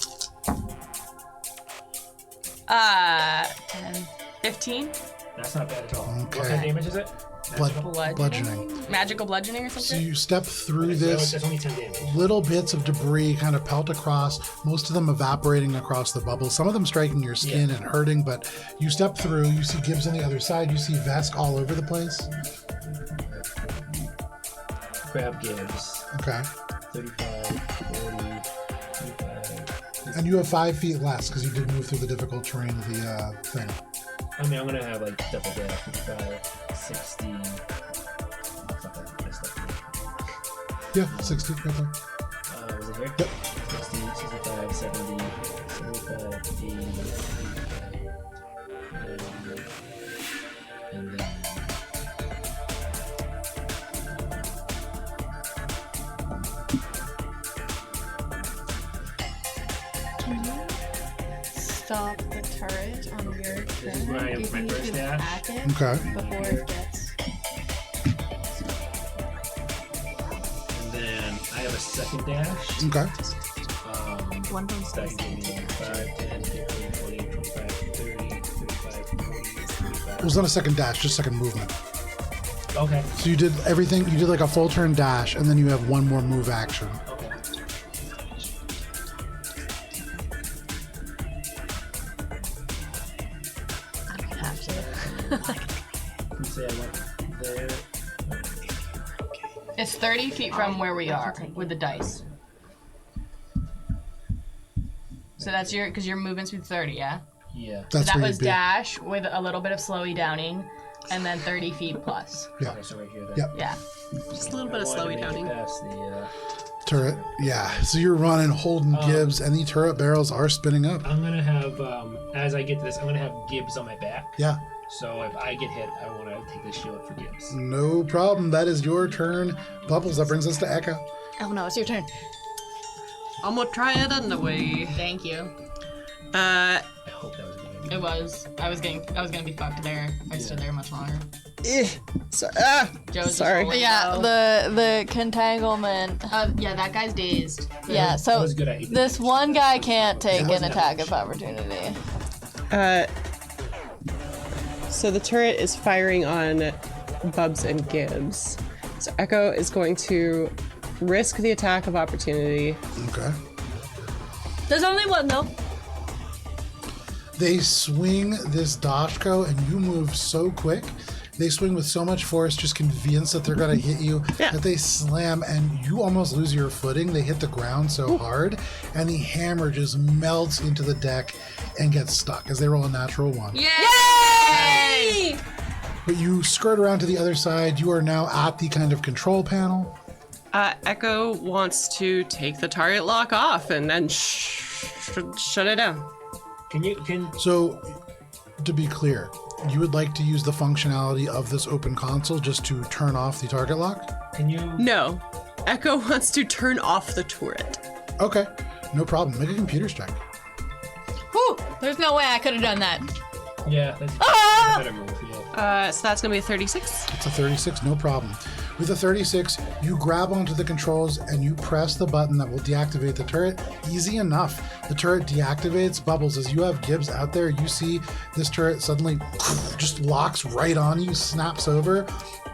10, 15? That's not bad at all. What Okay. kind of damage is it? Bludgeoning. Magical bludgeoning or So something? you step through So this, that's only 10 damage. little bits of debris kind of pelt across, most of them evaporating across the bubbles, some of them striking your skin and hurting, but you step through, you see Gibbs on the other side, you see Vesk all over the place. Grab Gibbs. Okay. 35, 40, 25. And you have 5 feet less because you did move through the difficult terrain of the thing. I mean, I'm gonna have like double dash. 55, 60. Fuck that. I slept. Yeah, 60 right there. Was it here? Yep. 60, 65, 70, 75, 80, 85, and then. stop the turret on your turn. This is where I am you for my can first dash. attack it Okay. before it gets. And then I have a second dash. Okay. One from That can give me 5, 10, 15, 20, 25, 30, 35, 40, 45. Was not a second dash, just second movement. Okay. So you did everything. You did like a full turn dash, and then you have one more move action. Okay. You say I went there. It's 30 feet from where we are with the dice. So that's because your movement speed 30, yeah? Yeah. That's That where was you'd be. dash with a little bit of slowy downing, and then 30 feet plus. Yeah. Okay, so right here then. Yep. Yeah. Just a little bit of I wanted slowy to make it downing. past the, Turret. Yeah. So you're running, holding Gibbs, and the turret barrels are spinning up. I'm gonna have, as I get to this, I'm gonna have Gibbs on my back. Yeah. So if I get hit, I want to take the shield for Gibbs. No problem. That is your turn. Bubbles. That brings us to Echo. Oh no, it's your turn. I'm gonna try it anyway. Thank you. I hope that was a good idea. It was. I was gonna be fucked there if I stood there much longer. Joe's Sorry. Just Yeah, the contanglement. yeah, that guy's dazed. Yeah, That so was a good idea. this one guy can't take Yeah. an attack of opportunity. So the turret is firing on Bubs and Gibbs. So Echo is going to risk the attack of opportunity. Okay. There's only one though. They swing this Dashko, and you move so quick. They swing with so much force, just convinced that they're going to hit you, Yeah. that they slam, and you almost lose your footing. They hit the ground so hard, and the hammer just melts into the deck and gets stuck as they roll a natural one. Yay! But you skirt around to the other side. You are now at the kind of control panel. Echo wants to take the target lock off and then shut it down. Can So, to be clear, you would like to use the functionality of this open console just to turn off the target lock? can you? No. Echo wants to turn off the turret. Okay, no problem. Make a computer's check. Whew, there's no way I could have done that. Yeah, that's Ah! a better move. Yeah. So that's gonna be a 36. It's a 36, no problem. With a 36, you grab onto the controls and you press the button that will deactivate the turret. Easy enough. The turret deactivates. Bubbles, as you have Gibbs out there, you see this turret suddenly just locks right on you, snaps over.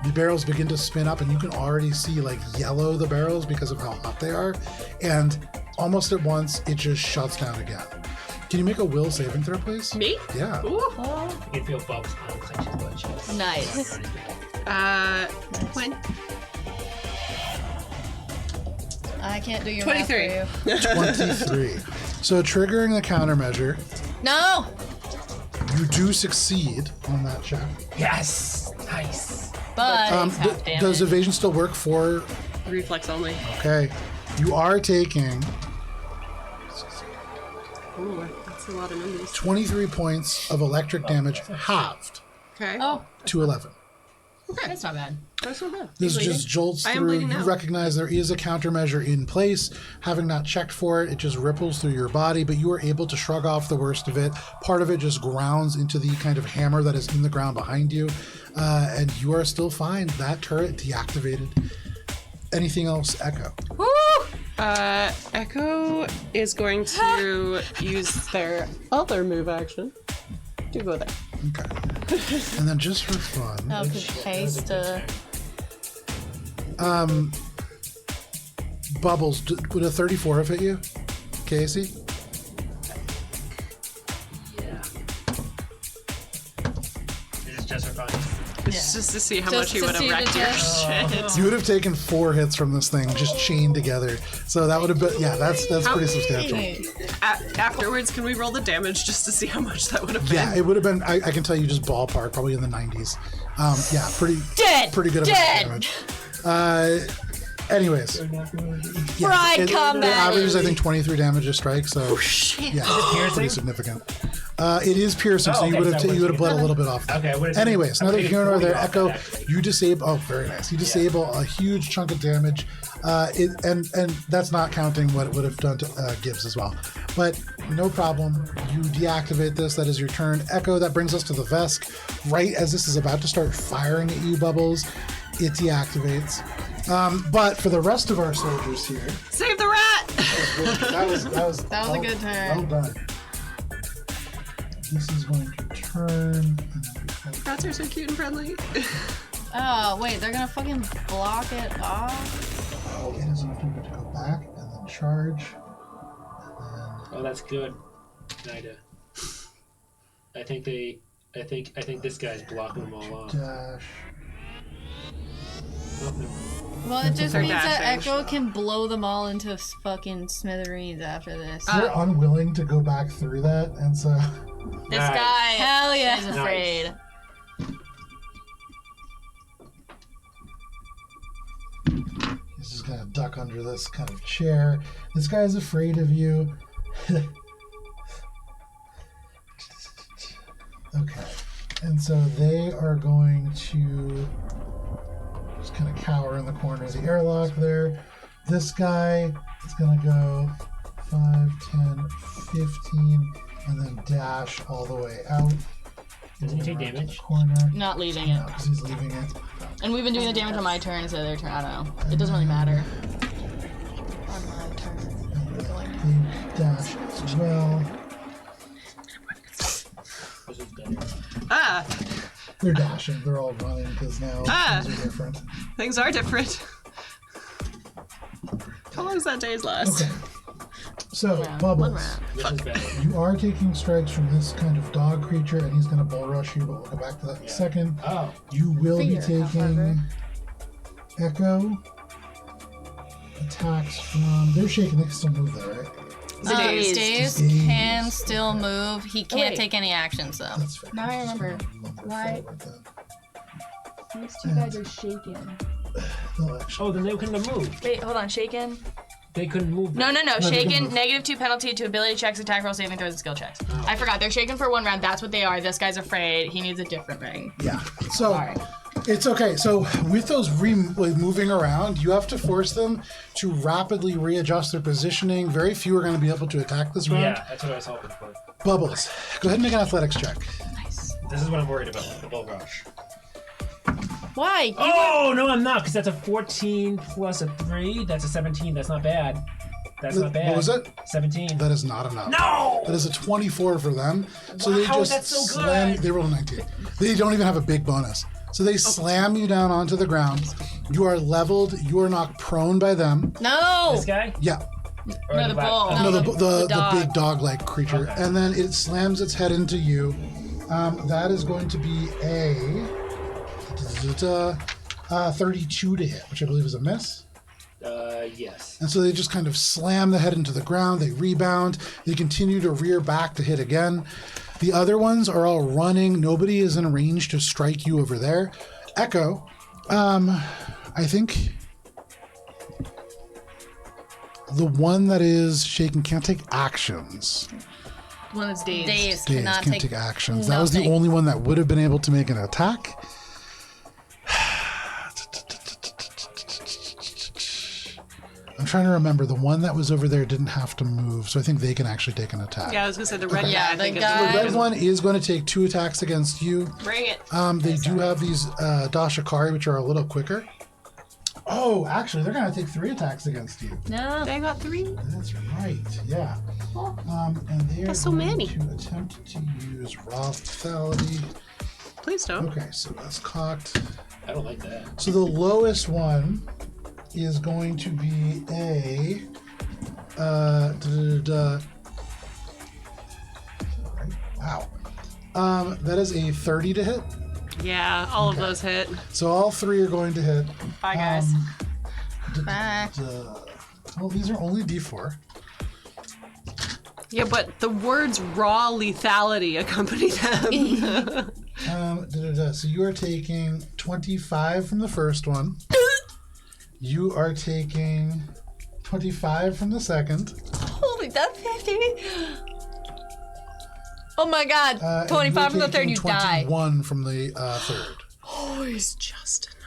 The barrels begin to spin up, and you can already see like yellow the barrels because of how hot they are. And almost at once, it just shuts down again. Can you make a will saving throw, please? Me? Yeah. Ooh. You can feel Bubs unclench his butt cheeks. Nice. 20. I can't do your 23. math for you. 23. So triggering the countermeasure, No! you do succeed on that check. Yes, nice. But half damage. Does evasion still work for? Reflex only. Okay, you are taking Ooh, that's a lot of numbers. 23 points of electric damage, halved Okay. Oh, to 11. okay, that's not bad. That's not bad. This Bleeding? just jolts I am through. bleeding You now. recognize there is a countermeasure in place. Having not checked for it, it just ripples through your body, but you are able to shrug off the worst of it. Part of it just grounds into the kind of hammer that is in the ground behind you, and you are still fine. That turret deactivated. Anything else, Echo? woo! Echo is going to use their other move action to go there. Okay. And then just for fun, Oh, because haste. Bubbles, would a 34 have hit you? Casey? Yeah. This is just for fun. It's just to see how Just much he to would have see the wrecked your test. shit. You would have taken 4 hits from this thing, just chained together. So that would have been, yeah, that's pretty substantial. Afterwards, can we roll the damage just to see how much that would have been? Yeah, it would have been, I can tell you just ballpark, probably in the 90s. Yeah, pretty Dead! pretty good amount of Dead! damage. Anyways, Fried it combat. averages I think 23 damage a strike, so yeah, it's piercing? pretty significant. It is piercing, so Oh, you okay, would have so I you would have would've bled a little bit off. Okay, I would've Anyways, taken- I neither would've here nor taken there. 40 off Echo, that, actually. you disable. Oh, very nice. You disable a huge chunk of damage, and that's not counting what it would have done to Gibbs as well. But no problem. You deactivate this. That is your turn. Echo. That brings us to the Vesk. Right as this is about to start firing at you, Bubbles, it deactivates. But for the rest of our soldiers here, Save the rat! that was a good turn. Well done. This is going to turn. And then Rats are so cute and friendly. Oh, wait, they're gonna fucking block it off? it is enough time to go back and then charge. Oh, that's good. Nida. I think this guy's blocking them all off. Dash. Oh, no. Well, it just They're means that dashing. Echo can blow them all into fucking smithereens after this. They're unwilling to go back through that, and so This Nice. guy Hell yeah. is afraid. he's just gonna duck under this kind of chair. This guy's afraid of you. Okay, and so they are going to just kind of cower in the corner of the airlock there. This guy is gonna go 5, 10, 15, and then dash all the way out. Doesn't he take Right to the damage? corner. Not leaving it. Because he's leaving it. And we've been doing the damage on my turn instead of their turn. I don't know. It doesn't really matter. On my turn. They dash as well. This is better. Ah, They're dashing. They're all running because now things are different. things are different. How long does that day's last? Okay. So, One Bubbles, round. This is better. you are taking strikes from this kind of dog creature, and he's going to bull rush you, but we'll go back to that in a second. Oh, You will be Fear, taking however. Echo attacks from. They're shaking, they can still move there, right? Dazed. Stays Dazed. can still move. He can't Wait. take any actions though. That's fair. Now I Just remember. gonna lumber Why- forward then. These two guys are shaken. They'll actually. oh, then they couldn't have moved. Wait, hold on. Shaken? They couldn't move. No. they Shaken. can move. -2 penalty to ability checks, attack roll, saving throws, and skill checks. I forgot. They're shaken for 1 round. That's what they are. This guy's afraid. He needs a different ring. Yeah. So Sorry. it's okay. So with those moving around, you have to force them to rapidly readjust their positioning. Very few are going to be able to attack this round. Yeah, that's what I was hoping for. Bubbles, go ahead and make an athletics check. Nice. This is what I'm worried about. The bull rush. Why? Oh no, I'm not, because that's a 14 plus a 3. That's a 17. That's not bad. That's not bad. What was it? 17. That is not enough. No! That is a 24 for them. So they How is just that so slam. good? They rolled a 19. They don't even have a big bonus. So they slam you down onto the ground. You are leveled. You are knocked prone by them. No. This guy? Yeah. Or No, the black- bull. oh, No, the the dog. big dog-like creature, Okay. and then it slams its head into you. That is going to be a 32 to hit, which I believe is a miss. yes. And so they just kind of slam the head into the ground. They rebound. They continue to rear back to hit again. The other ones are all running. Nobody is in range to strike you over there. Echo, I think the one that is shaken can't take actions. One that's dazed. Days Days cannot can't take take actions. That was the nothing. only one that would have been able to make an attack. I'm trying to remember. The one that was over there didn't have to move, so I think they can actually take an attack. Yeah, I was gonna say the red Yeah, guy. I the think guy- The red one is going to take 2 attacks against you. Bring it. They do have these Dashikari, which are a little quicker. Oh, actually, they're going to take 3 attacks against you. No. They got 3. That's right, yeah. And they are That's so going many. to attempt to use raw lethality. Please don't. Okay, so that's cocked. I don't like that. So the lowest one is going to be a wow. That is a 30 to hit. Yeah, all of those hit. So all 3 are going to hit. Bye, guys. Bye. Well, these are only D4. Yeah, but the words raw lethality accompany them. So you are taking 25 from the first one. You are taking 25 from the second. Holy, that's 50. Oh my god. And 25 from you're the third, taking you die. 21 from the third. Oh, he's just enough.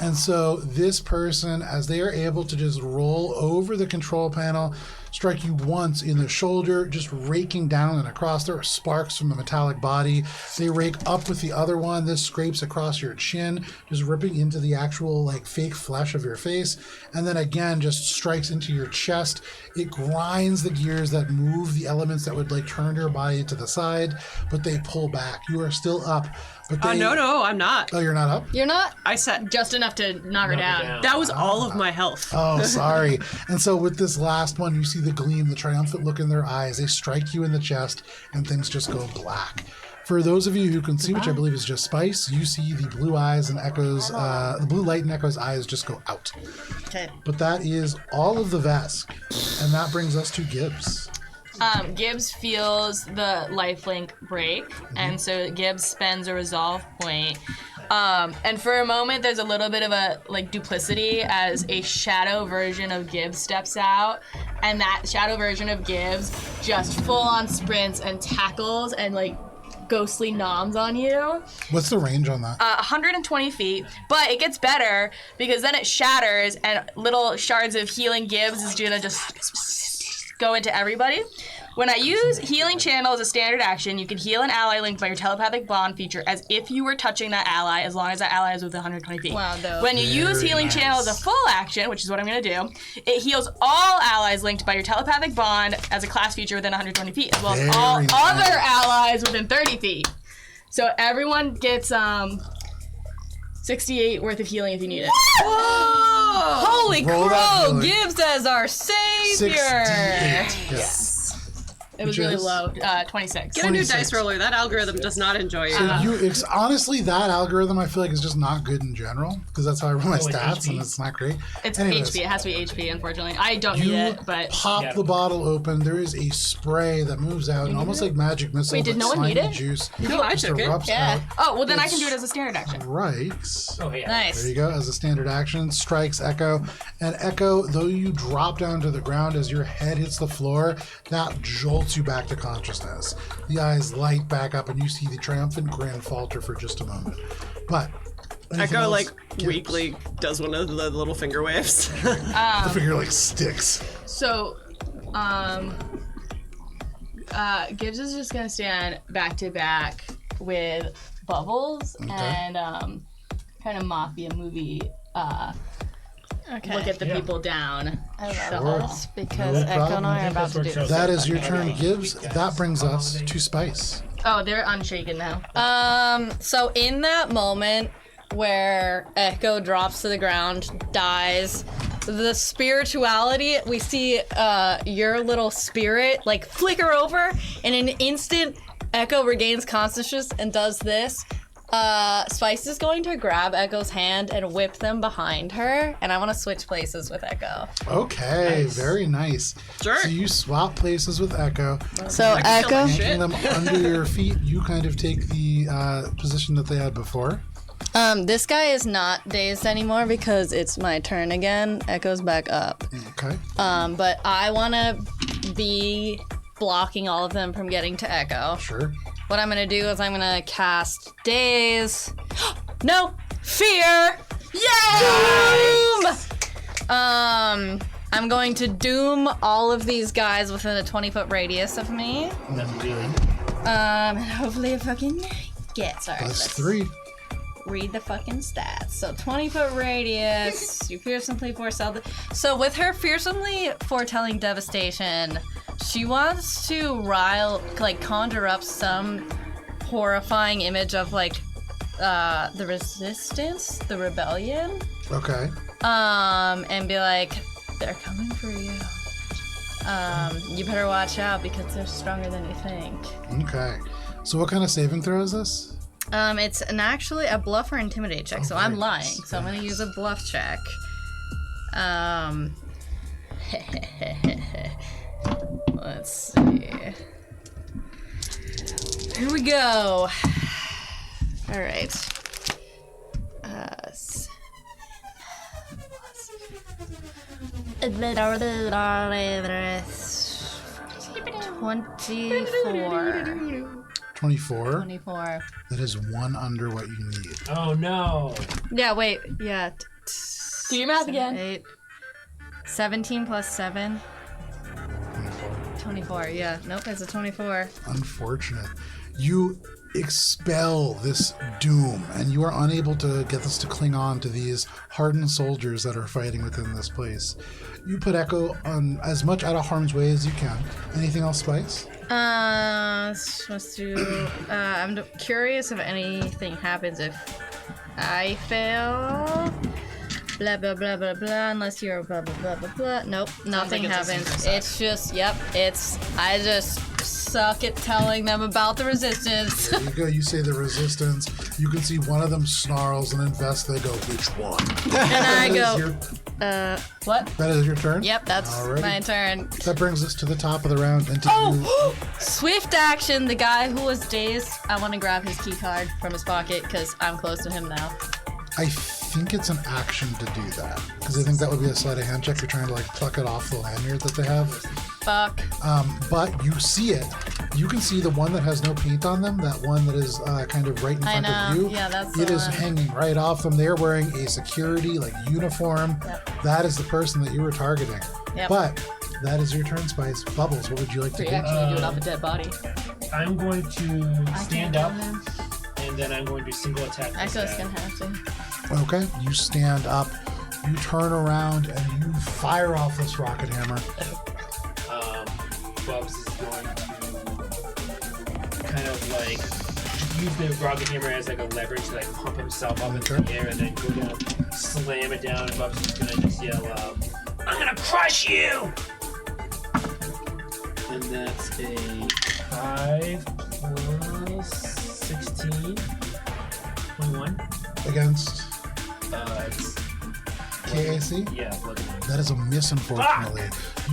And so this person, as they are able to just roll over the control panel, strike you once in the shoulder, just raking down and across. There are sparks from the metallic body. They rake up with the other one. This scrapes across your chin, just ripping into the actual like fake flesh of your face. And then again, just strikes into your chest. It grinds the gears that move the elements that would like turn your body to the side, but they pull back. You are still up. But they, No, I'm not. Oh, you're not up? You're not? I said Just enough to knock her down. that was all of my health. Oh, sorry. And so with this last one, you see the gleam, the triumphant look in their eyes. They strike you in the chest, and things just go black. For those of you who can see, which I believe is just Spice, you see the blue eyes and Echo's, the blue light in Echo's eyes just go out. Okay. But that is all of the Vesk, and that brings us to Gibbs. Gibbs feels the lifelink break, and so Gibbs spends a resolve point. And for a moment, there's a little bit of a like duplicity as a shadow version of Gibbs steps out, and that shadow version of Gibbs just full on sprints and tackles and like ghostly noms on you. What's the range on that? 120 feet, but it gets better because then it shatters and little shards of healing Gibbs is gonna just go into everybody. When I use Healing Channel as a standard action, you can heal an ally linked by your telepathic bond feature as if you were touching that ally, as long as that ally is within 120 feet. Wow, dope. When you use Very Healing nice. Channel as a full action, which is what I'm going to do, it heals all allies linked by your telepathic bond as a class feature within 120 feet, as well as all Very nice. other allies within 30 feet. So everyone gets 68 worth of healing if you need it. Whoa! Holy Roll that crow! healing. Gibbs as our savior! 68. Yeah. It was Which really is? low. 26. Get a new 26. dice roller. That algorithm does not enjoy you. So it's honestly that algorithm I feel like is just not good in general because that's how I run my Oh, it's stats HP? and it's not great. It's Anyways, HP. It has to be HP, unfortunately. I don't need You it, but... pop Yeah. the bottle open. There is a spray that moves out and almost like magic missile. Wait, did but no one need slimy it? juice No, I just took it. erupts Yeah. out. Oh, well then I can do it as a standard action. Strikes. Oh, yeah. Nice. There you go. As a standard action, strikes Echo. And Echo, though you drop down to the ground as your head hits the floor, that jolts you back to consciousness. The eyes light back up and you see the triumphant grin falter for just a moment. But anything Echo else? like Gibbs. weakly does one of the little finger waves. The figure like sticks. So, Gibbs is just gonna stand back to back with Bubbles and kind of mafia movie. Okay. Look at the people down. I love Sure. this because No Echo and problem. I are about to do That is your turn, Gibbs. That brings us to Spice. Oh, they're unshaken now. So in that moment where Echo drops to the ground, dies, the spirituality, we see your little spirit like flicker over, and in an instant, Echo regains consciousness and does this. Spice is going to grab Echo's hand and whip them behind her, and I want to switch places with Echo. Okay, very nice. Sure. So you swap places with Echo. So Echo, Yanking them under your feet, you kind of take the position that they had before. this guy is not dazed anymore because it's my turn again. Echo's back up. Okay. But I want to be blocking all of them from getting to Echo. Sure. What I'm gonna do is I'm gonna cast Daze. No! Fear! Yeah! Doom! I'm going to doom all of these guys within a 20-foot radius of me. That's really. And hopefully I fucking get. Sorry. That's let's 3. Read the fucking stats. So 20-foot radius, you fearsomely foretell. So with her fearsomely foretelling devastation, she wants to conjure up some horrifying image of the resistance, the rebellion, Okay. and be like, they're coming for you. You better watch out because they're stronger than you think. Okay. So what kind of saving throw is this? It's actually a bluff or intimidate check, so I'm very lying. nice. So I'm gonna use a bluff check. Let's see. Here we go. All right. $24. 24. 24. That is one under what you need. Oh no. Yeah, wait. Yeah. Do your math again. 8. 17 plus 7. 24, yeah. Nope, it's a 24. Unfortunate. You expel this doom, and you are unable to get this to cling on to these hardened soldiers that are fighting within this place. You put Echo on as much out of harm's way as you can. Anything else, Spice? Supposed to. I'm curious if anything happens if I fail. Blah blah blah blah blah. Unless you're blah blah blah blah blah. Nope, nothing like it's a happens. secret set. It's just, yep. I just suck at telling them about the resistance. There you go. You say the resistance. You can see one of them snarls and invests. They go, which one? And I go, what? That is your turn? Yep, that's Alrighty. my turn. That brings us to the top of the round. And to you, Oh! Swift action. The guy who was dazed, I want to grab his key card from his pocket because I'm close to him now. I think it's an action to do that. Because I think that would be a sleight of hand check. You're trying to like pluck it off the lanyard that they have. Fuck. But you see it. You can see the one that has no paint on them, that one that is kind of right in I front know. of you. Yeah, that's the It is one. hanging right off them. They're wearing a security like uniform. Yep. That is the person that you were targeting. Yep. But that is your turn, Spice. Bubbles, what would you like to do? Actually, do it off a dead body. I'm going to stand up, kill him. and then I'm going to single attack this Echo's guy. gonna have to. Okay, you stand up, you turn around, and you fire off this rocket hammer. Bubs is going to kind of like use the rocket hammer as like a leverage to like pump himself up into the air and then go down, slam it down, and Bubs is gonna just yell out, "I'm gonna crush you!" And that's a 5 plus 16, 21. Against It's KAC? yeah, blood. That is a miss, unfortunately.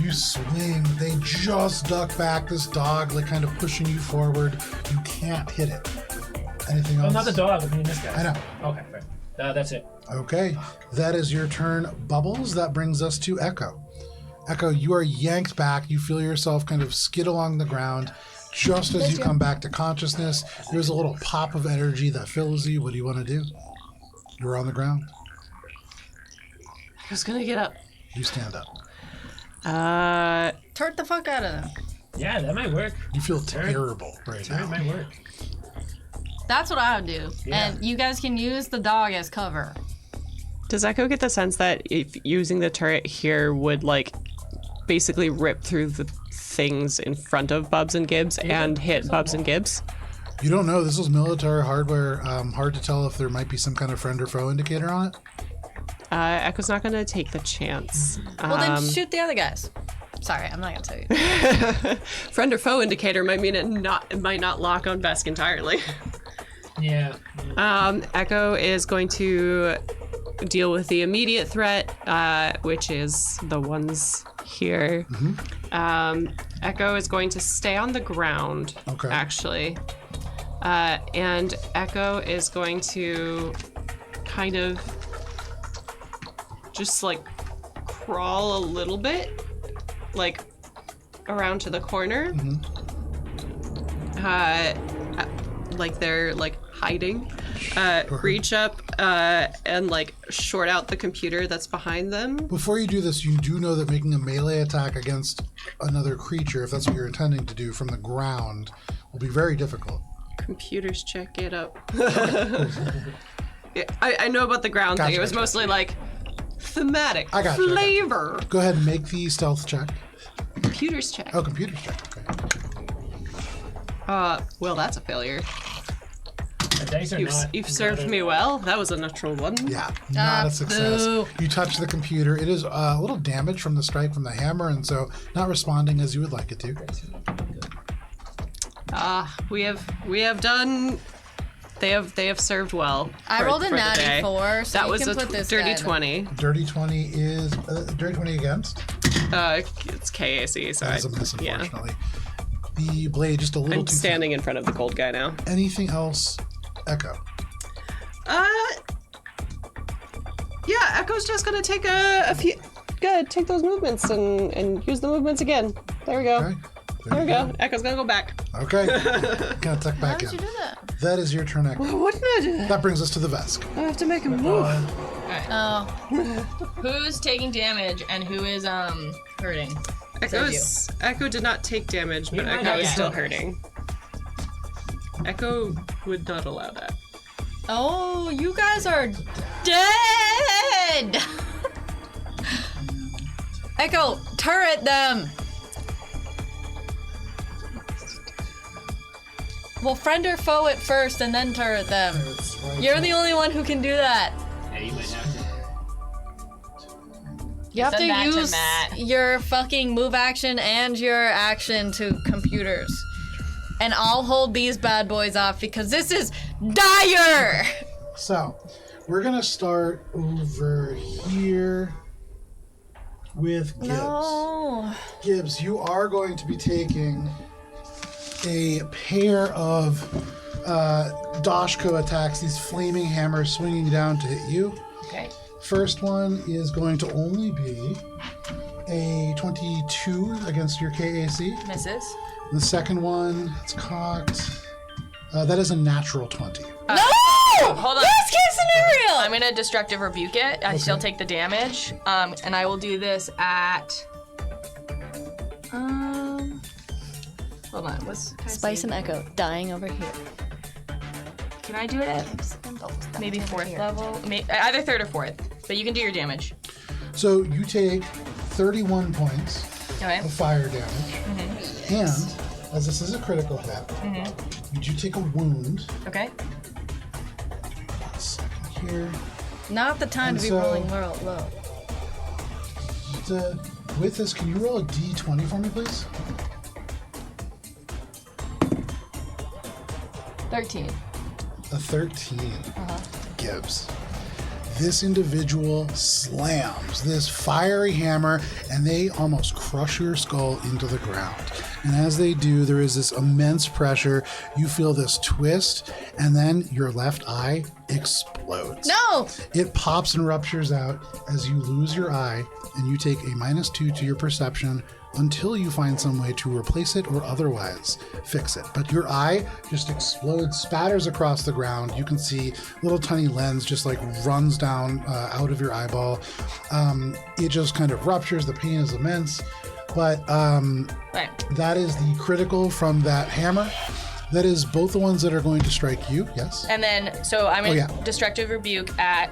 You swing, they just duck back. This dog, like, kind of pushing you forward. You can't hit it. Anything else? Oh, not the dog. I mean this guy. I know. Okay, right. That's it. Okay, that is your turn, Bubbles. That brings us to Echo. Echo, you are yanked back. You feel yourself kind of skid along the ground. Just as you come back to consciousness, there's a little pop of energy that fills you. What do you want to do? You're on the ground. Who's gonna get up? You stand up. Turt the fuck out of them. Yeah, that might work. You feel terrible right That now. might work. That's what I would do. Yeah. And you guys can use the dog as cover. Does Echo get the sense that if using the turret here would like basically rip through the things in front of Bubs and Gibbs and hit Bubs and Gibbs? You don't know. This is military hardware. Hard to tell if there might be some kind of friend or foe indicator on it. Echo's not gonna take the chance. Well, then shoot the other guys. Sorry, I'm not gonna tell you. Friend or foe indicator might mean it might not lock on Besk entirely. Yeah. Echo is going to deal with the immediate threat, which is the ones here. Echo is going to stay on the ground, Okay. actually. And Echo is going to kind of just like crawl a little bit, like around to the corner. Like they're like hiding. Reach up and like short out the computer that's behind them. Before you do this, you do know that making a melee attack against another creature, if that's what you're intending to do from the ground, will be very difficult. Computers check it up. Yeah, I know about the ground thing. It was Gotcha. mostly like thematic I got you. flavor. Go ahead and make the stealth check. Computers check. Oh, computer check. Okay. Well, that's a failure. The dice are not. You've served me well. That was a natural one. Yeah, not a success. boo. You touch the computer. It is a little damaged from the strike from the hammer, and so not responding as you would like it to. We have done. They have served well. I for- rolled a for the natty day. 4, so That you was can a put this dirty guy 20. Dirty 20 is dirty 20 against. It's KAC, so That's a miss, yeah. unfortunately. The blade just a little I'm too. standing in front of the gold guy now. Anything else? Echo. Yeah, Echo's just gonna take a few. Good. Take those movements and use the movements again. There we go. Okay. There we go. Echo's gonna go back. Okay. Gonna tuck How back did in. you do that? That is your turn, Echo. What did I do? That brings us to the Vesk. I have to make a move. Oh. Who's taking damage and who is hurting? Echo did not take damage, but Yeah, Echo not is yet. still hurting. Echo would not allow that. Oh, you guys are dead! Echo, turret them! Well, friend or foe it first and then turret them. You're the only one who can do that. Yeah, you might have to. You have to Send that to use Matt. your fucking move action and your action to computers. And I'll hold these bad boys off because this is dire! So, we're gonna start over here with Gibbs. No. Gibbs, you are going to be taking a pair of Dashko attacks, these flaming hammers swinging down to hit you. Okay. First one is going to only be a 22 against your KAC. Misses. The second one, it's cocked. That is a natural 20. No! Hold on. Worst case scenario! I'm gonna destructive rebuke it. I still take the damage. And I will do this at. Hold on. What's can I Spice save? and Echo dying over here. Can I do it at maybe fourth level? Either third or fourth. But you can do your damage. So you take 31 points Okay. of fire damage. And, as this is a critical hit, you do take a wound. Okay. One second here. Not the time And to be so- rolling low. With this, can you roll a d20 for me, please? 13. A 13. Gibbs. This individual slams this fiery hammer and they almost crush your skull into the ground. And as they do, there is this immense pressure. You feel this twist, and then your left eye explodes. No! It pops and ruptures out as you lose your eye, and you take a -2 to your perception until you find some way to replace it or otherwise fix it. But your eye just explodes, spatters across the ground. You can see little tiny lens just like runs down out of your eyeball. It just kind of ruptures. The pain is immense. But Right. that is the critical from that hammer. That is both the ones that are going to strike you. Yes. And then, so I'm gonna yeah. destructive rebuke at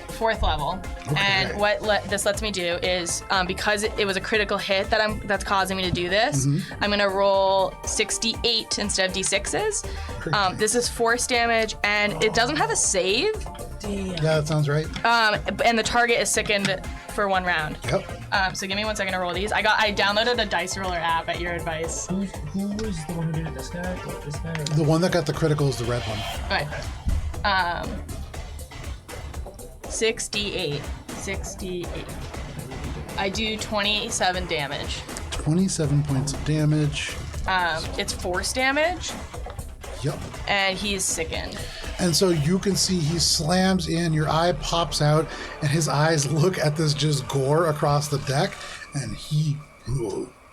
fourth level. Okay. And what this lets me do is, because it was a critical hit that's causing me to do this, I'm gonna roll 68 instead of d6s. This is force damage, and it doesn't have a save. Yeah, that sounds right. And the target is sickened for 1 round. Yep. So give me 1 second to roll these. I downloaded a dice roller app at your advice. Who was the one who did it? This guy? Or this guy? Or The one that got the critical is the red one. Okay. 68. I do 27 damage. 27 points of damage. It's force damage, Yep. and he's sickened. And so you can see he slams in, your eye pops out, and his eyes look at this just gore across the deck, and he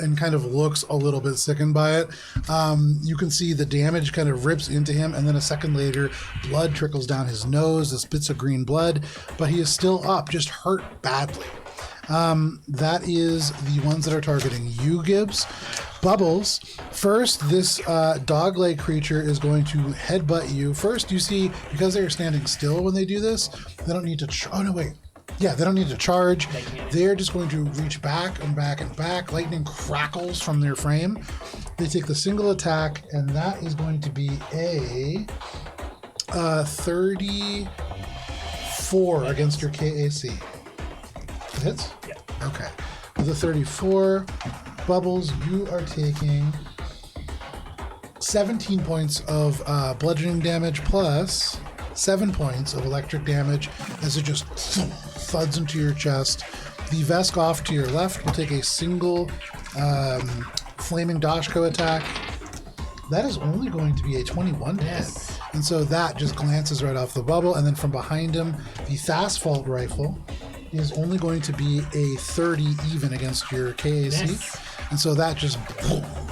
and kind of looks a little bit sickened by it. You can see the damage kind of rips into him, and then a second later, blood trickles down his nose, this bits of green blood, but he is still up, just hurt badly. That is the ones that are targeting you, Gibbs. Bubbles, first, this dog-like creature is going to headbutt you. First, you see, because they are standing still when they do this, they don't need to... oh, no, wait. Yeah, they don't need to charge. They're just going to reach back and back and back. Lightning crackles from their frame. They take the single attack, and that is going to be a 34 against your KAC. It hits? Yeah. Okay. With a 34, Bubbles, you are taking 17 points of bludgeoning damage plus 7 points of electric damage as it just thuds into your chest. The Vesk off to your left will take a single flaming Dashko attack. That is only going to be a 21 to hit. And so that just glances right off the bubble. And then from behind him, the Thasfault rifle is only going to be a 30 even against your KAC. Yes. And so that just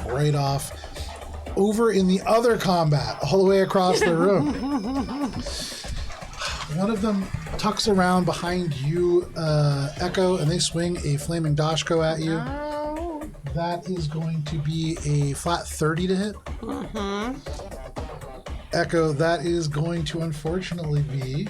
right off. Over in the other combat, all the way across the room. One of them tucks around behind you, Echo, and they swing a flaming Dashko at you. Oh. That is going to be a flat 30 to hit. Echo, that is going to unfortunately be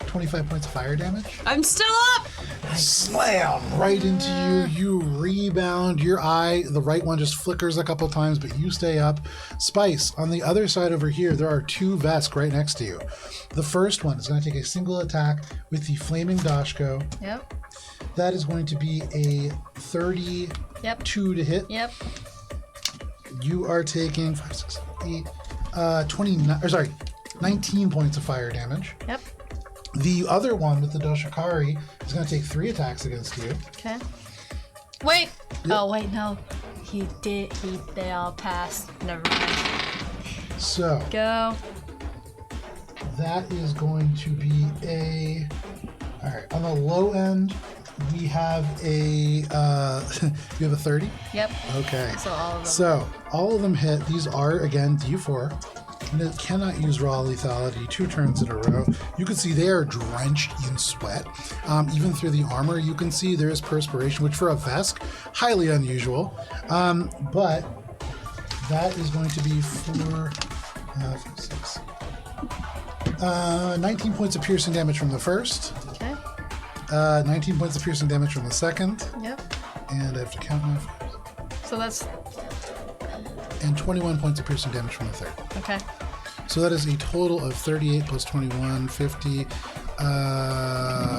25 points of fire damage. I'm still up! Slam right into you. You rebound. Your eye, the right one, just flickers a couple times, but you stay up. Spice, on the other side over here, there are two Vesk right next to you. The first one is going to take a single attack with the flaming Dashko. Yep. That is going to be a 32 Yep. to hit. Yep. You are taking 5, 6, 8, 29, or sorry, 19 points of fire damage. Yep. The other one with the Doshikari is going to take 3 attacks against you. Okay. Wait. Yep. Oh wait, no. They all passed. Never mind. So Go. that is going to be a. All right, on the low end, we have a. You have a 30. Yep. Okay. So all of them. So all of them hit. These are again D4. And it cannot use raw lethality 2 turns in a row. You can see they are drenched in sweat. Even through the armor, you can see there is perspiration, which for a Vesk, highly unusual. But that is going to be 19 points of piercing damage from the first. Okay. 19 points of piercing damage from the second. Yep. And I have to count my fives. So that's And 21 points of piercing damage from the third. okay. So that is a total of 38 plus 21, 50,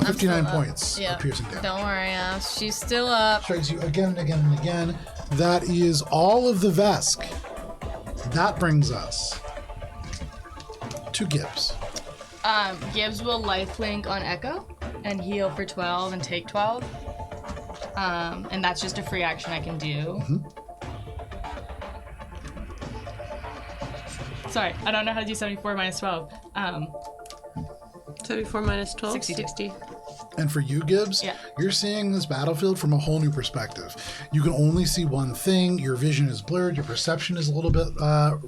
59 points Yeah. of piercing damage. Don't worry, she's still up. Strikes you again and again and again. That is all of the Vesk. That brings us to Gibbs. Gibbs will lifelink on Echo and heal for 12 and take 12. And that's just a free action I can do. Sorry, I don't know how to do 74 minus 12. 34 minus 12, 62. 60. And for you, Gibbs, Yeah. you're seeing this battlefield from a whole new perspective. You can only see one thing. Your vision is blurred. Your perception is a little bit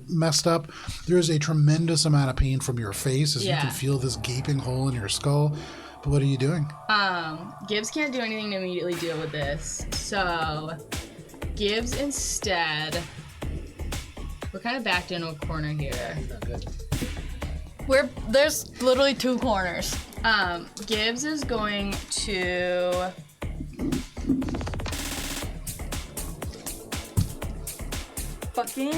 messed up. There is a tremendous amount of pain from your face as you Yeah. can feel this gaping hole in your skull. But what are you doing? Gibbs can't do anything to immediately deal with this. So, Gibbs instead... We're kind of backed into a corner here. There's literally 2 corners. Gibbs is going to... Fucking...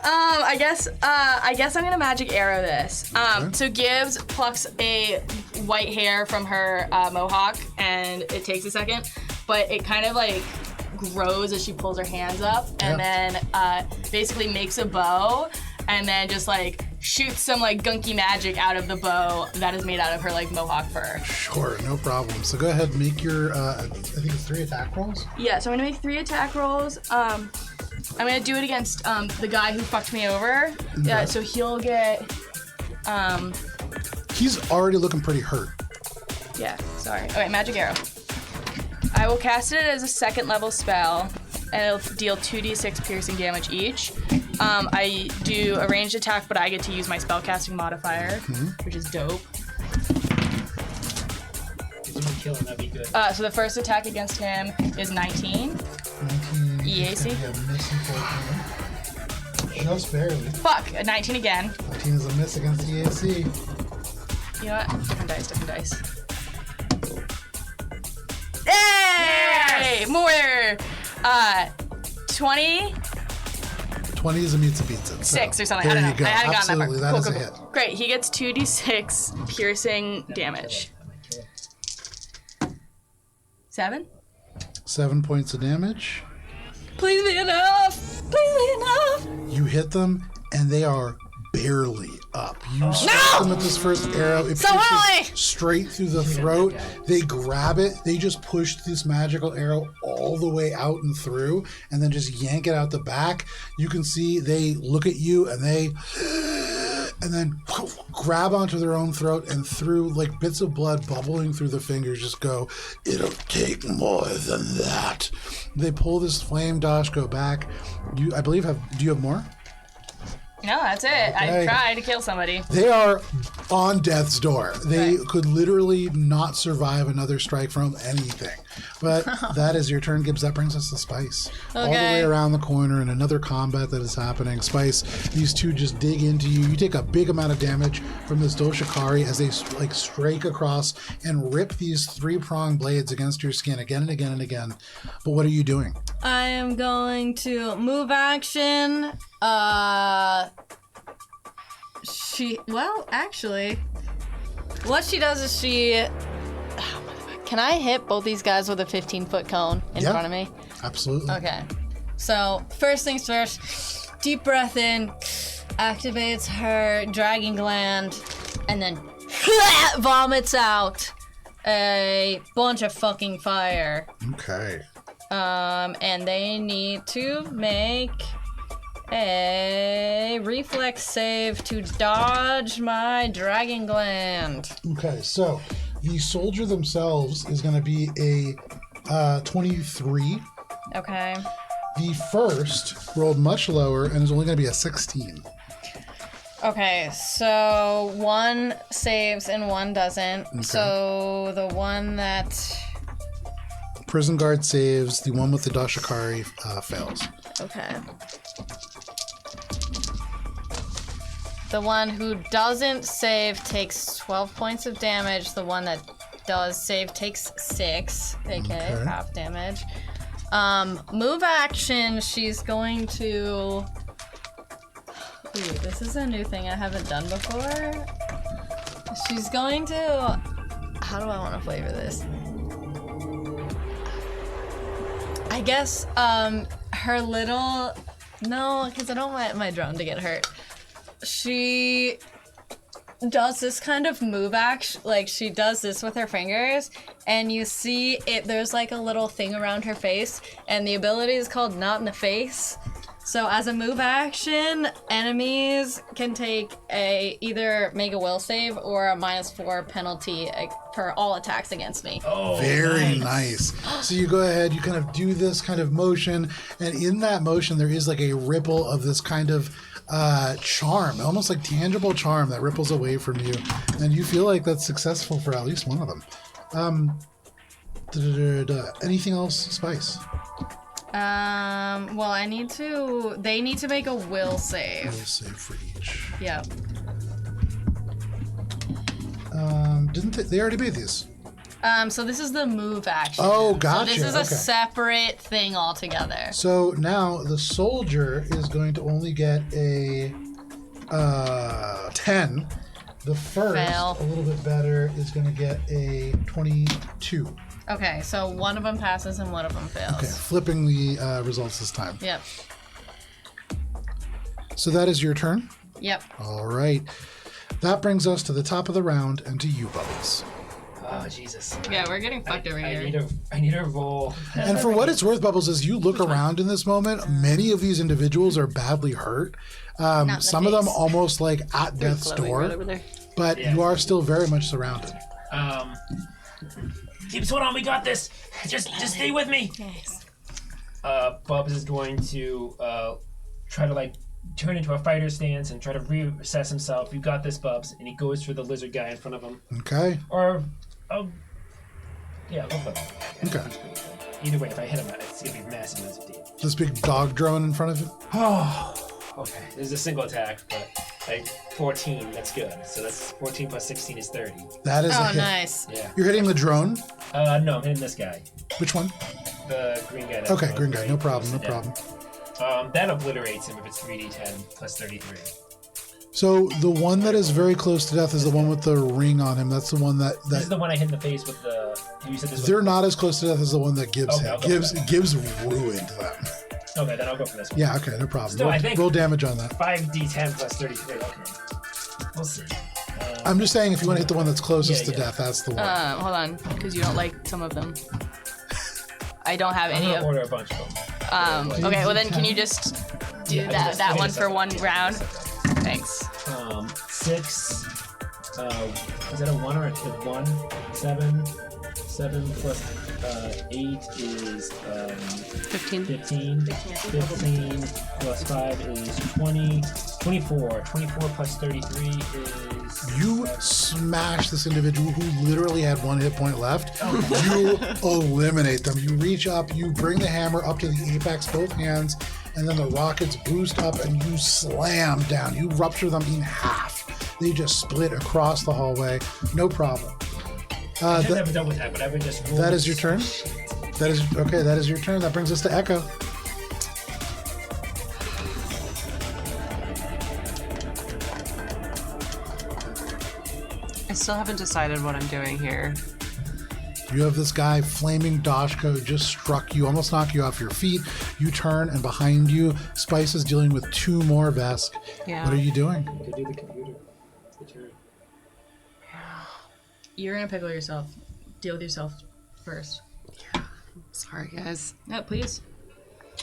I guess I'm gonna magic arrow this. So Gibbs plucks a white hair from her mohawk, and it takes a second, but it kind of like grows as she pulls her hands up, and then basically makes a bow, and then just like shoots some like gunky magic out of the bow that is made out of her like mohawk fur. Sure, no problem. So go ahead and make your, I think it's 3 attack rolls. Yeah, so I'm gonna make 3 attack rolls. I'm gonna do it against the guy who fucked me over. Yeah, so he'll get. He's already looking pretty hurt. Yeah, sorry. Okay, magic arrow. I will cast it as a 2nd level spell, and it'll deal 2d6 piercing damage each. I do a ranged attack, but I get to use my spellcasting modifier, which is dope. If you can kill him, that'd be good. So the first attack against him is 19. 19. EAC? Yeah, missing for him. Just barely. Fuck, a 19 again. 19 is a miss against EAC. You know what? Different dice. Yay! More! 20? 20 is a meets a beats it. So 6 or something. There I don't you know. go. I hadn't gotten Absolutely, that far. that is a hit. Great. He gets 2d6 piercing damage. 7? 7 points of damage. Please be enough! Please be enough! You hit them, and they are barely up. You strike them with this first arrow. It So pierces early! straight through the throat. They grab it. They just push this magical arrow all the way out and through, and then just yank it out the back. You can see they look at you, and they and then grab onto their own throat, and through like bits of blood bubbling through the fingers, just go, "It'll take more than that." They pull this flame Dashko back. Do you have more? No, that's it. Okay. I tried to kill somebody. They are on death's door. They could literally not survive another strike from anything. But that is your turn, Gibbs. That brings us to Spice. All the way around the corner in another combat that is happening. Spice, these two just dig into you. You take a big amount of damage from this Doshikari as they like strike across and rip these 3-pronged blades against your skin again and again and again. But what are you doing? I am going to move action. Actually, what she does is can I hit both these guys with a 15-foot cone in front of me? Absolutely. Okay. So, first things first, deep breath in, activates her dragon gland, and then vomits out a bunch of fucking fire. Okay. And they need to make a reflex save to dodge my dragon gland. Okay, so the soldier themselves is going to be a 23. Okay. The first rolled much lower and is only going to be a 16. Okay, so one saves and one doesn't. Okay. So the one that... Prison guard saves. The one with the Dashikari fails. Okay. The one who doesn't save takes 12 points of damage. The one that does save takes 6, aka half damage. Move action, she's going to... Ooh, this is a new thing I haven't done before. She's going to... How do I want to flavor this? I guess, her little... No, because I don't want my drone to get hurt. She does this kind of move action, like she does this with her fingers, and you see it, there's like a little thing around her face, and the ability is called Not in the Face. So as a move action, enemies can take either make a will save or a -4 penalty for all attacks against me. Oh, very nice. So you go ahead, you kind of do this kind of motion, and in that motion there is like a ripple of this kind of charm, almost like tangible charm that ripples away from you, and you feel like that's successful for at least one of them. Anything else, Spice? Well, they need to make a will save. Will save for each. Yep. Didn't they already made these? So this is the move action. Oh, gotcha. So this is a separate thing altogether. So now the soldier is going to only get a 10. The first, Fail. a little bit better, is going to get a 22. Okay, so one of them passes and one of them fails. Okay, flipping the results this time. Yep. So that is your turn? Yep. All right. That brings us to the top of the round and to you, Bubbles. Oh, Jesus. Yeah, we're getting fucked over here. I need a roll. And for what it's worth, Bubbles, as you look around in this moment, many of these individuals are badly hurt. Some of them almost like at death's door. Right over there. But you are still very much surrounded. Keep sweat on, we got this. Just stay with me. Yes. Bubs is going to try to like turn into a fighter stance and try to reassess himself. You got this, Bubs, and he goes for the lizard guy in front of him. Okay. Or, yeah, go for it. Okay. Either way, if I hit him, it's gonna be massive amounts of damage. This big dog drone in front of him. Oh, okay. This is a single attack, but like 14, that's good. So that's 14 plus 16 is 30. That is a Oh, hit. nice. Yeah. You're hitting the drone? No, I'm hitting this guy. Which one? The green guy. Okay, green guy. No problem, no problem. That obliterates him if it's 3d10 plus 33. So the one that is very close to death is the one with the ring on him. That's the one that This is the one I hit in the face with the... You said this they're was... not as close to death as the one that Gibbs Okay, hit. I'll go for that. Gibbs ruined them. Okay, then I'll go for this one. Yeah, okay, no problem. Still, I think- roll damage on that. 5d10 plus 33, okay. We'll see. I'm just saying if you want to hit the one that's closest Yeah, to death, that's the one. Hold on, because you don't like some of them. I don't have I'm any gonna of. order a bunch of them. Okay, well then, can you just do Yeah, that one just for a one second. round? Just a second. Thanks. 6. Is that a 1 or a 2? 1? 7. 7 plus 8 is 15. 15. 15 plus 5 is 20. 24. 24 plus 33 is... You smash this individual who literally had 1 hit point left. You eliminate them. You reach up, you bring the hammer up to the apex, both hands, and then the rockets boost up and you slam down. You rupture them in half. They just split across the hallway. No problem. I've never done with that, but I would just roll. That is your turn? That is okay, that is your turn. That brings us to Echo. I still haven't decided what I'm doing here. You have this guy, Flaming Dashko, just struck you, almost knocked you off your feet. You turn, and behind you, Spice is dealing with 2 more Vesk. Yeah. What are you doing? You could do the computer. The turn. You're gonna pickle yourself. Deal with yourself first. Sorry, guys. No, please.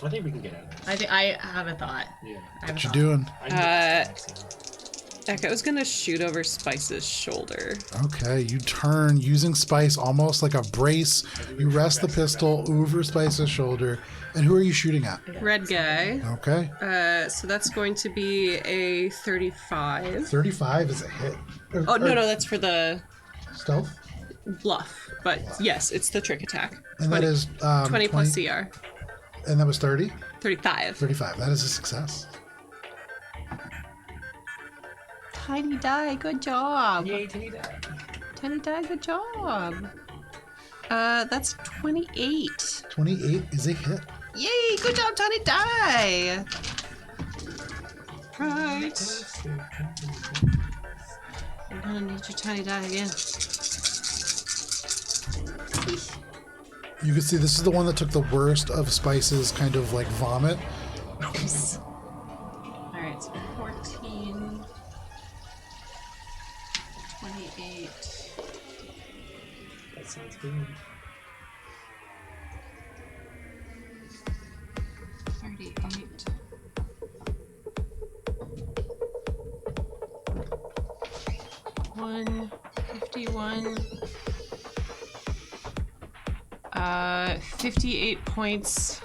I think we can get out of this. I think I have a thought. Yeah. I have What a you thought. doing? I can get this. Echo's gonna shoot over Spice's shoulder. Okay, you turn using Spice almost like a brace. You rest the pistol over Spice's shoulder. And who are you shooting at? Red guy. Okay. So that's going to be a 35. 35 is a hit. Oh, no, that's for the Stealth? bluff. But yes, it's the trick attack. And that is 20 plus CR. And that was 30? 35. 35. That is a success. Tiny die, good job. Yay, Timmy died. Tiny die, good job. That's 28. 28 is a hit. Yay, good job, Tiny die. Right. I'm gonna need your Tiny die again. You can see this is the one that took the worst of Spice's kind of like vomit. Alright, so 14. 28. That sounds good. 38. 51. 58 points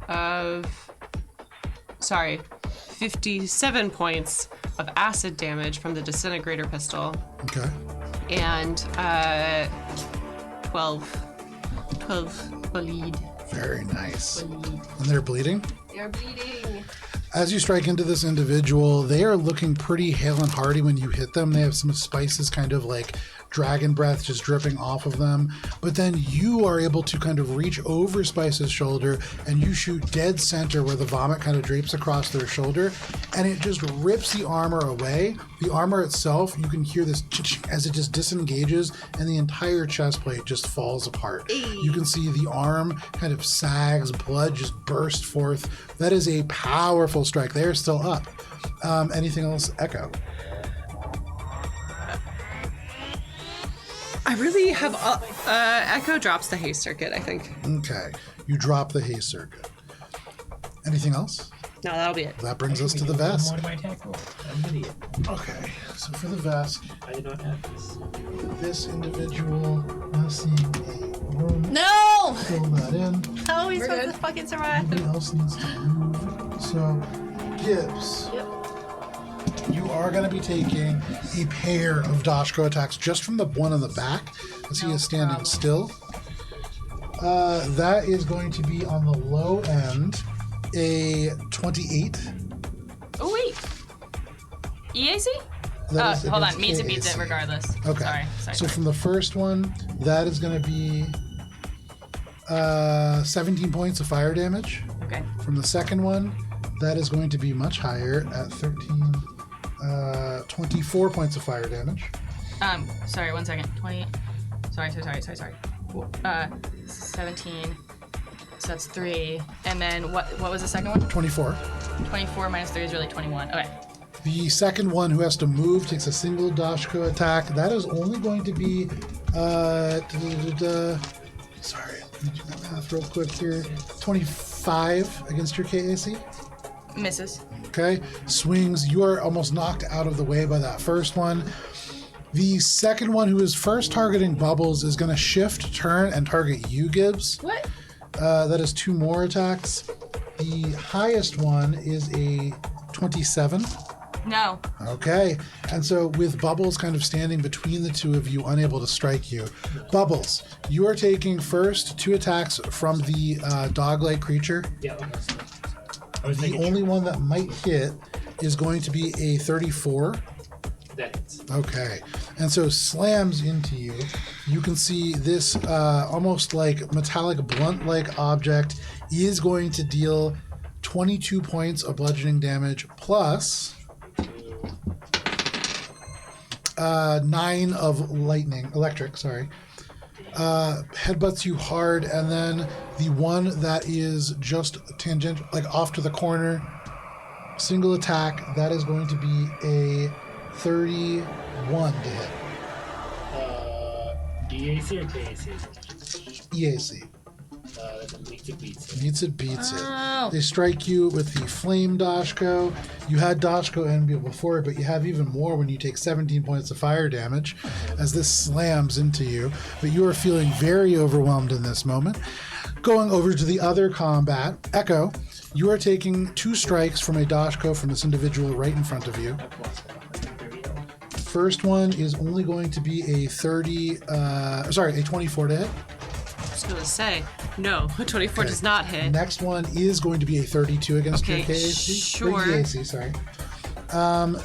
of... Sorry, 57 points of acid damage from the disintegrator pistol. Okay. And 12 bleed. Very nice. And they're bleeding? They're bleeding. As you strike into this individual, they are looking pretty hale and hearty when you hit them. They have some Spice's kind of like dragon breath just dripping off of them. But then you are able to kind of reach over Spice's shoulder and you shoot dead center where the vomit kind of drapes across their shoulder and it just rips the armor away. The armor itself, you can hear this as it just disengages and the entire chest plate just falls apart. You can see the arm kind of sags, blood just bursts forth. That is a powerful strike. They are still up. Anything else, Echo? I really have... Echo drops the haste circuit, I think. Okay, you drop the haste circuit. Anything else? No, that'll be it. That brings us to the One vest. more to my attack roll. I'm an idiot. Okay, so for the vest, I did not have this. this individual, let's see, a room, No! fill that in. How are we We're supposed good. to fucking survive? Nobody else needs to move. So, Gibbs, you are going to be taking a pair of Dashko attacks just from the one in the back, as he is standing still. That is going to be on the low end, a 28. Oh wait. EAC? That is Hold on. against Meets it beats it KAC. regardless. Okay. Sorry. So from the first one, that is going to be 17 points of fire damage. Okay. From the second one, that is going to be much higher at 24 points of fire damage. Sorry, 1 second. 20. Sorry. 17. So that's 3. And then what was the second one? 24. 24 minus 3 is really 21. Okay. The second one who has to move takes a single Dashko attack. That is only going to be, sorry, let me do that math real quick here. 25 against your KAC. Misses. Okay, swings. You are almost knocked out of the way by that first one. The second one, who is first targeting Bubbles, is going to shift, turn, and target you, Gibbs. What? That is 2 more attacks. The highest one is a 27. No. Okay, and so with Bubbles kind of standing between the two of you, unable to strike you, Bubbles, you are taking first 2 attacks from the dog-like creature. Yeah, okay. I was The making only one that might hit is going to be a 34. that hits. Okay, and so slams into you. You can see this almost like metallic blunt-like object is going to deal 22 points of bludgeoning damage plus 9 of electric, sorry. Headbutts you hard, and then the one that is just tangent, like off to the corner, single attack, that is going to be a 31 to hit. DAC or KAC? EAC. That's a meets it beats it. Meets it, beats it. Oh. They strike you with the Flame Dashko. You had Dashko enemy before, but you have even more when you take 17 points of fire damage as this slams into you. But you are feeling very overwhelmed in this moment. Going over to the other combat, Echo, you are taking 2 strikes from a Dashko from this individual right in front of you. First one is only going to be a 24 to hit. I was gonna say, no, 24 does not hit. Next one is going to be a 32 against your Okay, KAC. sure. Or EAC, sorry.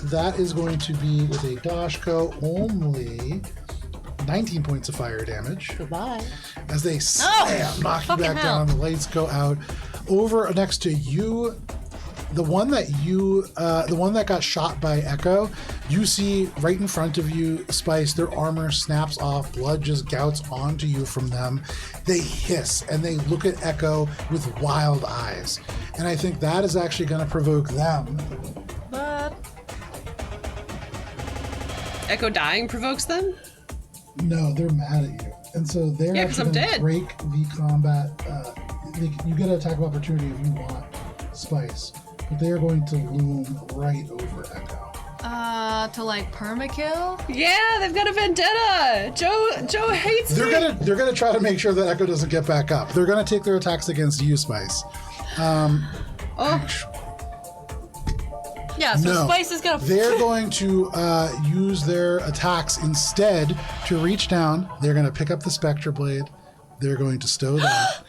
That is going to be with a Dashko only 19 points of fire damage. Goodbye. As they slam, knock you fucking back hell. down, the lights go out. Over next to you, the one that got shot by Echo, you see right in front of you, Spice, their armor snaps off, blood just gouts onto you from them. They hiss and they look at Echo with wild eyes. And I think that is actually going to provoke them. But Echo dying provokes them? No, they're mad at you. And so they're Yeah, 'cause actually I'm going to dead. break the combat. You get an attack of opportunity if you want, Spice. But they are going to loom right over Echo. to like permakill? Yeah, they've got a vendetta. Joe hates me. They're gonna try to make sure that Echo doesn't get back up. They're gonna take their attacks against you, Spice. Yeah, so No. Spice is gonna. They're going to use their attacks instead to reach down. They're going to pick up the Spectre Blade. They're going to stow that.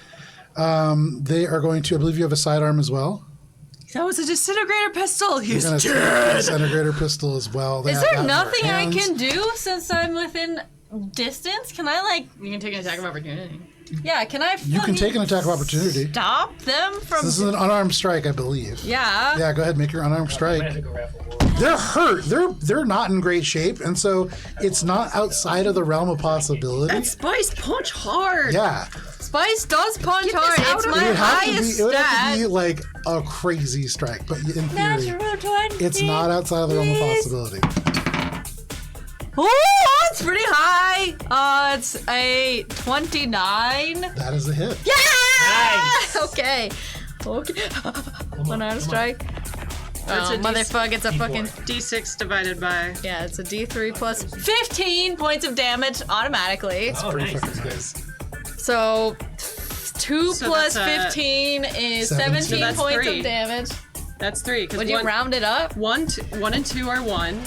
They are going to, I believe you have a sidearm as well. That was a disintegrator pistol. He's They're going to take the disintegrator pistol as well. They Is have that there in their nothing I hands. can do since I'm within distance? Can I like? You can take an attack of opportunity. Yeah, can I? You can take an attack of opportunity. Stop them from. This is an unarmed strike, I believe. Yeah. Yeah, go ahead, make your unarmed I strike. have to go raffle. They're hurt. They're not in great shape, and so it's not outside of the realm of possibility. that Spice punch hard. Yeah, Spice does punch Get this hard. out It's of my it would have to be. highest It would have stat. to be like a crazy strike, but in theory, Natural 20. it's not outside of the realm of please. possibility. Oh, it's pretty high. It's a 29. That is a hit. Yeah! Nice. Okay. One out of strike. That's Oh, a motherfucker, it's a fucking. D6 divided by. Yeah, it's a D3 plus 15 points of damage automatically. Oh, Pretty nice. fucking nice. So 2 So plus that's, 15 is 17. 17 So that's points 3. of damage. That's 3. Would you round it up? 1 and 2 are 1.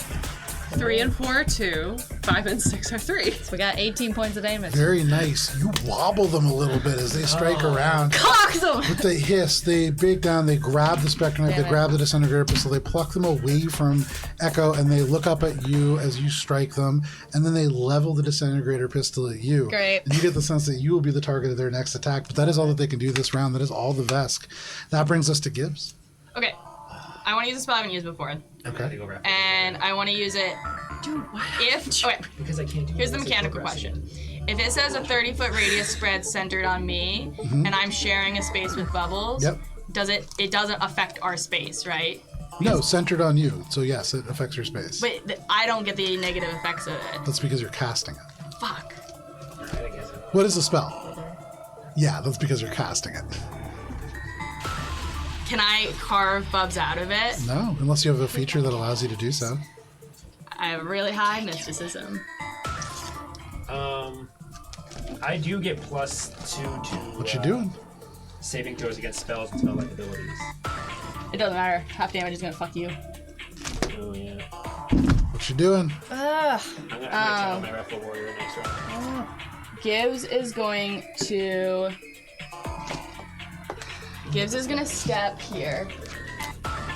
3 and 4 are 2. 5 and 6 are 3. So we got 18 points of damage. Very nice. You wobble them a little bit as they strike around. Cock them! With the hiss, they break down, they grab the Spectre Knife, Damn they it. grab the Disintegrator Pistol, they pluck them away from Echo, and they look up at you as you strike them, and then they level the Disintegrator Pistol at you. Great. And you get the sense that you will be the target of their next attack, but that is all that they can do this round. That is all the Vesk. That brings us to Gibbs. Okay. I want to use a spell I haven't used before. I'm gonna have to go raffle. And I want to use it okay, Because I can't do here's the this, it's mechanical progressive. question. If it says a 30-foot radius spread centered on me, and I'm sharing a space with Bubbles, Yep. it doesn't affect our space, right? No, centered on you, so yes, it affects your space. But I don't get the negative effects of it. That's because you're casting it. Fuck. I guess it- What is the spell? Yeah, that's because you're casting it. Can I carve Bubs out of it? No, unless you have a feature that allows you to do so. I have really high mysticism. I do get +2 to. What you doing? Saving throws against spells and spell-like abilities. It doesn't matter. Half damage is gonna fuck you. Oh yeah. What you doing? Ugh. I'm gonna channel my Raffle Warrior next round. Gibbs is going to. Gibbs is gonna step here.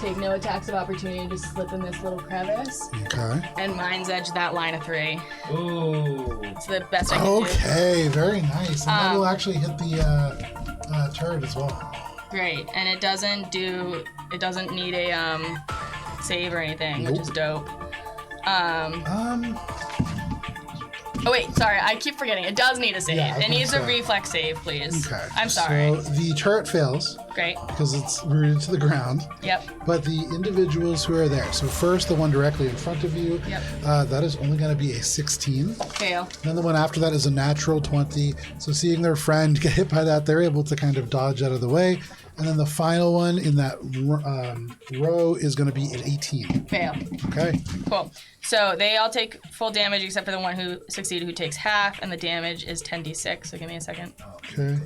Take no attacks of opportunity to slip in this little crevice. Okay. And Mind's Edge that line of 3. Ooh. It's the best I can do. Okay, very nice. And that will actually hit the turret as well. Great. And it doesn't need a save or anything, which is dope. Oh wait, sorry, I keep forgetting. It does need a save. Yeah, It needs a so. reflex save, please. Okay. I'm sorry. So the turret fails Great. because it's rooted to the ground. Yep. But the individuals who are there, so first the one directly in front of you, Yep. that is only going to be a 16. Fail. Then the one after that is a natural 20. So seeing their friend get hit by that, they're able to kind of dodge out of the way. And then the final one in that row is going to be an 18. Fail. Okay. Cool. So they all take full damage except for the one who succeeded, who takes half, and the damage is 10d6. So give me a second. Okay.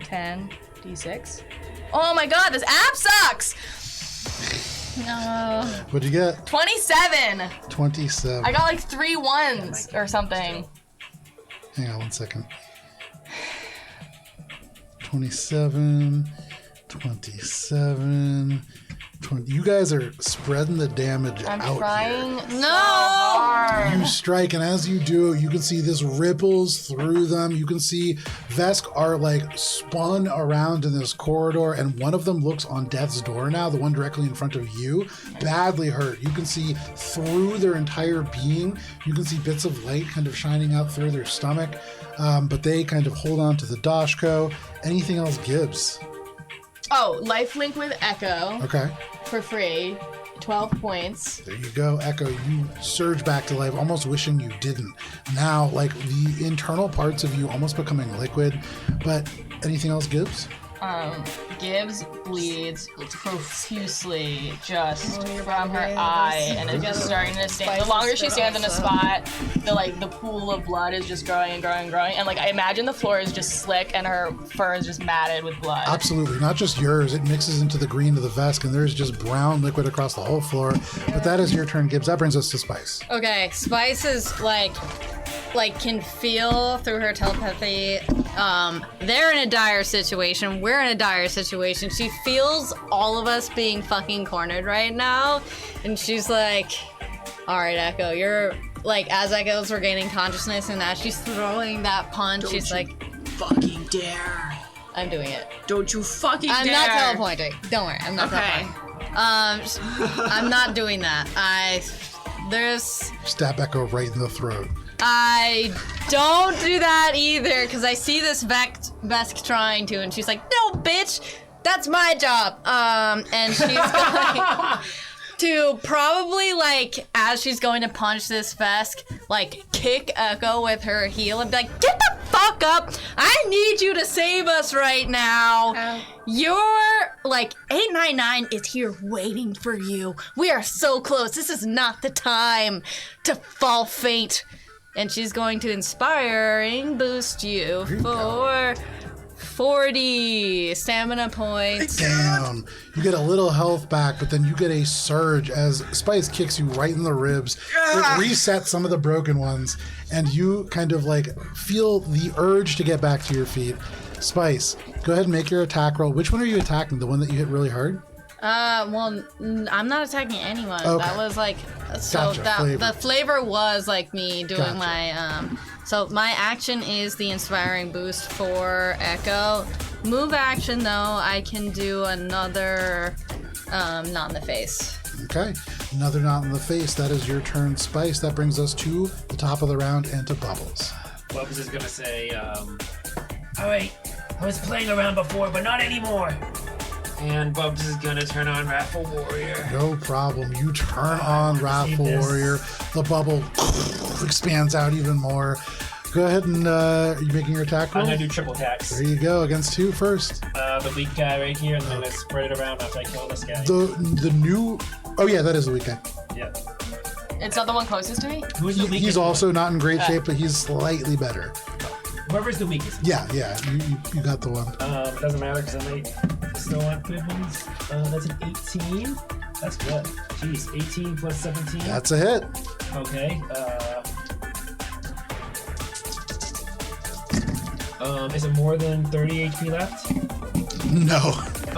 10d6. Oh my god, this app sucks! No. What'd you get? 27! 27. I got like 3 ones or something. Hang on one second. 27, 27, 20. You guys are spreading the damage I'm out trying here. so hard. You strike, and as you do, you can see this ripples through them. You can see Vesk are like spun around in this corridor, and one of them looks on death's door now, the one directly in front of you, badly hurt. You can see through their entire being. You can see bits of light kind of shining out through their stomach, but they kind of hold on to the Dashko. Anything else, Gibbs? Oh, lifelink with Echo Okay. for free. 12 points. There you go, Echo. You surge back to life, almost wishing you didn't. Now, like the internal parts of you almost becoming liquid. But anything else, Gibbs? Gibbs bleeds profusely just from her eye, and it's just starting to stand. The longer she stands in a spot, the pool of blood is just growing and growing and growing. And like I imagine the floor is just slick, and her fur is just matted with blood. Absolutely. Not just yours. It mixes into the green of the Vesk, and there's just brown liquid across the whole floor. But that is your turn, Gibbs. That brings us to Spice. Okay, Spice is like can feel through her telepathy. They're in a dire situation. We're in a dire situation. She feels all of us being fucking cornered right now, and she's like, "All right, Echo, you're like." As Echo's regaining consciousness, and as she's throwing that punch, she's like, Fucking dare. "I'm doing it. Don't you fucking I'm dare. not teleporting. Don't worry, I'm not Okay. teleporting. I'm not doing that. Stab Echo right in the throat. I don't do that either, because I see this Vesk trying to, and she's like, "No, bitch, that's my job." And she's going to probably, like, as she's going to punch this Vesk, like, kick Echo with her heel and be like, "Get the fuck up! I need you to save us right now. You're, like, 899 is here waiting for you. We are so close. This is not the time to fall faint." And she's going to inspiring boost you for 40 stamina points. Damn. You get a little health back, but then you get a surge as Spice kicks you right in the ribs. It resets some of the broken ones, and you kind of like feel the urge to get back to your feet. Spice, go ahead and make your attack roll. Which one are you attacking? The one that you hit really hard? Well, I'm not attacking anyone. Okay. That was like, so Gotcha, that flavor. the flavor was like me doing Gotcha. my, so my action is the inspiring boost for Echo. Move action though, I can do another, not in the face. Okay. Another knot in the face. That is your turn, Spice. That brings us to the top of the round and to Bubbles. Bubbles is gonna say, alright, I was playing around before, but not anymore. And Bubs is gonna turn on Raffle Warrior. No problem. You turn on Raffle this. Warrior. The bubble expands out even more. Go ahead and are you making your attack roll? I'm gonna do triple attacks. There you go, against who first? The weak guy right here, and then I'm gonna spread it around after I kill this guy. The new. Oh yeah, that is the weak guy. Yeah. It's not the one closest to me? Who's the weakest? He's also one? not in great shape, but he's slightly better. Whoever's the weakest. Yeah, you got the one. Doesn't matter because I might still want good ones. That's an 18. That's good. Jeez, 18 plus 17. That's a hit. Okay. Is it more than 30 HP left? No.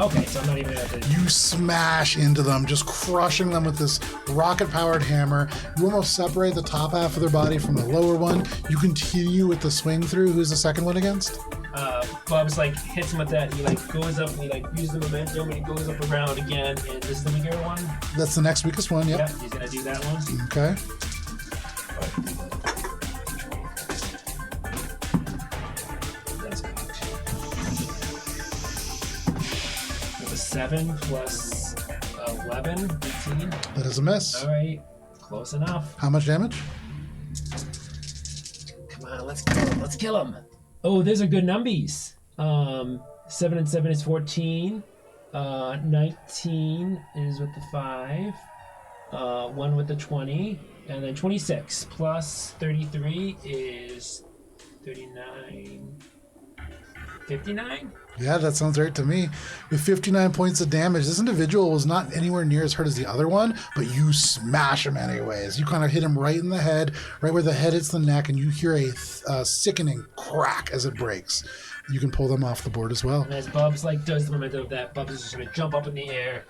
Okay, so I'm not even gonna. You smash into them, just crushing them with this rocket-powered hammer. You almost separate the top half of their body from the lower one. You continue with the swing through. Who's the second one against? Bubs like hits him with that. He like goes up and he like uses the momentum and he goes up around again. And this is the weaker one. That's the next weakest one. Yep. Yeah, he's gonna do that one. Okay. That's good. With a 7 plus 11, 18. That is a miss. All right, close enough. How much damage? Come on, let's kill him. Let's kill him. Oh, those are good numbies. 7 and 7 is 14. 19 is with the 5. 1 with the 20. And then 26 plus 33 is 39. 59? Yeah, that sounds right to me. With 59 points of damage, this individual was not anywhere near as hurt as the other one, but you smash him anyways. You kind of hit him right in the head, right where the head hits the neck, and you hear a sickening crack as it breaks. You can pull them off the board as well. And as Bubs like does the momentum of that, Bubs is just gonna jump up in the air,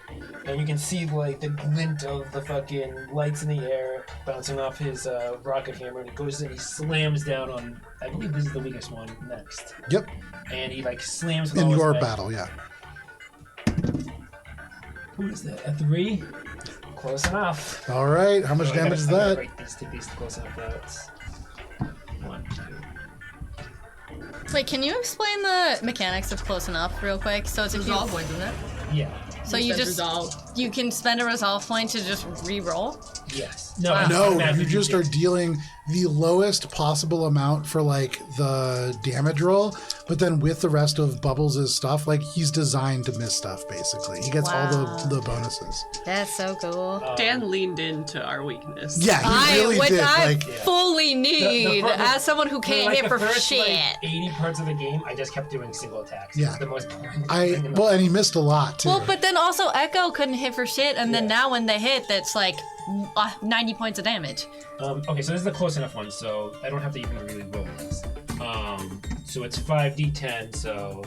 and you can see like the glint of the fucking lights in the air bouncing off his rocket hammer, and he goes and he slams down on. I believe this is the weakest one next. Yep. And he like slams. With In all his your might. battle, yeah. Who is that? A 3? Close enough. All right, how much So I damage is gotta that? write these close enough. That's 1, 2. Wait, can you explain the mechanics of close enough real quick? So it's if you, Resolve points, isn't it? Yeah. so you just resolve. you can spend a resolve point to just re-roll. Yes. No, automatically you just are dealing the lowest possible amount for like the damage roll, but then with the rest of Bubbles' stuff, like he's designed to miss stuff basically. He gets all the bonuses. That's so cool. Dan leaned into our weakness. Yeah, he really which did. I Like, fully need as someone who can't like hit for the first, shit. Like, 80 parts of the game, I just kept doing single attacks. Yeah. It's the most boring thing in the well, and he missed a lot too. Well, but then also Echo couldn't hit for shit, and then Yeah. now when they hit, that's like 90 points of damage. Okay, so this is the close enough one, so I don't have to even really roll this. So it's 5d10, so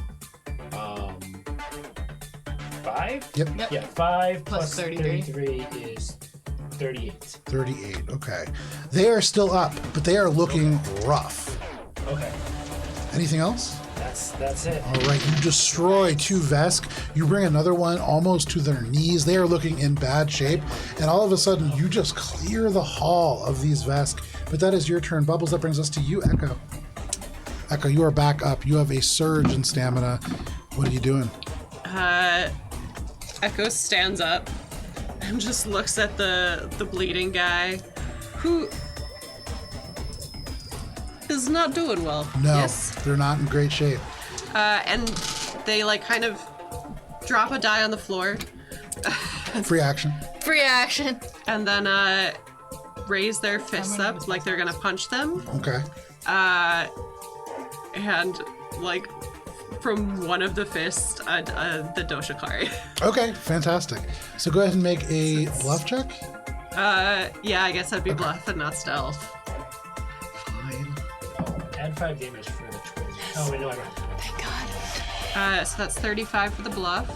5? Yep. Yeah, 5 Plus plus 33. 33 is 38. 38. Okay, they are still up, but they are looking rough. Okay, Anything else? that's it. All right, you destroy 2 Vesk. You bring another one almost to their knees. They are looking in bad shape. And all of a sudden, you just clear the hall of these Vesk. But that is your turn. Bubbles, that brings us to you, Echo. Echo, you are back up. You have a surge in stamina. What are you doing? Echo stands up and just looks at the bleeding guy, who is not doing well. No, Yes. they're not in great shape. And they like kind of drop a die on the floor Free action. Free action. and then raise their fists up like they're gonna punch them. Okay. And like from one of the fists, the Doshikari. Okay, fantastic. So go ahead and make a bluff check. Yeah, I guess that'd be bluff and not stealth. Fine. Add 5 damage for the 20. Oh, wait, no, I don't have to. Thank God. So that's 35 for the bluff.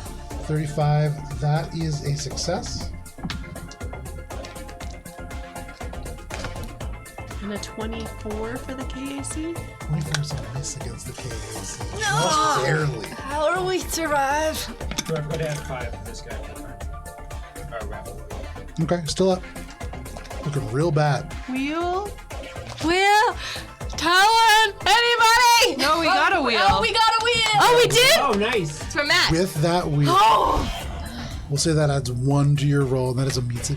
35. That is a success. And a 24 for the KAC. 24 is a miss against the KAC. No! Just barely. How do we survive? Go ahead, add 5 for this guy. Or raffle. Okay, still up. Looking real bad. Wheel? Will? Talon? Anybody? No, we got a wheel. Oh, we got a wheel! Oh, we did? Oh, nice. It's from Matt. With that wheel, Oh! we'll say that adds 1 to your roll, and that is a pizza.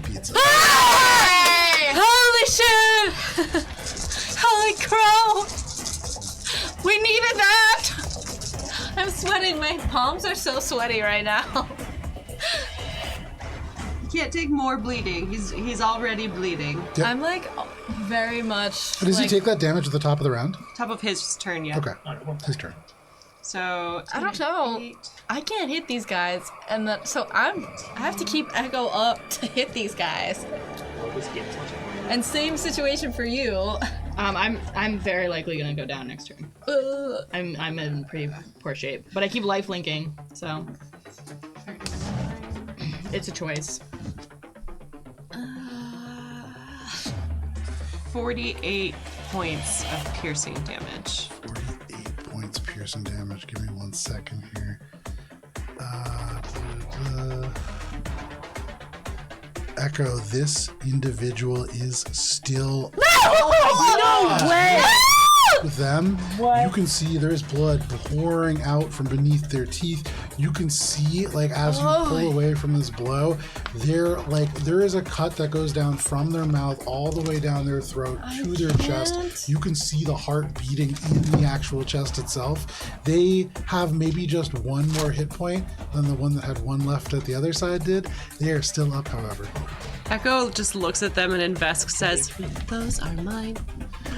Holy shit! Holy crow! We needed that! I'm sweating. My palms are so sweaty right now. He can't take more bleeding. He's already bleeding. Yep. I'm like very much. Does he like, take that damage at the top of the round? Top of his turn, yeah. Okay. His turn. So I don't know. I can't hit these guys, and so I have to keep Echo up to hit these guys. And same situation for you. I'm very likely gonna go down next turn. I'm in pretty poor shape, but I keep life linking, so it's a choice. 48 points of piercing damage. 48 points piercing damage. Give me 1 second here. Echo, this individual is still No way! with them. You can see there's blood pouring out from beneath their teeth. You can see, like, as you pull away from this blow, there is a cut that goes down from their mouth all the way down their throat to their chest. You can see the heart beating in the actual chest itself. They have maybe just one more hit point than the one that had one left at the other side did. They are still up, however. Echo just looks at them and Invesque says, "Those are mine."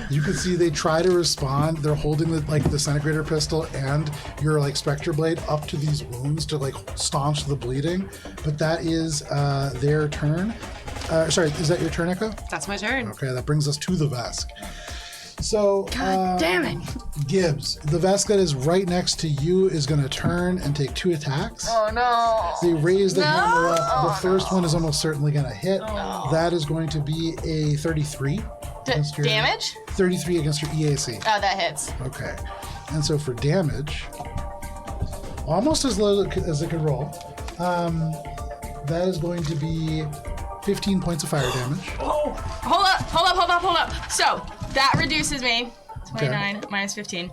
You can see they try to respond. They're holding the disintegrator pistol and your Spectre blade up to these wounds to staunch the bleeding. But that is their turn. Sorry, is that your turn, Echo? That's my turn. Okay, that brings us to the Vesk. So, God damn it! Gibbs, the Vesk that is right next to you is going to turn and take 2 attacks. Oh no! They raise the hammer up. The first one is almost certainly going to hit. That is going to be a 33. against your- Damage? 33 against your EAC. Oh, that hits. Okay. And so for damage, almost as low as it could roll, that is going to be 15 points of fire damage. Hold up. So, that reduces me. 29 minus 15.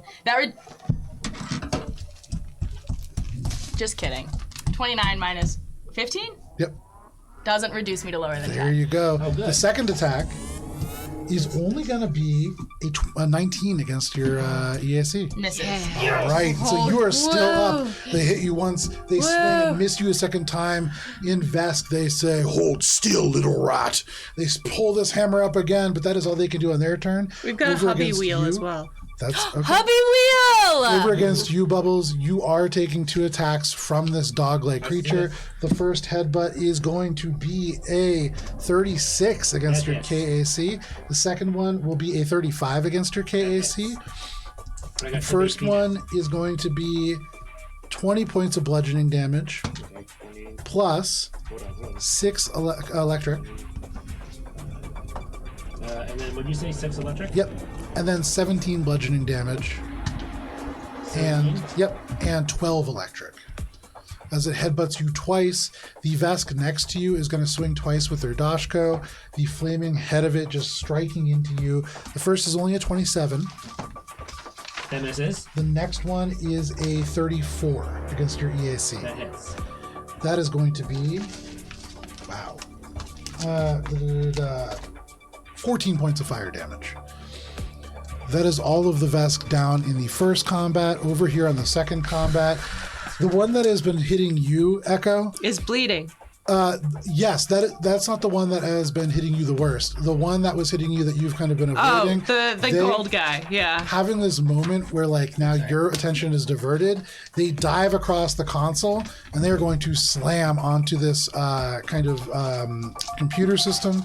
Just kidding. 29 minus 15? Yep. Doesn't reduce me to lower than 10. There you go. Oh, good. The second attack is only going to be a 19 against your EAC. Misses. All right, so you are still up. They hit you once, they swing and miss you a second time. In Vesk, they say, "Hold still, little rat." They pull this hammer up again, but that is all they can do on their turn. We've got Over a hubby against wheel you- as well. That's okay. Hubby wheel! Over against you, Bubbles, you are taking 2 attacks from this dog-like creature. The first headbutt is going to be a 36 against your KAC. The second one will be a 35 against your KAC. The first one is going to be 20 points of bludgeoning damage plus 6 electric. And then would you say 6 electric? Yep. And then 17 bludgeoning damage. And 12 electric. As it headbutts you twice, the Vesk next to you is going to swing twice with their Dashko, the flaming head of it just striking into you. The first is only a 27. That misses. The next one is a 34 against your EAC. That hits. That is going to be, 14 points of fire damage. That is all of the Vesk down in the first combat. Over here on the second combat, the one that has been hitting you, Echo, Is bleeding. yes, that's not the one that has been hitting you the worst. The one that was hitting you that you've kind of been Oh, avoiding. the gold guy. Yeah. Having this moment where now your attention is diverted, they dive across the console and they are going to slam onto this computer system.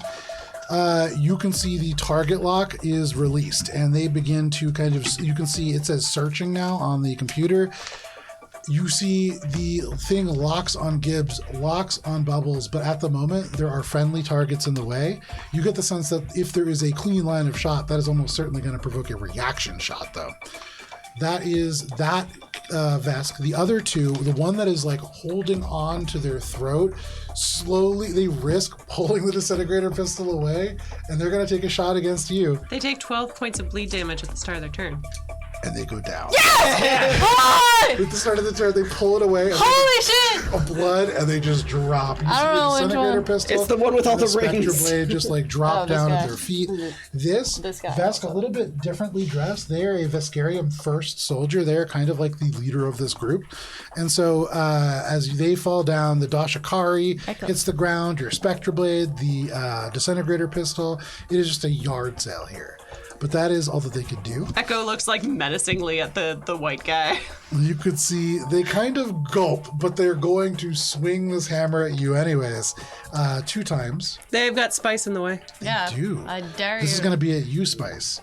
You can see the target lock is released and they begin to you can see it says searching now on the computer. You see the thing locks on Gibbs, locks on Bubbles, but at the moment there are friendly targets in the way. You get the sense that if there is a clean line of shot, that is almost certainly going to provoke a reaction shot though. That is that Vesk. The other two, the one that is holding on to their throat, slowly they risk pulling the disintegrator pistol away, and they're going to take a shot against you. They take 12 points of bleed damage at the start of their turn. and they go down. What? At the start of the turn, they pull it away. And Holy shit! of blood, and they just drop. You I don't see know the which disintegrator one. pistol. It's the one with all the Spectre rings. blade just like drop Oh, this down guy. at their feet. This This guy Vesk, a also. little bit differently dressed. They are a Veskarium first soldier. They're kind of like the leader of this group. And so as they fall down, the Dashikari hits the ground, your Spectre blade, the disintegrator pistol. It is just a yard sale here. But that is all that they could do. Echo looks like menacingly at the white guy. You could see they kind of gulp, but they're going to swing this hammer at you anyways. 2 times. They've got spice in the way. Yeah. do. I dare This you. is going to be at you, Spice.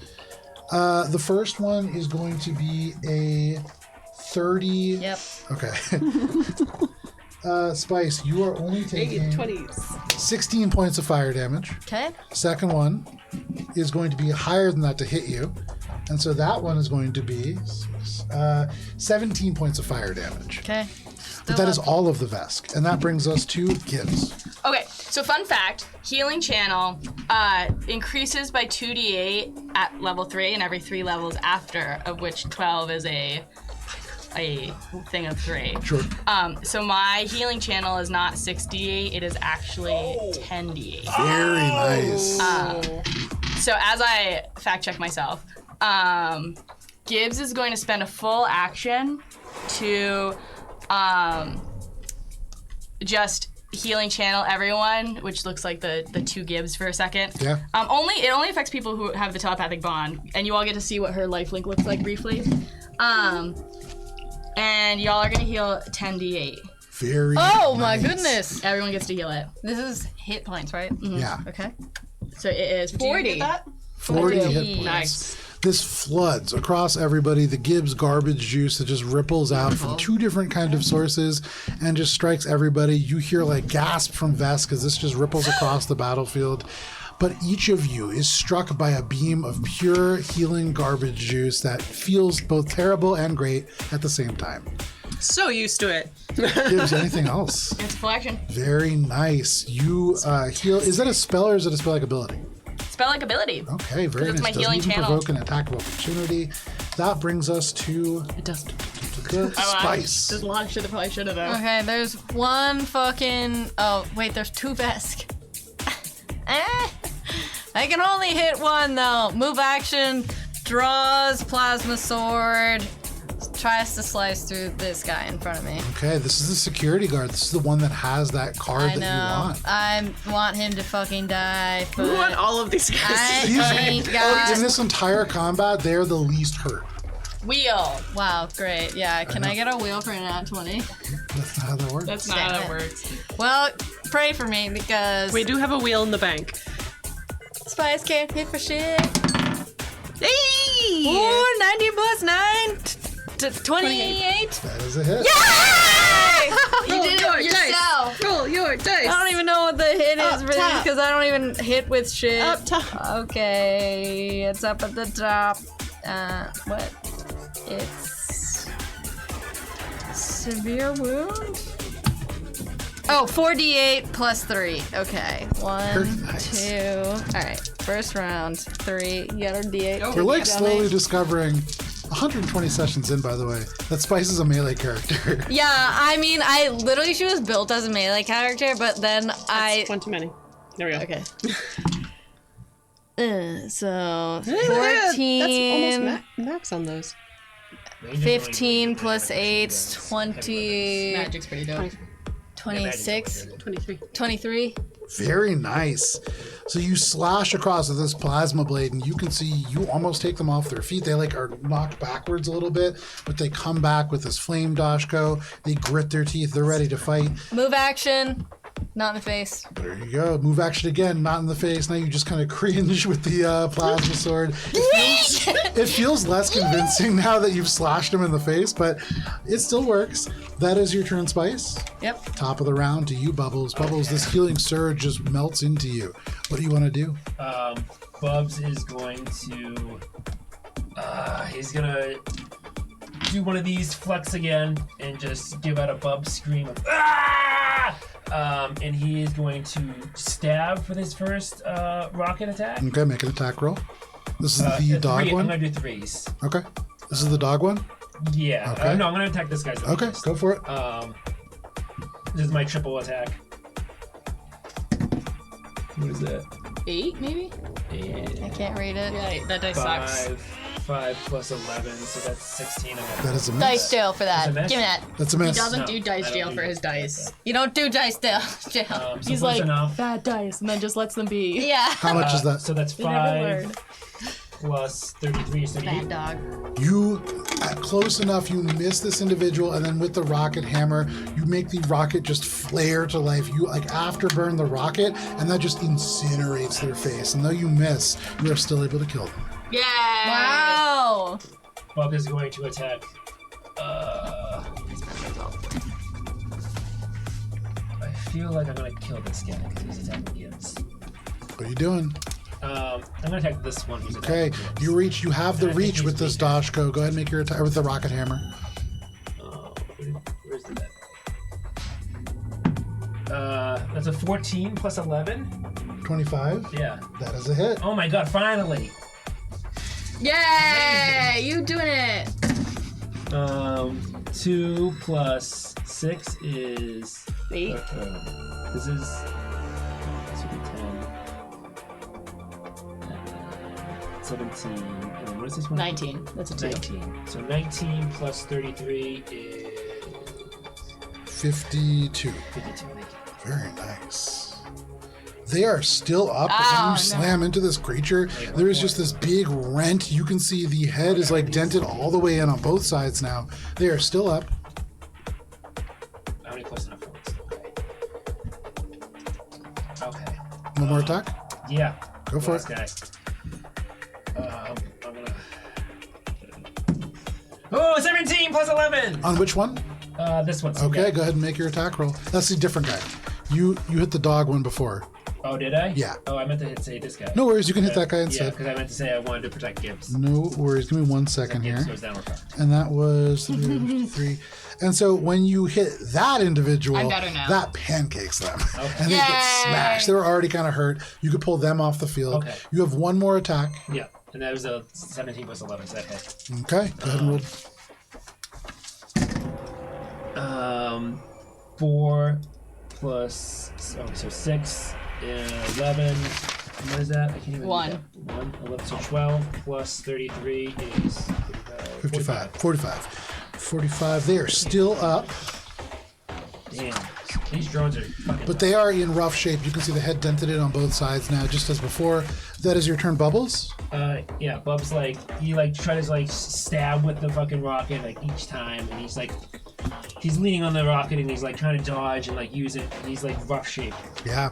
The first one is going to be a 30. Yep. Okay. Spice, you are only taking 20s. 16 points of fire damage. Okay. Second one is going to be higher than that to hit you. And so that one is going to be 17 points of fire damage. Okay. But that is all of the Vesk. And that brings us to Gibbs. Okay, so fun fact, healing channel increases by 2d8 at level 3 and every 3 levels after, of which 12 is a thing of 3. Sure. So my healing channel is not 6d8, it is actually 10d8. Very nice. So as I fact check myself, Gibbs is going to spend a full action to just healing channel everyone, which looks like the 2 Gibbs for a second. Yeah. It only affects people who have the telepathic bond, and you all get to see what her lifelink looks like briefly. And y'all are gonna heal 10d8. Very Oh my nice. goodness. Everyone gets to heal it. This is hit points, right? Yeah. Okay. So it is 40. 40 hit Nice. points. Nice. This floods across everybody. The Gibbs garbage juice that just ripples out from 2 different kind of sources and just strikes everybody. You hear like gasp from Vesk as this just ripples across the battlefield. But each of you is struck by a beam of pure healing garbage juice that feels both terrible and great at the same time. So used to it. Gibbs, anything else? It's a full action. Very nice. You heal. Is that a spell or is it a spell like ability? Spell-like ability. Okay, very it's nice. my Doesn't healing even channel. provoke an attack of opportunity. That brings us to It doesn't. the Spice. There's a lot of shit that probably should have though. Okay, there's one fucking. Oh, wait, there's 2 Vesk. I can only hit one though. Move action, draws plasma sword, tries to slice through this guy in front of me. Okay, this is the security guard. This is the one that has that card I that know. you want. I want him to fucking die, but We want all of these guys I to die. ain't In got. this entire combat, they're the least hurt. Wheel. Wow, great. Yeah, can I get a wheel for an at 20? That's not how that works. That's not how that works. Well, pray for me because We do have a wheel in the bank. Spice can't hit for shit. Hey! Ooh, 90 plus 9 to 28. That is a hit. Yay! Roll You did your it yourself. dice. Roll your dice. I don't even know what the hit is Up for this top. because I don't even hit with shit. Up top. Okay, it's up at the top. What? It's severe wound. Oh, 4d8 plus 3. Okay. 1, Very nice. 2. All right. First round. 3. You got a d8. We're like slowly discovering, 120 sessions in, by the way, that Spice is a melee character. Yeah, I mean, she was built as a melee character, but then That's one too many. There we go. Okay. So That's 14, almost max on those. 15 plus 8, 20, Magic's pretty dope. 26, 23. 23. Very nice. So you slash across with this plasma blade, and you can see you almost take them off their feet. They like are knocked backwards a little bit, but they come back with this flame dashko. They grit their teeth. They're ready to fight. Move action, not in the face. There you go. Move action again, not in the face. Now you just kind of cringe with the plasma sword. It feels less convincing now that you've slashed him in the face, but it still works. That is your turn, Spice. Yep. Top of the round to you, Bubbles. Bubbles, this healing surge just melts into you. What do you want to do? Bubs is going to. He's gonna do one of these flex again and just give out a Bub scream of ah! And he is going to stab for his first rocket attack. Okay, make an attack roll. This is the dog I'm one. gonna do 3s. Okay. This is the dog one? Yeah. Okay. No, I'm gonna attack this guy's. Okay, go for it. This is my triple attack. What is that? 8, maybe? I can't read it. Yeah, that dice sucks. 5 plus 11, so that's 16. That is a miss. Dice jail for that. Is it miss? Give me that. That's a He miss. doesn't No, do I dice don't jail do for that. his dice. You don't do dice jail. So He's close like, enough. bad dice, and then just lets them be. Yeah. How much is that? So that's They never 5 learn. plus 33 is 38. Bad dog. You, close enough, you miss this individual, and then with the rocket hammer, you make the rocket just flare to life. You like afterburn the rocket, and that just incinerates their face. And though you miss, you are still able to kill them. Yeah. Wow. Bub is going to attack. I feel like I'm gonna kill this guy because he's attacking Gibbs. What are you doing? I'm gonna attack this one who's Okay, attacking Gibbs. you reach. You have the And I think reach he's with this weak. Dashko. Go ahead and make your attack with the rocket hammer. Where's the that's a 14 plus 11. 25. Yeah. That is a hit. Oh my god! Finally. Yay! You doing it. 2 plus 6 is 8. this is 10, 17, and then what is this one? 19. That's a 2. 19. So 19 plus 33 is 52. 52. Very nice. They are still up, but when Oh, you no. slam into this creature, there is just this big rent. You can see the head is like dented all the way in on both sides now. They are still up. How many close enough points? Okay. One more attack. Yeah. Go for Last it. guy. I'm gonna. Oh, 17 plus 11! On which one? This one's Okay, go ahead and make your attack roll. That's a different guy. You hit the dog one before. Oh, did I? Yeah. Oh, I meant to say this guy. No worries, you can hit that guy Yeah, instead. because I meant to say I wanted to protect Gibbs. No worries. Give me 1 second Gibbs here. goes down with her. And that was 3. And so when you hit that individual, I'm better now. that pancakes them. Okay. And they get Yay! smashed. They were already kind of hurt. You could pull them off the field. Okay. You have one more attack. Yeah, and that was a 17 plus 11, so that hit. Okay, go ahead and roll. 4 plus, so 6, 11, what is that? I can't even 1. read that. 1, 11, so 12 plus 33 is 55. 45. They are still up, Damn, these drones are fucking. but they are in rough shape. You can see the head dented in on both sides now, just as before. That is your turn, Bubbles. Yeah, Bub's like, he like tries to like stab with the fucking rocket like each time, and he's like, he's leaning on the rocket and he's like trying to dodge and like use it. He's like rough shape. Yeah.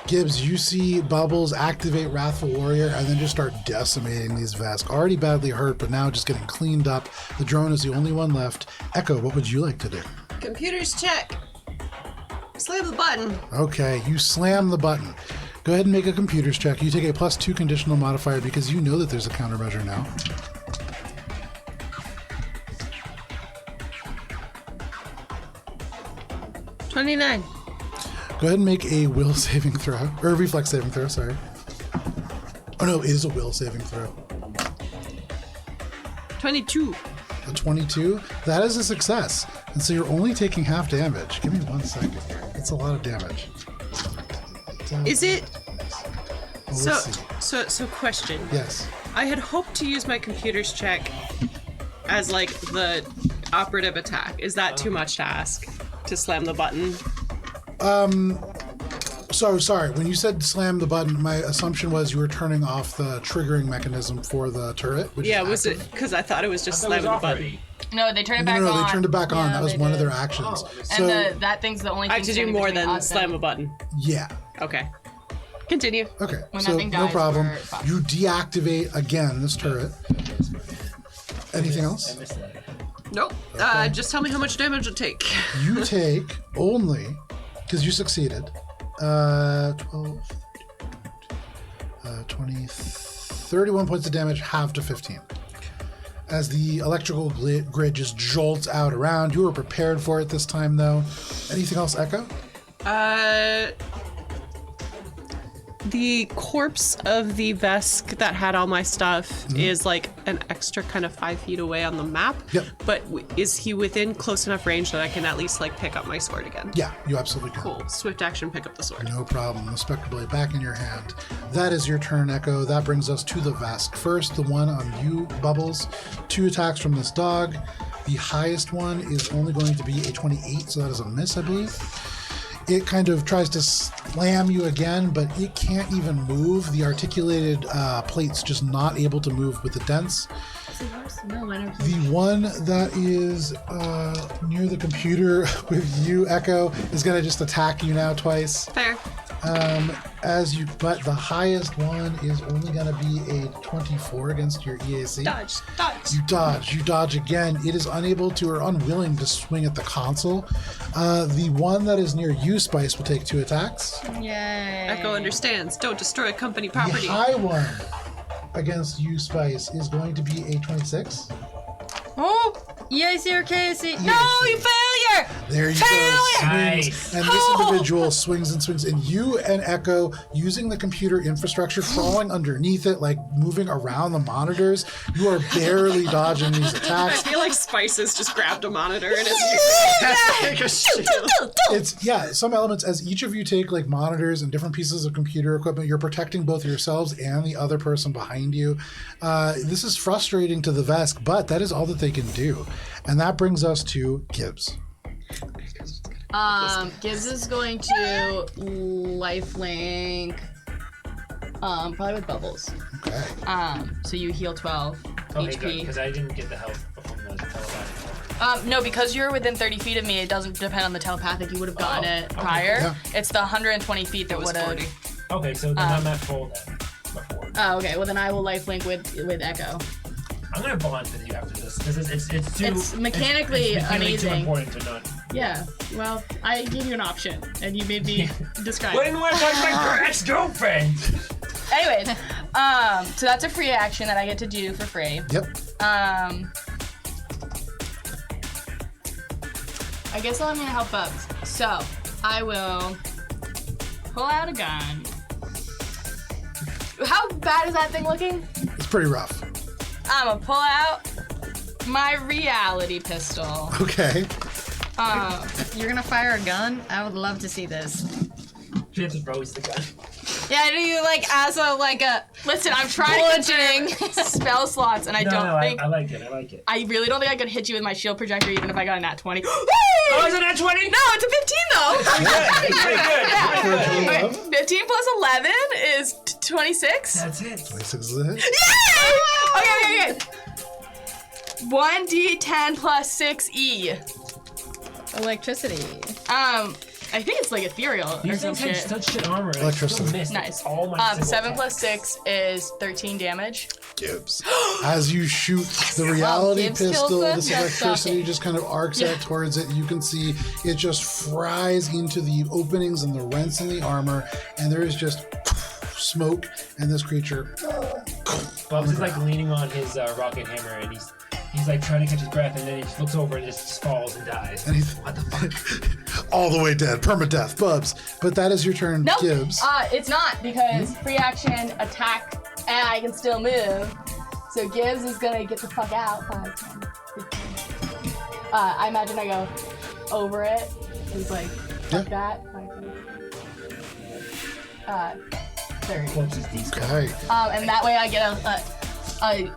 Gibbs, you see Bubbles activate Wrathful Warrior and then just start decimating these Vesk. Already badly hurt, but now just getting cleaned up. The drone is the only one left. Echo, what would you like to do? Computers check. Slam the button. Okay, you slam the button. Go ahead and make a computers check. You take a +2 conditional modifier because you know that there's a countermeasure now. $29. Go ahead and make a will saving throw. Or a reflex saving throw, sorry. Oh no, it is a will saving throw. 22. A 22. That is a success. And so you're only taking half damage. Give me 1 second here. That's a lot of damage. Is it? Well, So, let's see. so question. Yes. I had hoped to use my computers check as like the operative attack. Is that too much to ask? To slam the button? So sorry, when you said slam the button, my assumption was you were turning off the triggering mechanism for the turret. Which Yeah, is was active. it? Because I thought it was just That was slamming the off button. already. No, they turned it back No, on. they turned it back on. Yeah, That was they one of did. their actions. Oh, So And the, that thing's the only I thing had to do standing more between than us slam and- a button. yeah. Okay. Continue. Okay. When so that thing no dies, problem. we're fucked. You deactivate again this turret. Anything I else? missed that. Nope. Just tell me how much damage it take. You take only, because you succeeded, 12, 20, 31 points of damage, half to 15. As the electrical grid just jolts out around. You were prepared for it this time, though. Anything else, Echo? the corpse of the Vesk that had all my stuff is like an extra kind of 5 feet away on the map. Yep. But is he within close enough range that I can at least like pick up my sword again? Yeah, you absolutely can. Cool. Swift action, pick up the sword. No problem. The Spectre Blade back in your hand. That is your turn, Echo. That brings us to the Vesk. First, the one on you, Bubbles. 2 attacks from this dog. The highest one is only going to be a 28, so that is a miss, I believe. It kind of tries to slam you again, but it can't even move. The articulated plate's just not able to move with the dents. The one that is near the computer with you, Echo, is going to just attack you now twice. Fair. But the highest one is only going to be a 24 against your EAC. Dodge. You dodge again. It is unable to or unwilling to swing at the console. The one that is near you, Spice, will take 2 attacks. Yay. Echo understands. Don't destroy company The property. high one against you, Spice, is going to be a 26. Oh, EAC or KAC? No, EAC. you failure! There you Failure! go. Nice. Swings. And this individual swings and swings. And you and Echo, using the computer infrastructure, crawling underneath it, like moving around the monitors, you are barely dodging these I attacks. feel like Spices just grabbed a monitor and is Take a shit. It's some elements, as each of you take like monitors and different pieces of computer equipment, you're protecting both yourselves and the other person behind you. This is frustrating to the Vesk, but that is all that they can do. And that brings us to Gibbs. Gibbs is going to lifelink, probably with Bubbles. Okay. So you heal 12 Okay, good, HP. because I didn't get the help from the telepathic. No, because you're within 30 feet of me, it doesn't depend on the telepathic. You would have gotten it okay. prior. Yeah. It's the 120 feet that It was would have. 40. Okay, so then I'm at full then. Before. Oh, okay. Well, then I will lifelink with Echo. I'm gonna bond with you after this. It's too. It's mechanically it's mechanically too amazing. important to not. Yeah. Well, I gave you an option, and you made me describe. I didn't want to touch my ex-girlfriend. Anyways, so that's a free action that I get to do for free. Yep. I guess I'm gonna help Bugs. So I will pull out a gun. How bad is that thing looking? It's pretty rough. I'm gonna pull out my reality pistol. Okay. You're gonna fire a gun? I would love to see this. She has to throw the gun. Yeah, do you like as a Listen, I'm trying to consider spell slots, and I don't think. I like it. I like it. I really don't think I could hit you with my shield projector, even if I got a nat 20. Oh, is it at 20? No, it's a 15 though. Pretty good. Okay, 15 plus 11 is 26. That's it. 26 is a hit. Yay! Okay. 1d10 plus 6e. electricity. I think it's like ethereal or These some things have shit. such shit armor. and Electricity. still miss Nice. All my single 7 plus attacks. 6 is 13 damage. Gibbs. As you shoot the reality Gibbs kills pistol, them? this That's electricity shocking. just kind of arcs out towards it. You can see it just fries into the openings and the rents in the armor, and there is just smoke, and this creature. Bubs is like leaning on his rocket hammer, and he's like trying to catch his breath, and then he just looks over and just falls and dies. And he's What the fuck? all the way dead, permadeath, Bubs. But that is your turn, Nope. Gibbs. It's not because free action, attack, and I can still move. So Gibbs is gonna get the fuck out. 5, 10, 15. I imagine I go over it. It's like fuck that. 30. Corpse is decent. Okay. And that way I get a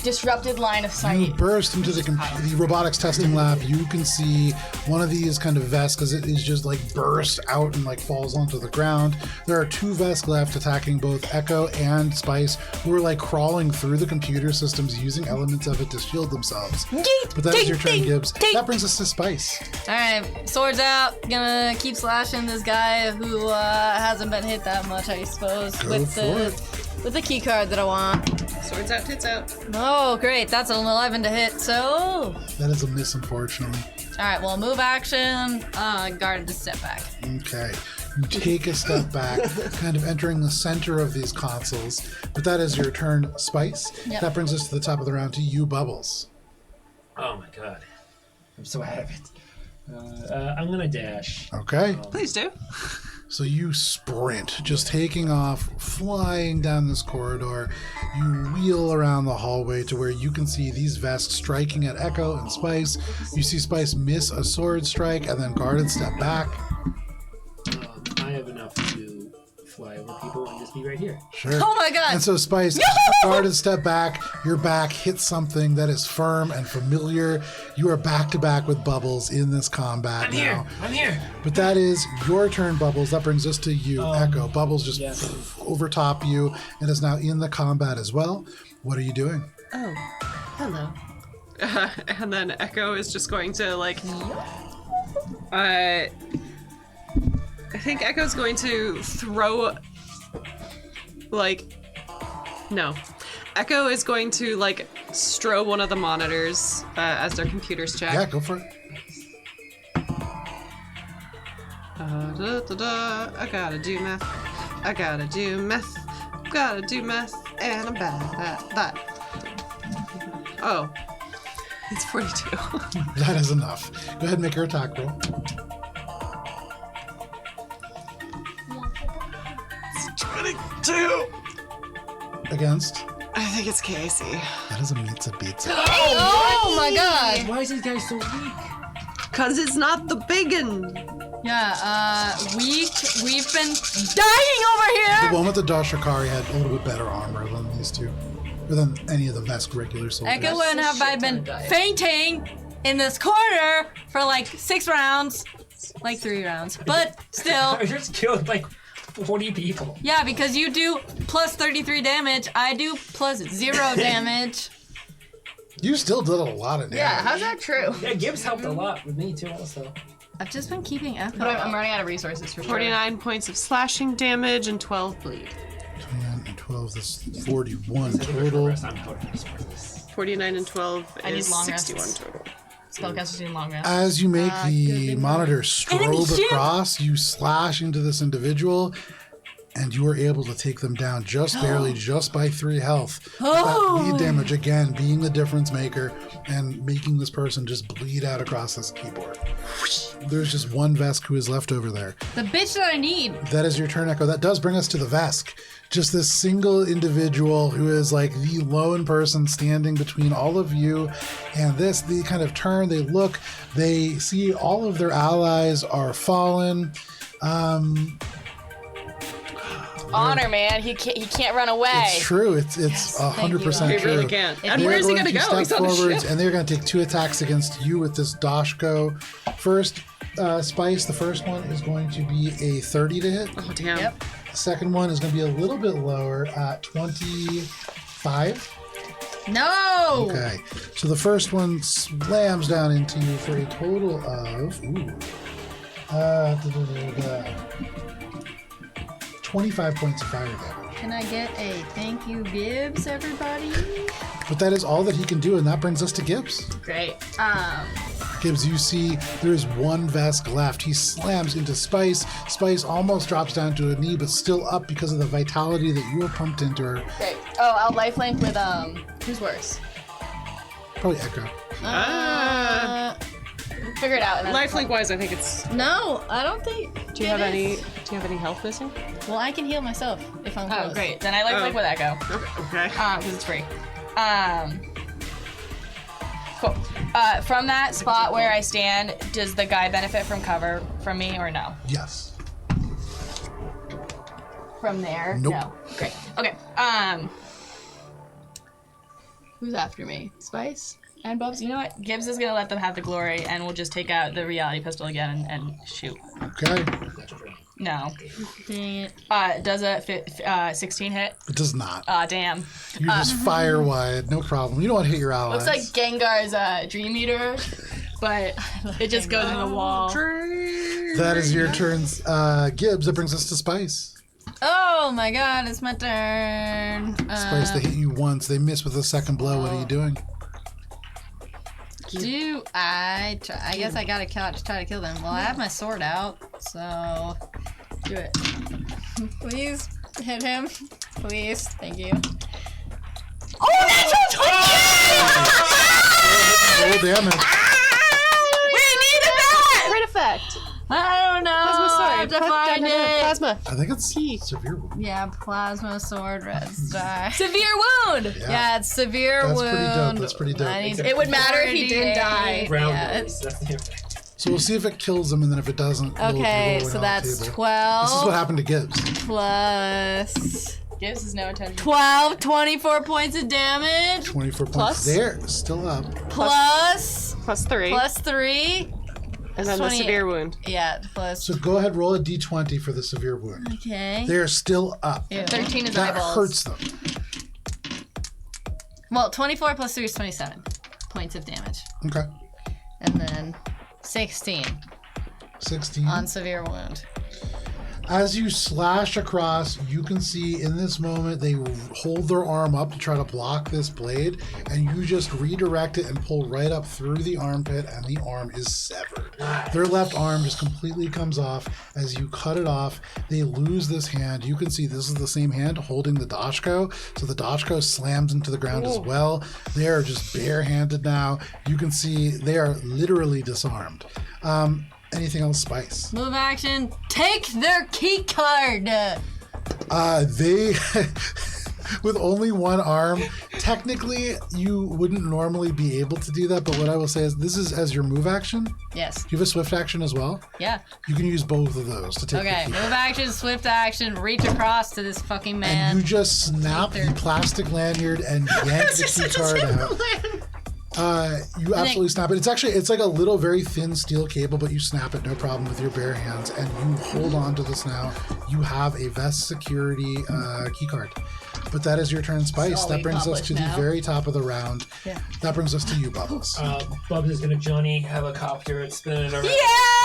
disrupted line of You sight. burst into the robotics testing lab. You can see one of these kind of vests because it is just like burst out and like falls onto the ground. There are 2 vests left attacking both Echo and Spice, who are like crawling through the computer systems using elements of it to shield themselves. But that is your turn, Gibbs. That brings us to Spice. Alright, swords out. Gonna keep slashing this guy who hasn't been hit that much, I suppose. Go With the key card that I want. Swords out, tits out. Oh, great. That's an 11 to hit, so... That is a miss, unfortunately. Alright, well, move action. Guarded to step back. Okay. You take a step back, kind of entering the center of these consoles. But that is your turn, Spice. Yep. That brings us to the top of the round to you, Bubbles. Oh my god. I'm so out of it. I'm gonna dash. Okay. Please do. So you sprint, just taking off, flying down this corridor. You wheel around the hallway to where you can see these Vesk striking at Echo and Spice. You see Spice miss a sword strike and then guarded step back. I have enough to fly over people and just be right here. Sure. Oh my god! And so Spice, guarded step back, your back hits something that is firm and familiar. You are back to back with Bubbles in this combat now. I'm here. But that is your turn, Bubbles. That brings us to you, Echo. Bubbles just overtop you and is now in the combat as well. What are you doing? Oh, hello. And then Echo is just going to like. I think Echo's going to throw. Like. No. Echo is going to like strobe one of the monitors as their computers check. Yeah, go for it. I gotta do math. I gotta do math. Gotta do math, and I'm bad at that. Oh. It's 42. That is enough. Go ahead and make your attack roll. It's 22. Against? I think it's Casey. That is a pizza. Oh my god! Why is this guy so weak? Cause it's not the biggin. Yeah, we've been dying over here! The one with the Dashrakari had a little bit better armor than these two. Or than any of the Vesk regular soldiers. Echo and have I been fainting in this corner for like 6 rounds. Like 3 rounds. But still. I just killed like 40 people. Yeah, because you do plus 33 damage. I do plus 0 damage. You still did a lot of damage. Yeah, how's that true? Yeah, Gibbs helped a lot with me too also. I've just been keeping Echo. But I'm running out of resources for sure. 49 points of slashing damage and 12 bleed. 29 and 12, that's 41 total. I'm out of resources. 49 and 12 I need is long 61 rests. total. Spellcasters doing long rest. As you make the monitor Enemy strobe ship! across, you slash into this individual, and you are able to take them down just barely, just by 3 health. That bleed damage, again, being the difference maker and making this person just bleed out across this keyboard. There's just one Vesk who is left over there. The bitch that I need. That is your turn, Echo. That does bring us to the Vesk. Just this single individual who is like the lone person standing between all of you and this. They kind of turn, they look, they see all of their allies are fallen. Honor, man. He can't run away. It's true. It's 100% He true. really can't. And They're where's he going gonna to go? He's step on the forwards, ship. and they're going to take 2 attacks against you with this Dashko. First, Spice, the first one is going to be a 30 to hit. Oh, damn. Yep. The second one is going to be a little bit lower at 25. No! Okay, so the first one slams down into you for a total of 25 points of fire damage. Can I get a thank you, Gibbs, everybody? But that is all that he can do, and that brings us to Gibbs. Great. Gibbs, you see there is one Vesk left. He slams into Spice. Spice almost drops down to a knee, but still up because of the vitality that you have pumped into her. Great. Oh, I'll lifelink with who's worse? Probably Echo. Figure it out. And then Lifelink wise, I think it's. No, I don't think. Do you have any health missing? Well, I can heal myself if I'm Oh, close. great. Then I lifelink with Echo. Okay. Because it's free. Cool. From that spot where I stand, does the guy benefit from cover from me or no? Yes. From there? Nope. No. Great. Okay. Who's after me? Spice? And Bubs? You know what? Gibbs is gonna let them have the glory, and we'll just take out the reality pistol again and shoot. Okay. No. Dang it. Does a 16 hit? It does not. Damn. You just fire wide. No problem. You don't want to hit your allies. Looks like Gengar's Dream Eater, but it just goes in the wall. That is your turns. Gibbs, that brings us to Spice. Oh my god, it's my turn. Spice, they hit you once. They miss with a second blow. What are you doing? Do I try? I guess I gotta try to kill them. Well, I have my sword out, so do it. Please hit him. Please. Thank you. Oh, that's Roll damage. We needed that! Crit effect. I don't know. How's my sword? have to find it. Plasma. I think it's severe wound. Yeah, plasma sword, red star. Severe wound. Yeah, it's severe That's wound. pretty dope. That's pretty dope. I need It would matter if he didn't 48. die. Brown Yeah, noise. That's the effect. So we'll see if it kills him, and then if it doesn't, Okay, we'll so roll that's too, but 12 This is what happened to Gibbs. plus Gives us no attention. 12, 24 points of damage 24 points. Plus? There, still up. plus Plus 3. 3. and then the 28. severe wound. Yeah, plus. So go ahead, roll a d20 for the severe wound. Okay. They're still up. Ew. 13 is That eyeballs. hurts them. Well, 24 plus 3 is 27 points of damage. Okay. And then 16 16. on severe wound. As you slash across, you can see in this moment they hold their arm up to try to block this blade, and you just redirect it and pull right up through the armpit, and the arm is severed. Their left arm just completely comes off. As you cut it off, they lose this hand. You can see this is the same hand holding the Dashko, so the Dashko slams into the ground as well. They are just barehanded now. You can see they are literally disarmed. Anything else, Spice? Move action. Take their key card. They, with only one arm, technically you wouldn't normally be able to do that, but what I will say is this is as your move action. Yes. Do you have a swift action as well? Yeah. You can use both of those to take Okay. the key. Move action, swift action, reach across to this fucking man. And you just snap the plastic lanyard and yank the key card out. You absolutely snap it. It's like a little very thin steel cable, but you snap it no problem with your bare hands, and you hold on to this now. You have a vest security key card. But that is your turn, Spice. all That we brings us to the accomplish now. very top of the round. Yeah. That brings us to you, Bubbles. Bubs is gonna Johnny helicopter and spin it around. Yeah,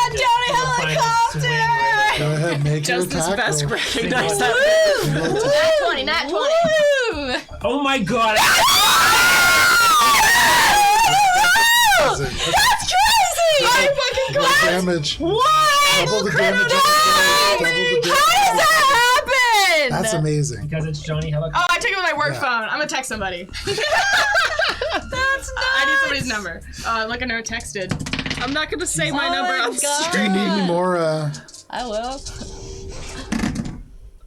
And just Johnny go find a swing right Go ahead, make your Does this attack vest roll. recognize that? Single attack. Nat 20, nat 20. Woo! there. Oh my god! That's crazy! I'm fucking Double glad. damage. What? Double the damage. How does that happen? That's amazing. Because it's Johnny helicopter. Oh, I took it with my work Yeah. phone. I'm gonna text somebody. That's I need somebody's number. Look, I never texted. I'm not gonna say my Oh number my on God. Do you need any more? I will.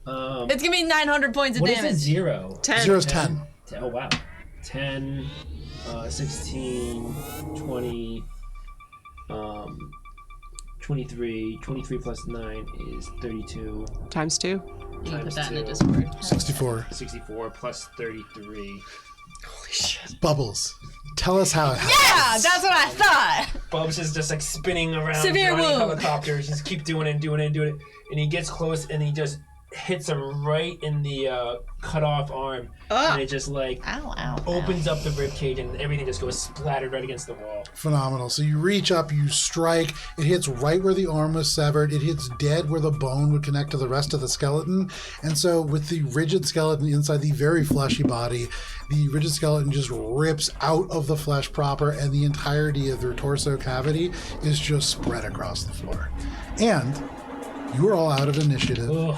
Um, It's gonna be 900 points of what is damage. it? 0. 10. Zero's 10. Oh wow. 10, 16, 20, 23. 23 plus 9 is 32. Times 2. You can Times put that in the 2. Discord. 64. 64 plus 33. Bubbles. Tell us how it happened. Yeah, that's what I thought. Bubs is just like spinning around Severe Johnny wound. helicopter. Just keep doing it, doing it, doing it. And he gets close and he just hits him right in the cut off arm. And it just like Ow, ow. opens up the rib cage and everything just goes splattered right against the wall. Phenomenal. So you reach up, you strike, it hits right where the arm was severed, it hits dead where the bone would connect to the rest of the skeleton. And so with the rigid skeleton inside the very fleshy body, the rigid skeleton just rips out of the flesh proper, and the entirety of their torso cavity is just spread across the floor. And you are all out of initiative. Ugh.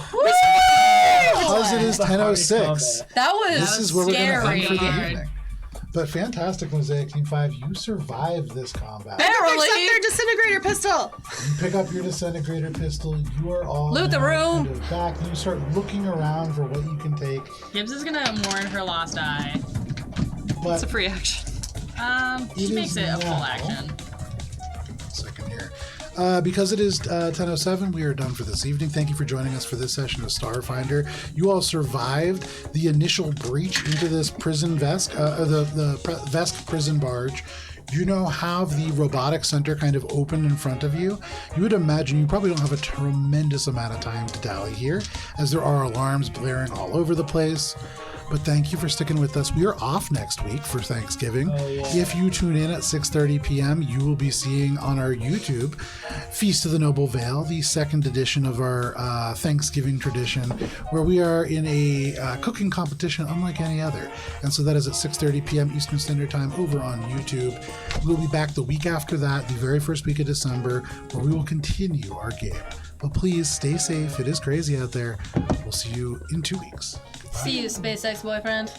Because it is The hardest 10:06. combat. That was This is where we're going to scary. end for the Hard. evening. But fantastic, Mosaic Team 5, you survived this combat. Barely. Except their disintegrator pistol. You pick up your disintegrator pistol. You are all Loot the now room. kind of back. You start looking around for what you can take. Gibbs is gonna mourn her lost eye. But It's a free action. She It makes is it a full now. action. second here. Because it is 10:07, we are done for this evening. Thank you for joining us for this session of Starfinder. You all survived the initial breach into this prison vest, Vesk prison barge. You now have the robotics center kind of open in front of you. You would imagine you probably don't have a tremendous amount of time to dally here, as there are alarms blaring all over the place. But thank you for sticking with us. We are off next week for Thanksgiving. If you tune in at 6:30 p.m., you will be seeing on our YouTube Feast of the Noble Vale, the second edition of our Thanksgiving tradition, where we are in a cooking competition unlike any other. And so that is at 6:30 p.m. Eastern Standard Time over on YouTube. We'll be back the week after that, the very first week of December, where we will continue our game. But please stay safe. It is crazy out there. We'll see you in 2 weeks. See you, SpaceX boyfriend.